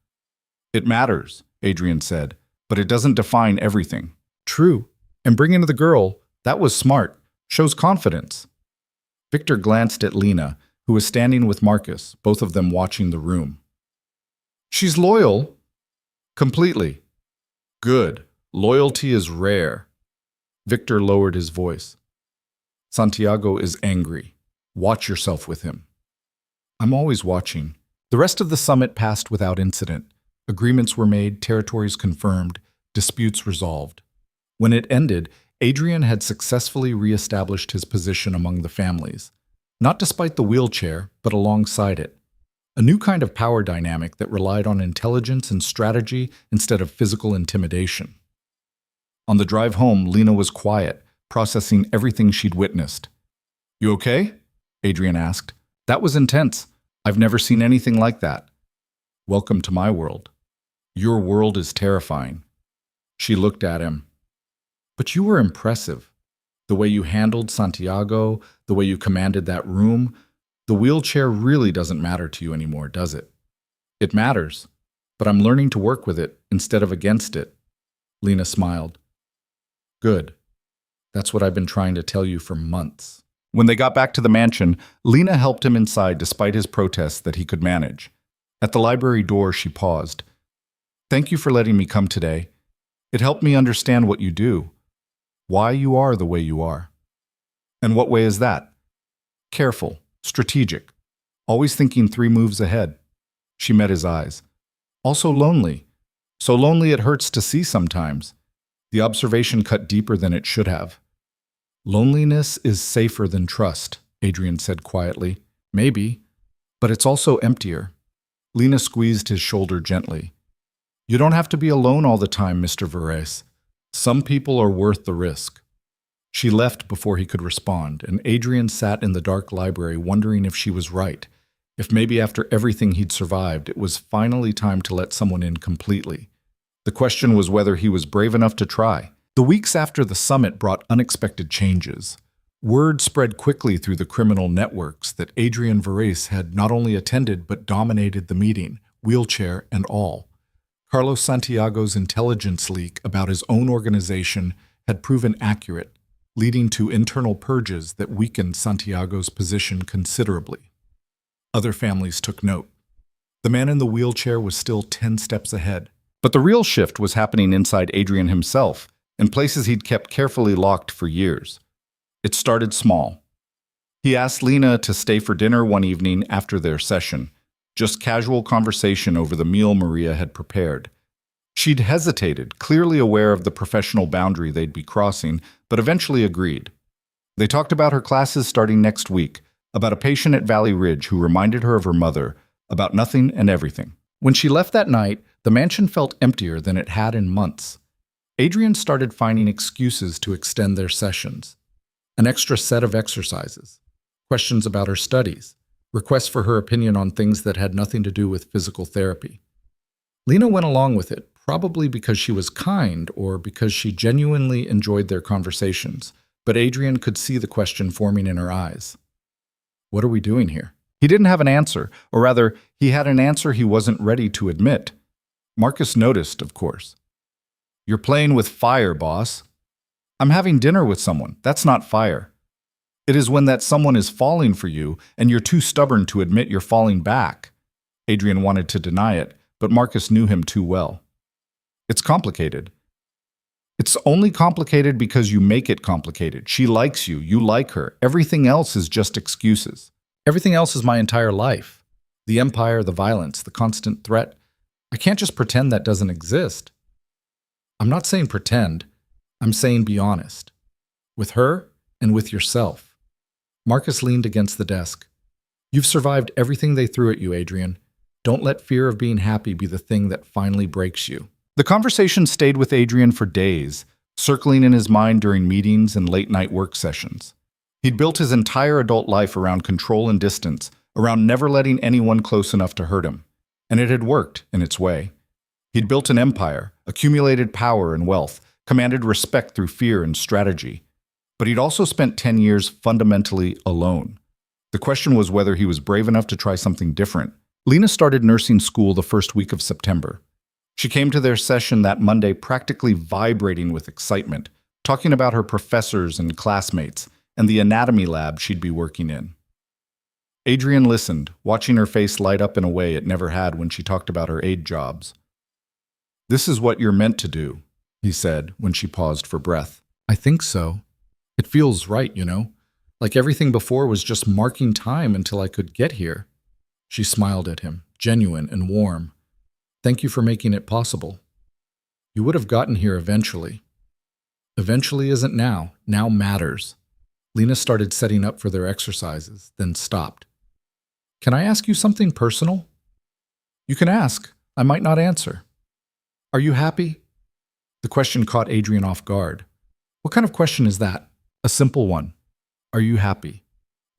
It matters, Adrian said, but it doesn't define everything. True. And bringing the girl, that was smart. Shows confidence. Victor glanced at Lena, who was standing with Marcus, both of them watching the room. She's loyal. Completely. Good. Loyalty is rare. Victor lowered his voice. Santiago is angry. Watch yourself with him. I'm always watching. The rest of the summit passed without incident. Agreements were made, territories confirmed, disputes resolved. When it ended, Adrian had successfully re-established his position among the families, not despite the wheelchair, but alongside it. A new kind of power dynamic that relied on intelligence and strategy instead of physical intimidation. On the drive home, Lena was quiet, processing everything she'd witnessed. "You okay?" Adrian asked. "That was intense. I've never seen anything like that." "Welcome to my world. Your world is terrifying." She looked at him. "But you were impressive. The way you handled Santiago, the way you commanded that room. The wheelchair really doesn't matter to you anymore, does it?" "It matters, but I'm learning to work with it instead of against it." Lena smiled. "Good. That's what I've been trying to tell you for months." When they got back to the mansion, Lena helped him inside despite his protests that he could manage. At the library door, she paused. "Thank you for letting me come today. It helped me understand what you do, why you are the way you are." "And what way is that?" "Careful, strategic, always thinking 3 moves ahead." She met his eyes. "Also lonely. So lonely it hurts to see sometimes." The observation cut deeper than it should have. "Loneliness is safer than trust," Adrian said quietly. "Maybe, but it's also emptier." Lena squeezed his shoulder gently. "You don't have to be alone all the time, Mr. Varese. Some people are worth the risk." She left before he could respond, and Adrian sat in the dark library wondering if she was right, if maybe after everything he'd survived, it was finally time to let someone in completely. The question was whether he was brave enough to try. The weeks after the summit brought unexpected changes. Word spread quickly through the criminal networks that Adrian Varese had not only attended but dominated the meeting, wheelchair and all. Carlos Santiago's intelligence leak about his own organization had proven accurate, leading to internal purges that weakened Santiago's position considerably. Other families took note. The man in the wheelchair was still 10 steps ahead. But the real shift was happening inside Adrian himself, in places he'd kept carefully locked for years. It started small. He asked Lena to stay for dinner one evening after their session, just casual conversation over the meal Maria had prepared. She'd hesitated, clearly aware of the professional boundary they'd be crossing, but eventually agreed. They talked about her classes starting next week, about a patient at Valley Ridge who reminded her of her mother, about nothing and everything. When she left that night, the mansion felt emptier than it had in months. Adrian started finding excuses to extend their sessions. An extra set of exercises, questions about her studies, requests for her opinion on things that had nothing to do with physical therapy. Lena went along with it, probably because she was kind or because she genuinely enjoyed their conversations, but Adrian could see the question forming in her eyes. What are we doing here? He didn't have an answer, or rather, he had an answer he wasn't ready to admit. Marcus noticed, of course. You're playing with fire, boss. I'm having dinner with someone. That's not fire. It is when that someone is falling for you and you're too stubborn to admit you're falling back. Adrian wanted to deny it, but Marcus knew him too well. It's complicated. It's only complicated because you make it complicated. She likes you. You like her. Everything else is just excuses. Everything else is my entire life. The empire, the violence, the constant threat. I can't just pretend that doesn't exist. I'm not saying pretend. I'm saying be honest. With her and with yourself. Marcus leaned against the desk. You've survived everything they threw at you, Adrian. Don't let fear of being happy be the thing that finally breaks you. The conversation stayed with Adrian for days, circling in his mind during meetings and late-night work sessions. He'd built his entire adult life around control and distance, around never letting anyone close enough to hurt him. And it had worked in its way. He'd built an empire, accumulated power and wealth, commanded respect through fear and strategy. But he'd also spent 10 years fundamentally alone. The question was whether he was brave enough to try something different. Lena started nursing school the first week of September. She came to their session that Monday practically vibrating with excitement, talking about her professors and classmates and the anatomy lab she'd be working in. Adrian listened, watching her face light up in a way it never had when she talked about her aid jobs. This is what you're meant to do, he said when she paused for breath. I think so. It feels right, you know, like everything before was just marking time until I could get here. She smiled at him, genuine and warm. Thank you for making it possible. You would have gotten here eventually. Eventually isn't now. Now matters. Lena started setting up for their exercises, then stopped. Can I ask you something personal? You can ask. I might not answer. Are you happy? The question caught Adrian off guard. What kind of question is that? A simple one. Are you happy?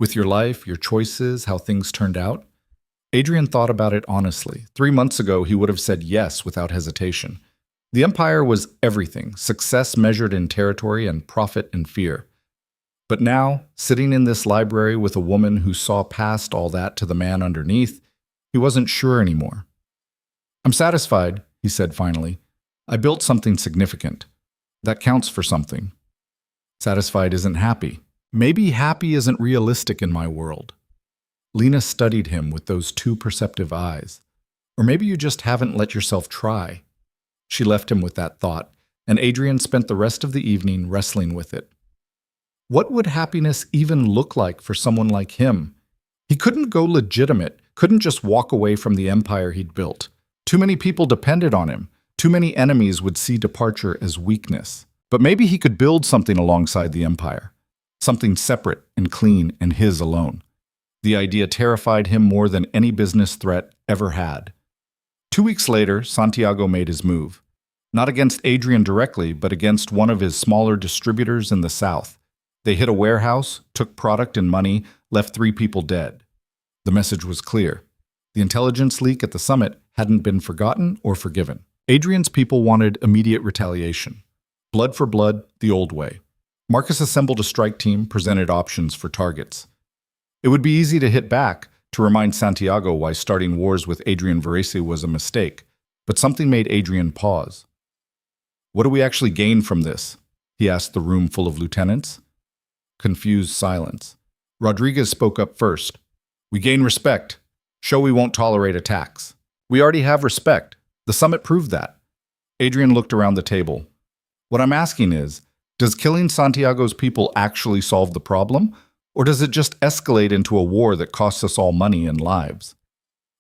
With your life, your choices, how things turned out? Adrian thought about it honestly. 3 months ago, he would have said yes without hesitation. The empire was everything, success measured in territory and profit in fear. But now, sitting in this library with a woman who saw past all that to the man underneath, he wasn't sure anymore. I'm satisfied, he said finally. I built something significant. That counts for something. Satisfied isn't happy. Maybe happy isn't realistic in my world. Lena studied him with those two perceptive eyes. Or maybe you just haven't let yourself try. She left him with that thought, and Adrian spent the rest of the evening wrestling with it. What would happiness even look like for someone like him? He couldn't go legitimate, couldn't just walk away from the empire he'd built. Too many people depended on him. Too many enemies would see departure as weakness. But maybe he could build something alongside the empire. Something separate and clean and his alone. The idea terrified him more than any business threat ever had. 2 weeks later, Santiago made his move. Not against Adrian directly, but against one of his smaller distributors in the south. They hit a warehouse, took product and money, left 3 people dead. The message was clear. The intelligence leak at the summit hadn't been forgotten or forgiven. Adrian's people wanted immediate retaliation. Blood for blood, the old way. Marcus assembled a strike team, presented options for targets. It would be easy to hit back, to remind Santiago why starting wars with Adrian Varese was a mistake, but something made Adrian pause. What do we actually gain from this? He asked the room full of lieutenants. Confused silence. Rodriguez spoke up first. We gain respect. Show we won't tolerate attacks. We already have respect. The summit proved that. Adrian looked around the table. What I'm asking is, does killing Santiago's people actually solve the problem? Or does it just escalate into a war that costs us all money and lives?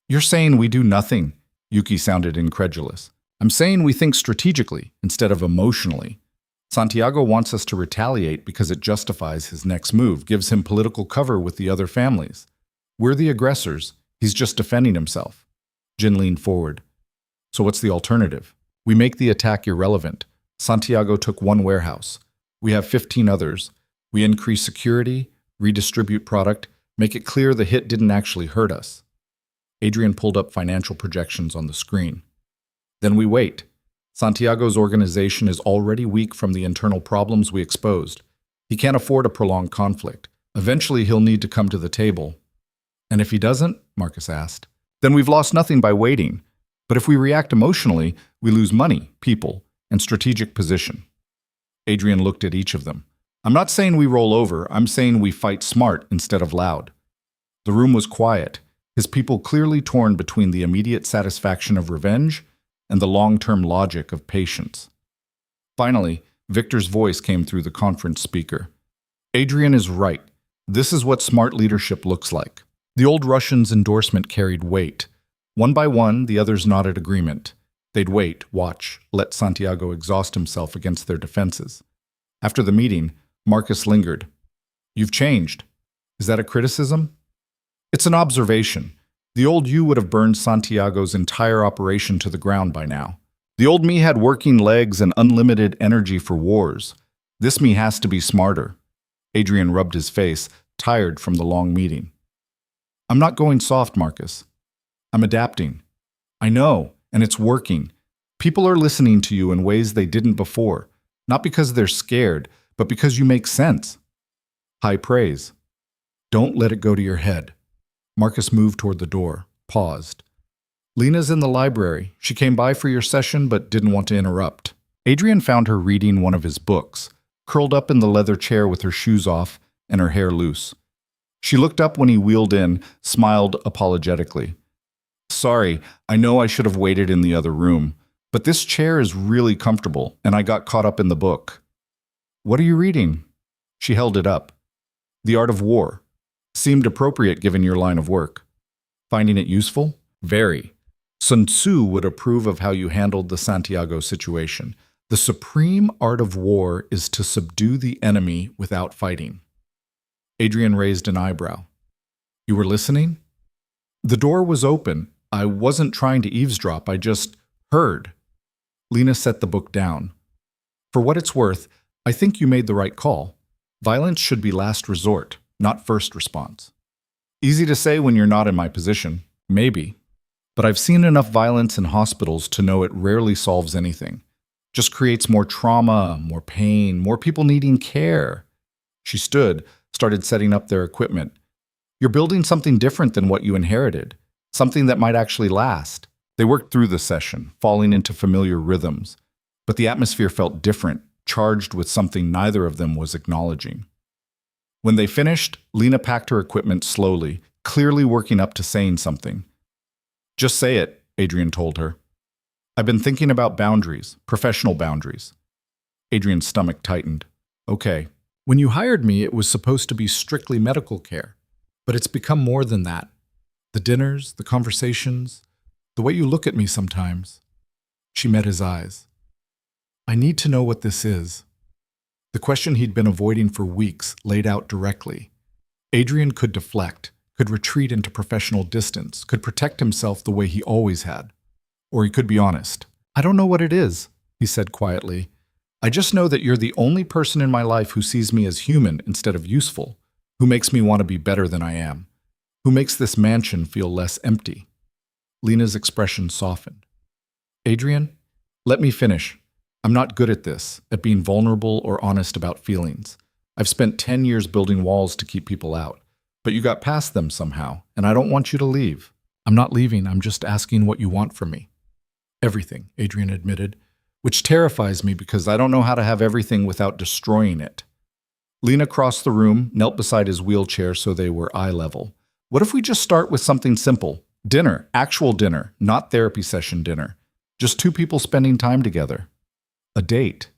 You're saying we do nothing, Yuki sounded incredulous. I'm saying we think strategically instead of emotionally. Santiago wants us to retaliate because it justifies his next move, gives him political cover with the other families. We're the aggressors. He's just defending himself. Jin leaned forward. So what's the alternative? We make the attack irrelevant. Santiago took 1 warehouse. We have 15 others. We increase security, redistribute product, make it clear the hit didn't actually hurt us. Adrian pulled up financial projections on the screen. Then we wait. Santiago's organization is already weak from the internal problems we exposed. He can't afford a prolonged conflict. Eventually he'll need to come to the table. And if he doesn't, Marcus asked, then we've lost nothing by waiting. But if we react emotionally, we lose money, people, and strategic position. Adrian looked at each of them. I'm not saying we roll over, I'm saying we fight smart instead of loud. The room was quiet, his people clearly torn between the immediate satisfaction of revenge and the long-term logic of patience. Finally, Victor's voice came through the conference speaker. Adrian is right. This is what smart leadership looks like. The old Russian's endorsement carried weight. One by one, the others nodded agreement. They'd wait, watch, let Santiago exhaust himself against their defenses. After the meeting, Marcus lingered. You've changed. Is that a criticism? It's an observation. The old you would have burned Santiago's entire operation to the ground by now. The old me had working legs and unlimited energy for wars. This me has to be smarter. Adrian rubbed his face, tired from the long meeting. I'm not going soft, Marcus. I'm adapting. I know, and it's working. People are listening to you in ways they didn't before, not because they're scared, but because you make sense. High praise. Don't let it go to your head. Marcus moved toward the door, paused. Lena's in the library. She came by for your session but didn't want to interrupt. Adrian found her reading one of his books, curled up in the leather chair with her shoes off and her hair loose. She looked up when he wheeled in, smiled apologetically. Sorry, I know I should have waited in the other room, but this chair is really comfortable and I got caught up in the book. What are you reading? She held it up. The Art of War. Seemed appropriate given your line of work. Finding it useful? Very. Sun Tzu would approve of how you handled the Santiago situation. The supreme art of war is to subdue the enemy without fighting. Adrian raised an eyebrow. You were listening? The door was open. I wasn't trying to eavesdrop, I just heard. Lena set the book down. For what it's worth, I think you made the right call. Violence should be last resort, not first response. Easy to say when you're not in my position, maybe. But I've seen enough violence in hospitals to know it rarely solves anything. Just creates more trauma, more pain, more people needing care. She stood, started setting up their equipment. You're building something different than what you inherited, something that might actually last. They worked through the session, falling into familiar rhythms. But the atmosphere felt different, charged with something neither of them was acknowledging. When they finished, Lena packed her equipment slowly, clearly working up to saying something. Just say it, Adrian told her. I've been thinking about boundaries, professional boundaries. Adrian's stomach tightened. Okay. When you hired me, it was supposed to be strictly medical care. But it's become more than that. The dinners, the conversations, the way you look at me sometimes. She met his eyes. I need to know what this is. The question he'd been avoiding for weeks laid out directly. Adrian could deflect, could retreat into professional distance, could protect himself the way he always had. Or he could be honest. I don't know what it is, he said quietly. I just know that you're the only person in my life who sees me as human instead of useful, who makes me want to be better than I am, who makes this mansion feel less empty. Lena's expression softened. Adrian, let me finish. I'm not good at this, at being vulnerable or honest about feelings. I've spent 10 years building walls to keep people out, but you got past them somehow, and I don't want you to leave. I'm not leaving, I'm just asking what you want from me. Everything, Adrian admitted, which terrifies me because I don't know how to have everything without destroying it. Lena crossed the room, knelt beside his wheelchair so they were eye level. What if we just start with something simple? Dinner, actual dinner, not therapy session dinner. Just two people spending time together. A date,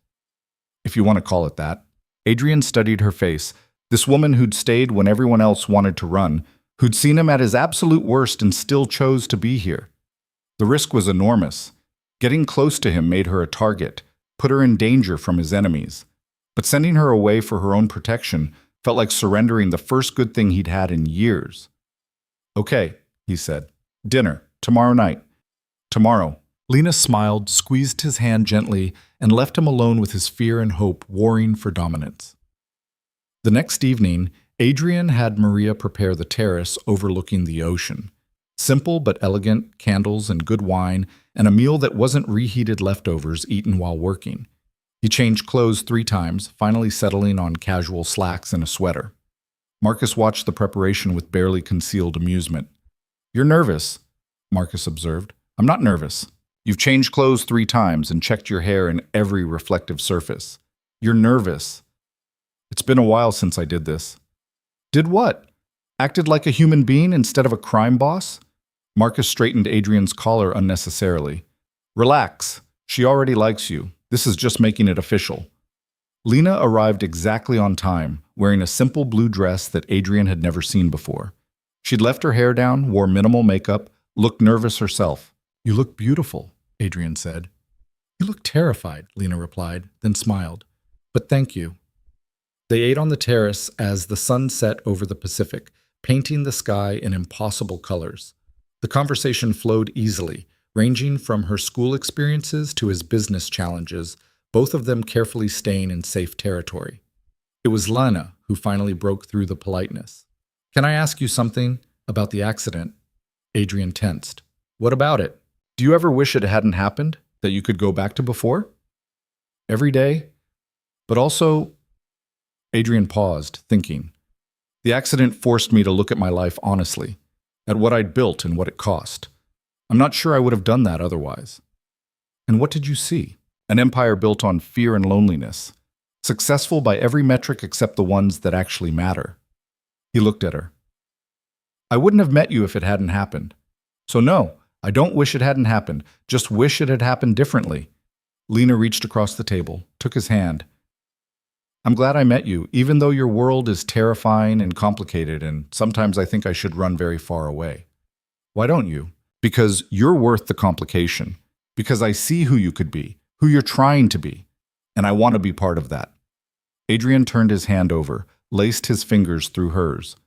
if you want to call it that. Adrian studied her face, this woman who'd stayed when everyone else wanted to run, who'd seen him at his absolute worst and still chose to be here. The risk was enormous. Getting close to him made her a target, put her in danger from his enemies. But sending her away for her own protection felt like surrendering the first good thing he'd had in years. Okay, he said. Dinner, tomorrow night. Tomorrow. Lena smiled, squeezed his hand gently, and left him alone with his fear and hope warring for dominance. The next evening, Adrian had Maria prepare the terrace overlooking the ocean. Simple but elegant, candles and good wine, and a meal that wasn't reheated leftovers eaten while working. He changed clothes 3 times, finally settling on casual slacks and a sweater. Marcus watched the preparation with barely concealed amusement. You're nervous, Marcus observed. I'm not nervous. You've changed clothes 3 times and checked your hair in every reflective surface. You're nervous. It's been a while since I did this. Did what? Acted like a human being instead of a crime boss? Marcus straightened Adrian's collar unnecessarily. Relax. She already likes you. This is just making it official. Lena arrived exactly on time, wearing a simple blue dress that Adrian had never seen before. She'd left her hair down, wore minimal makeup, looked nervous herself. You look beautiful, Adrian said. You look terrified, Lena replied, then smiled. But thank you. They ate on the terrace as the sun set over the Pacific, painting the sky in impossible colors. The conversation flowed easily, ranging from her school experiences to his business challenges, both of them carefully staying in safe territory. It was Lena who finally broke through the politeness. Can I ask you something about the accident? Adrian tensed. What about it? Do you ever wish it hadn't happened, that you could go back to before? Every day? But also, Adrian paused, thinking. The accident forced me to look at my life honestly, at what I'd built and what it cost. I'm not sure I would have done that otherwise. And what did you see? An empire built on fear and loneliness, successful by every metric except the ones that actually matter. He looked at her. I wouldn't have met you if it hadn't happened. So no, I don't wish it hadn't happened, just wish it had happened differently. Lena reached across the table, took his hand. I'm glad I met you, even though your world is terrifying and complicated, and sometimes I think I should run very far away. Why don't you? Because you're worth the complication. Because I see who you could be, who you're trying to be, and I want to be part of that. Adrian turned his hand over, laced his fingers through hers.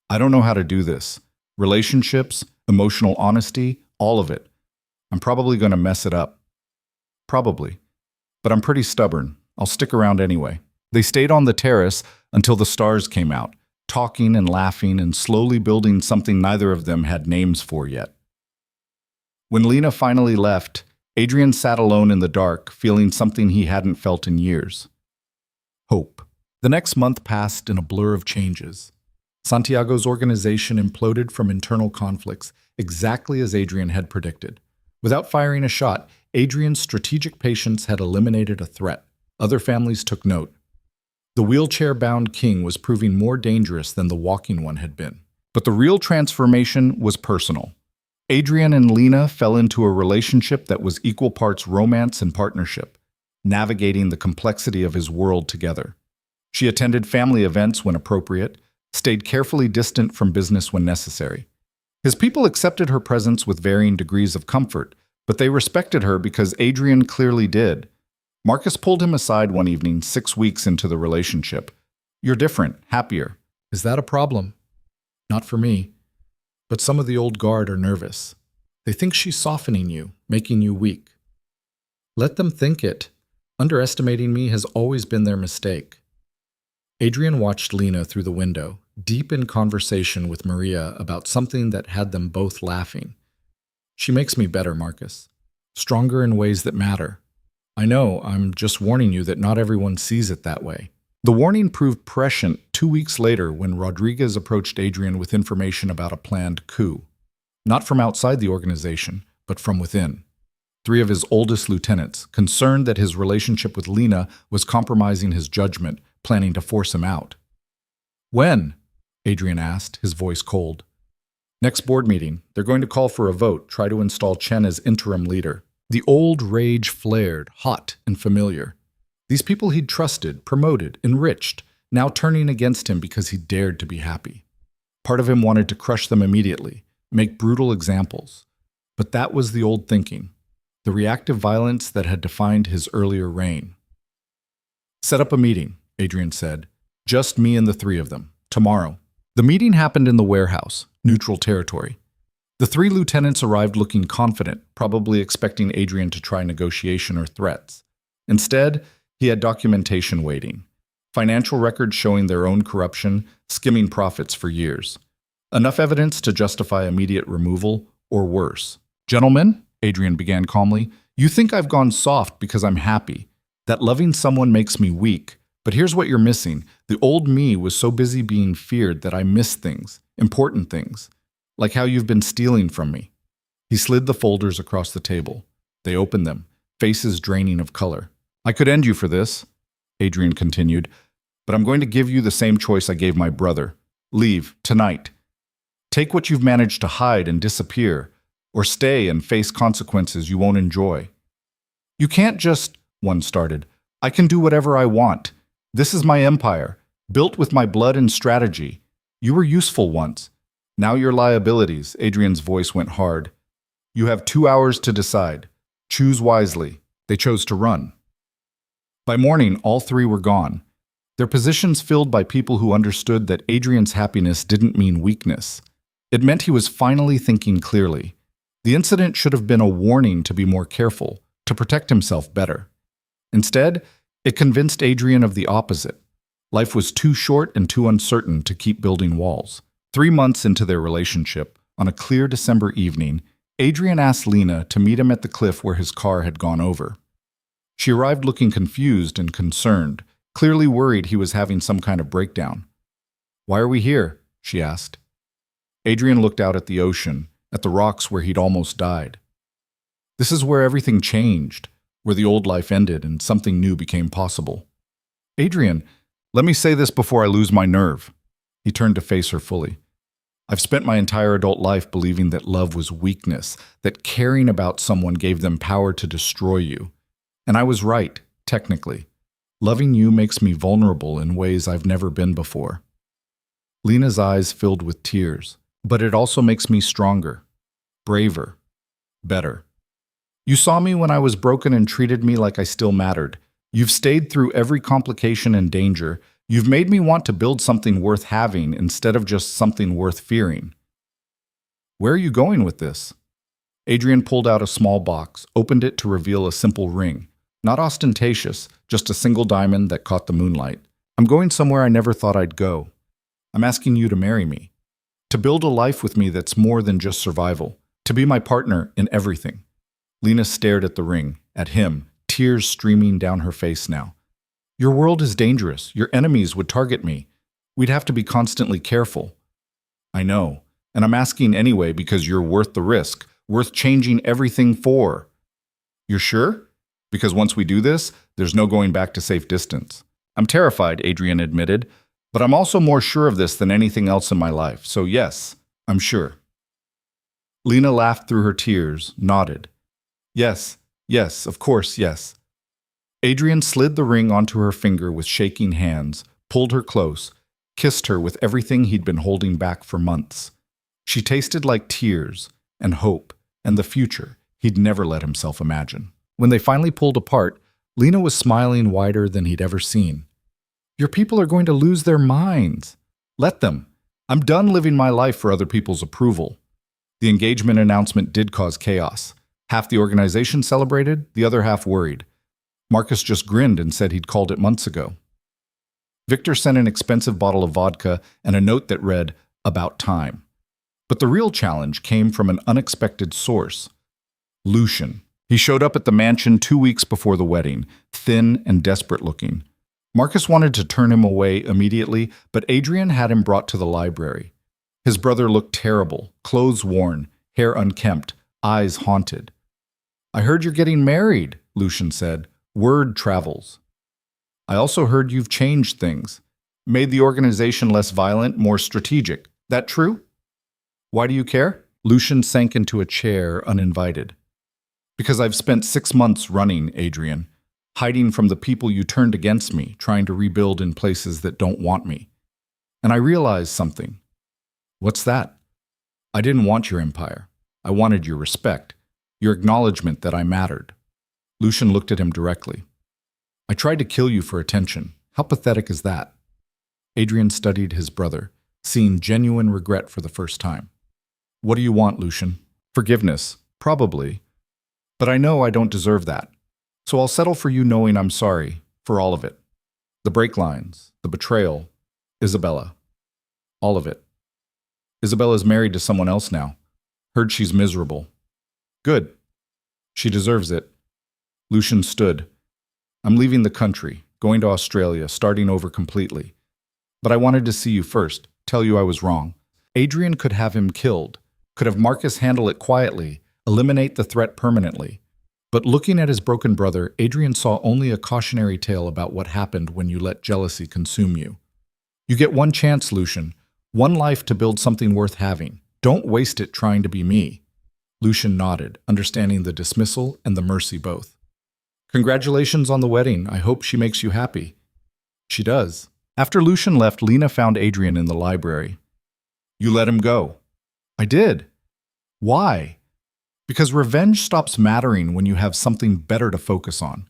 I don't know how to do this. Relationships, emotional honesty, all of it. I'm probably going to mess it up. Probably. But I'm pretty stubborn. I'll stick around anyway. They stayed on the terrace, until the stars came out, talking and laughing and slowly building something neither of them had names for yet. When Lena finally left, Adrian sat alone in the dark, feeling something he hadn't felt in years. Hope. The next month passed in a blur of changes. Santiago's organization imploded from internal conflicts, exactly as Adrian had predicted. Without firing a shot, Adrian's strategic patience had eliminated a threat. Other families took note. The wheelchair-bound king was proving more dangerous than the walking one had been. But the real transformation was personal. Adrian and Lena fell into a relationship that was equal parts romance and partnership, navigating the complexity of his world together. She attended family events when appropriate, stayed carefully distant from business when necessary. His people accepted her presence with varying degrees of comfort, but they respected her because Adrian clearly did. Marcus pulled him aside one evening 6 weeks into the relationship. "You're different, happier." "Is that a problem?" "Not for me. But some of the old guard are nervous. They think she's softening you, making you weak." "Let them think it. Underestimating me has always been their mistake." Adrian watched Lena through the window, deep in conversation with Maria about something that had them both laughing. "She makes me better, Marcus. Stronger in ways that matter. I know, I'm just warning you that not everyone sees it that way." The warning proved prescient 2 weeks later when Rodriguez approached Adrian with information about a planned coup. Not from outside the organization, but from within. 3 of his oldest lieutenants, concerned that his relationship with Lena was compromising his judgment, planning to force him out. "When?" Adrian asked, his voice cold. "Next board meeting. They're going to call for a vote, try to install Chen as interim leader." The old rage flared, hot and familiar. These people he'd trusted, promoted, enriched, now turning against him because he dared to be happy. Part of him wanted to crush them immediately, make brutal examples. But that was the old thinking, the reactive violence that had defined his earlier reign. "Set up a meeting," Adrian said. "Just me and the 3 of them. Tomorrow." The meeting happened in the warehouse, neutral territory. The 3 lieutenants arrived looking confident, probably expecting Adrian to try negotiation or threats. Instead, he had documentation waiting. Financial records showing their own corruption, skimming profits for years. Enough evidence to justify immediate removal, or worse. "Gentlemen," Adrian began calmly, "you think I've gone soft because I'm happy, that loving someone makes me weak. But here's what you're missing. The old me was so busy being feared that I missed things, important things, like how you've been stealing from me." He slid the folders across the table. They opened them, faces draining of color. "I could end you for this," Adrian continued, "but I'm going to give you the same choice I gave my brother. Leave, tonight. Take what you've managed to hide and disappear, or stay and face consequences you won't enjoy." "You can't just," one started. "I can do whatever I want. This is my empire, built with my blood and strategy. You were useful once. Now you're liabilities." Adrian's voice went hard. "You have 2 hours to decide. Choose wisely." They chose to run. By morning, all 3 were gone, their positions filled by people who understood that Adrian's happiness didn't mean weakness. It meant he was finally thinking clearly. The incident should have been a warning to be more careful, to protect himself better. Instead, it convinced Adrian of the opposite. Life was too short and too uncertain to keep building walls. 3 months into their relationship, on a clear December evening, Adrian asked Lena to meet him at the cliff where his car had gone over. She arrived looking confused and concerned, clearly worried he was having some kind of breakdown. "Why are we here?" she asked. Adrian looked out at the ocean, at the rocks where he'd almost died. "This is where everything changed, where the old life ended and something new became possible." "Adrian, let me say this before I lose my nerve." He turned to face her fully. "I've spent my entire adult life believing that love was weakness, that caring about someone gave them power to destroy you. And I was right, technically. Loving you makes me vulnerable in ways I've never been before." Lena's eyes filled with tears. "But it also makes me stronger, braver, better. You saw me when I was broken and treated me like I still mattered. You've stayed through every complication and danger. You've made me want to build something worth having instead of just something worth fearing." "Where are you going with this?" Adrian pulled out a small box, opened it to reveal a simple ring. Not ostentatious, just a single diamond that caught the moonlight. I'm going somewhere I never thought I'd go. I'm asking you to marry me. To build a life with me that's more than just survival. To be my partner in everything." Lena stared at the ring, at him, tears streaming down her face now. "Your world is dangerous. Your enemies would target me. We'd have to be constantly careful." "I know. And I'm asking anyway because you're worth the risk, worth changing everything for." "You're sure? Because once we do this, there's no going back to safe distance." "I'm terrified," Adrian admitted, "but I'm also more sure of this than anything else in my life. So yes, I'm sure." Lena laughed through her tears, nodded. "Yes, yes, of course, yes." Adrian slid the ring onto her finger with shaking hands, pulled her close, kissed her with everything he'd been holding back for months. She tasted like tears and hope and the future he'd never let himself imagine. When they finally pulled apart, Lena was smiling wider than he'd ever seen. "Your people are going to lose their minds. Let them. I'm done living my life for other people's approval." The engagement announcement did cause chaos. Half the organization celebrated, the other half worried. Marcus just grinned and said he'd called it months ago. Victor sent an expensive bottle of vodka and a note that read, "About time." But the real challenge came from an unexpected source. Lucian. He showed up at the mansion 2 weeks before the wedding, thin and desperate looking. Marcus wanted to turn him away immediately, but Adrian had him brought to the library. His brother looked terrible, clothes worn, hair unkempt, eyes haunted. "I heard you're getting married," Lucian said. "Word travels. I also heard you've changed things, made the organization less violent, more strategic. That true?" "Why do you care?" Lucian sank into a chair, uninvited. "Because I've spent 6 months running, Adrian, hiding from the people you turned against me, trying to rebuild in places that don't want me. And I realized something." "What's that?" "I didn't want your empire. I wanted your respect, your acknowledgement that I mattered." Lucian looked at him directly. "I tried to kill you for attention. How pathetic is that?" Adrian studied his brother, seeing genuine regret for the first time. "What do you want, Lucian?" "Forgiveness, probably. But I know I don't deserve that. So I'll settle for you knowing I'm sorry, for all of it. The break lines, the betrayal, Isabella. All of it. Isabella's married to someone else now. Heard she's miserable. Good. She deserves it." Lucian stood. "I'm leaving the country, going to Australia, starting over completely. But I wanted to see you first, tell you I was wrong." Adrian could have him killed, could have Marcus handle it quietly, eliminate the threat permanently. But looking at his broken brother, Adrian saw only a cautionary tale about what happened when you let jealousy consume you. "You get one chance, Lucian, one life to build something worth having. Don't waste it trying to be me." Lucian nodded, understanding the dismissal and the mercy both. "Congratulations on the wedding. I hope she makes you happy." "She does." After Lucian left, Lena found Adrian in the library. "You let him go." "I did." "Why?" "Because revenge stops mattering when you have something better to focus on."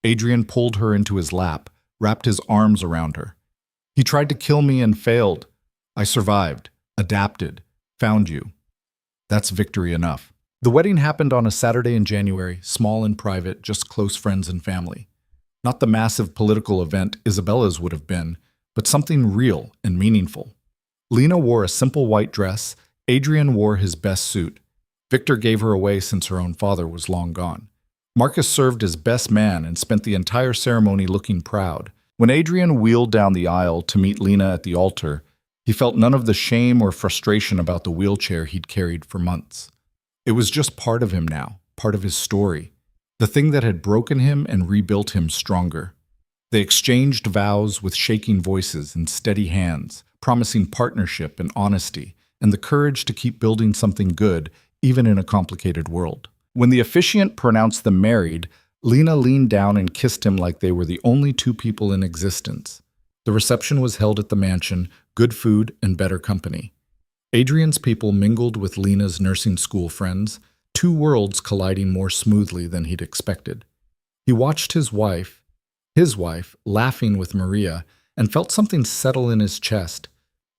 Adrian pulled her into his lap, wrapped his arms around her. "He tried to kill me and failed. I survived, adapted, found you. That's victory enough." The wedding happened on a Saturday in January, small and private, just close friends and family. Not the massive political event Isabella's would have been, but something real and meaningful. Lena wore a simple white dress. Adrian wore his best suit. Victor gave her away since her own father was long gone. Marcus served as best man and spent the entire ceremony looking proud. When Adrian wheeled down the aisle to meet Lena at the altar, he felt none of the shame or frustration about the wheelchair he'd carried for months. It was just part of him now, part of his story, the thing that had broken him and rebuilt him stronger. They exchanged vows with shaking voices and steady hands, promising partnership and honesty, and the courage to keep building something good, even in a complicated world. When the officiant pronounced them married, Lena leaned down and kissed him like they were the only two people in existence. The reception was held at the mansion, good food and better company. Adrian's people mingled with Lena's nursing school friends, two worlds colliding more smoothly than he'd expected. He watched his wife, laughing with Maria, and felt something settle in his chest.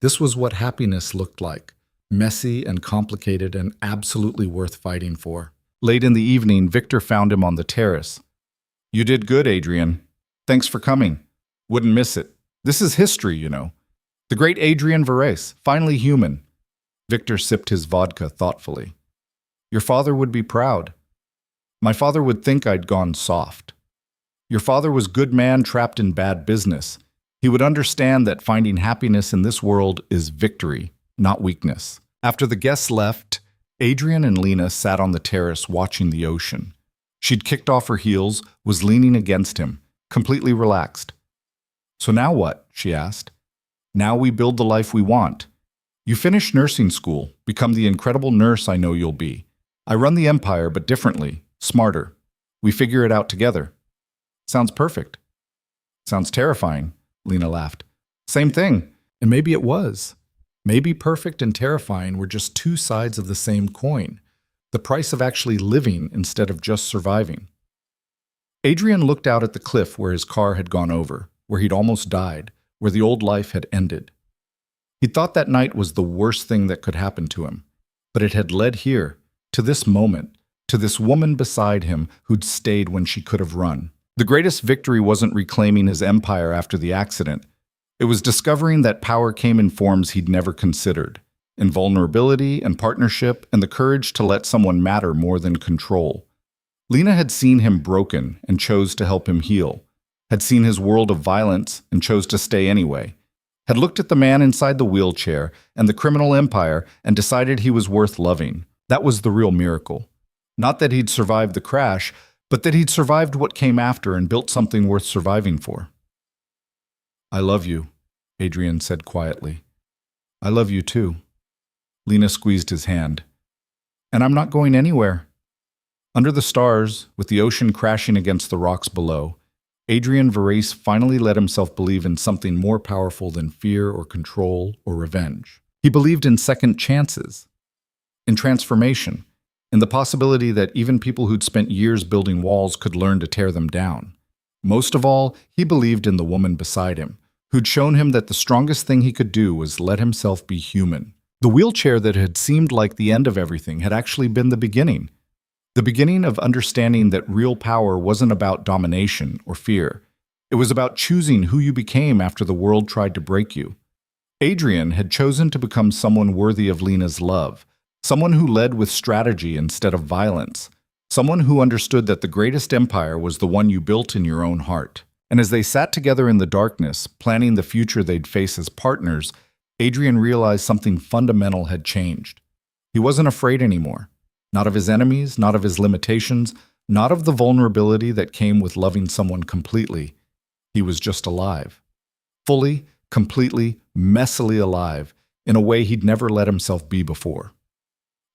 This was what happiness looked like, messy and complicated and absolutely worth fighting for. Late in the evening, Victor found him on the terrace. "You did good, Adrian. Thanks for coming. Wouldn't miss it." This is history, you know. The great Adrian Varese, finally human. Victor sipped his vodka thoughtfully. Your father would be proud. My father would think I'd gone soft. Your father was good man trapped in bad business. He would understand that finding happiness in this world is victory, not weakness. After the guests left, Adrian and Lena sat on the terrace watching the ocean. She'd kicked off her heels, was leaning against him, completely relaxed. So now what? She asked. Now we build the life we want. You finish nursing school, become the incredible nurse I know you'll be. I run the empire, but differently, smarter. We figure it out together. Sounds perfect. Sounds terrifying, Lena laughed. Same thing, and maybe it was. Maybe perfect and terrifying were just two sides of the same coin. The price of actually living instead of just surviving. Adrian looked out at the cliff where his car had gone over, where he'd almost died, where the old life had ended. He thought that night was the worst thing that could happen to him, but it had led here, to this moment, to this woman beside him who'd stayed when she could have run. The greatest victory wasn't reclaiming his empire after the accident. It was discovering that power came in forms he'd never considered, in vulnerability and partnership and the courage to let someone matter more than control. Lena had seen him broken and chose to help him heal, had seen his world of violence and chose to stay anyway, had looked at the man inside the wheelchair and the criminal empire and decided he was worth loving. That was the real miracle. Not that he'd survived the crash, but that he'd survived what came after and built something worth surviving for. I love you, Adrian said quietly. I love you too. Lena squeezed his hand. And I'm not going anywhere. Under the stars, with the ocean crashing against the rocks below, Adrian Varese finally let himself believe in something more powerful than fear or control or revenge. He believed in second chances, in transformation, in the possibility that even people who'd spent years building walls could learn to tear them down. Most of all, he believed in the woman beside him, who'd shown him that the strongest thing he could do was let himself be human. The wheelchair that had seemed like the end of everything had actually been the beginning of understanding that real power wasn't about domination or fear. It was about choosing who you became after the world tried to break you. Adrian had chosen to become someone worthy of Lena's love, someone who led with strategy instead of violence, someone who understood that the greatest empire was the one you built in your own heart. And as they sat together in the darkness, planning the future they'd face as partners, Adrian realized something fundamental had changed. He wasn't afraid anymore. Not of his enemies, not of his limitations, not of the vulnerability that came with loving someone completely. He was just alive. Fully, completely, messily alive, in a way he'd never let himself be before.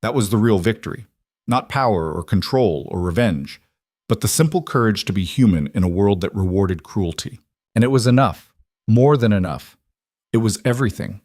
That was the real victory. Not power or control or revenge, but the simple courage to be human in a world that rewarded cruelty. And it was enough. More than enough. It was everything.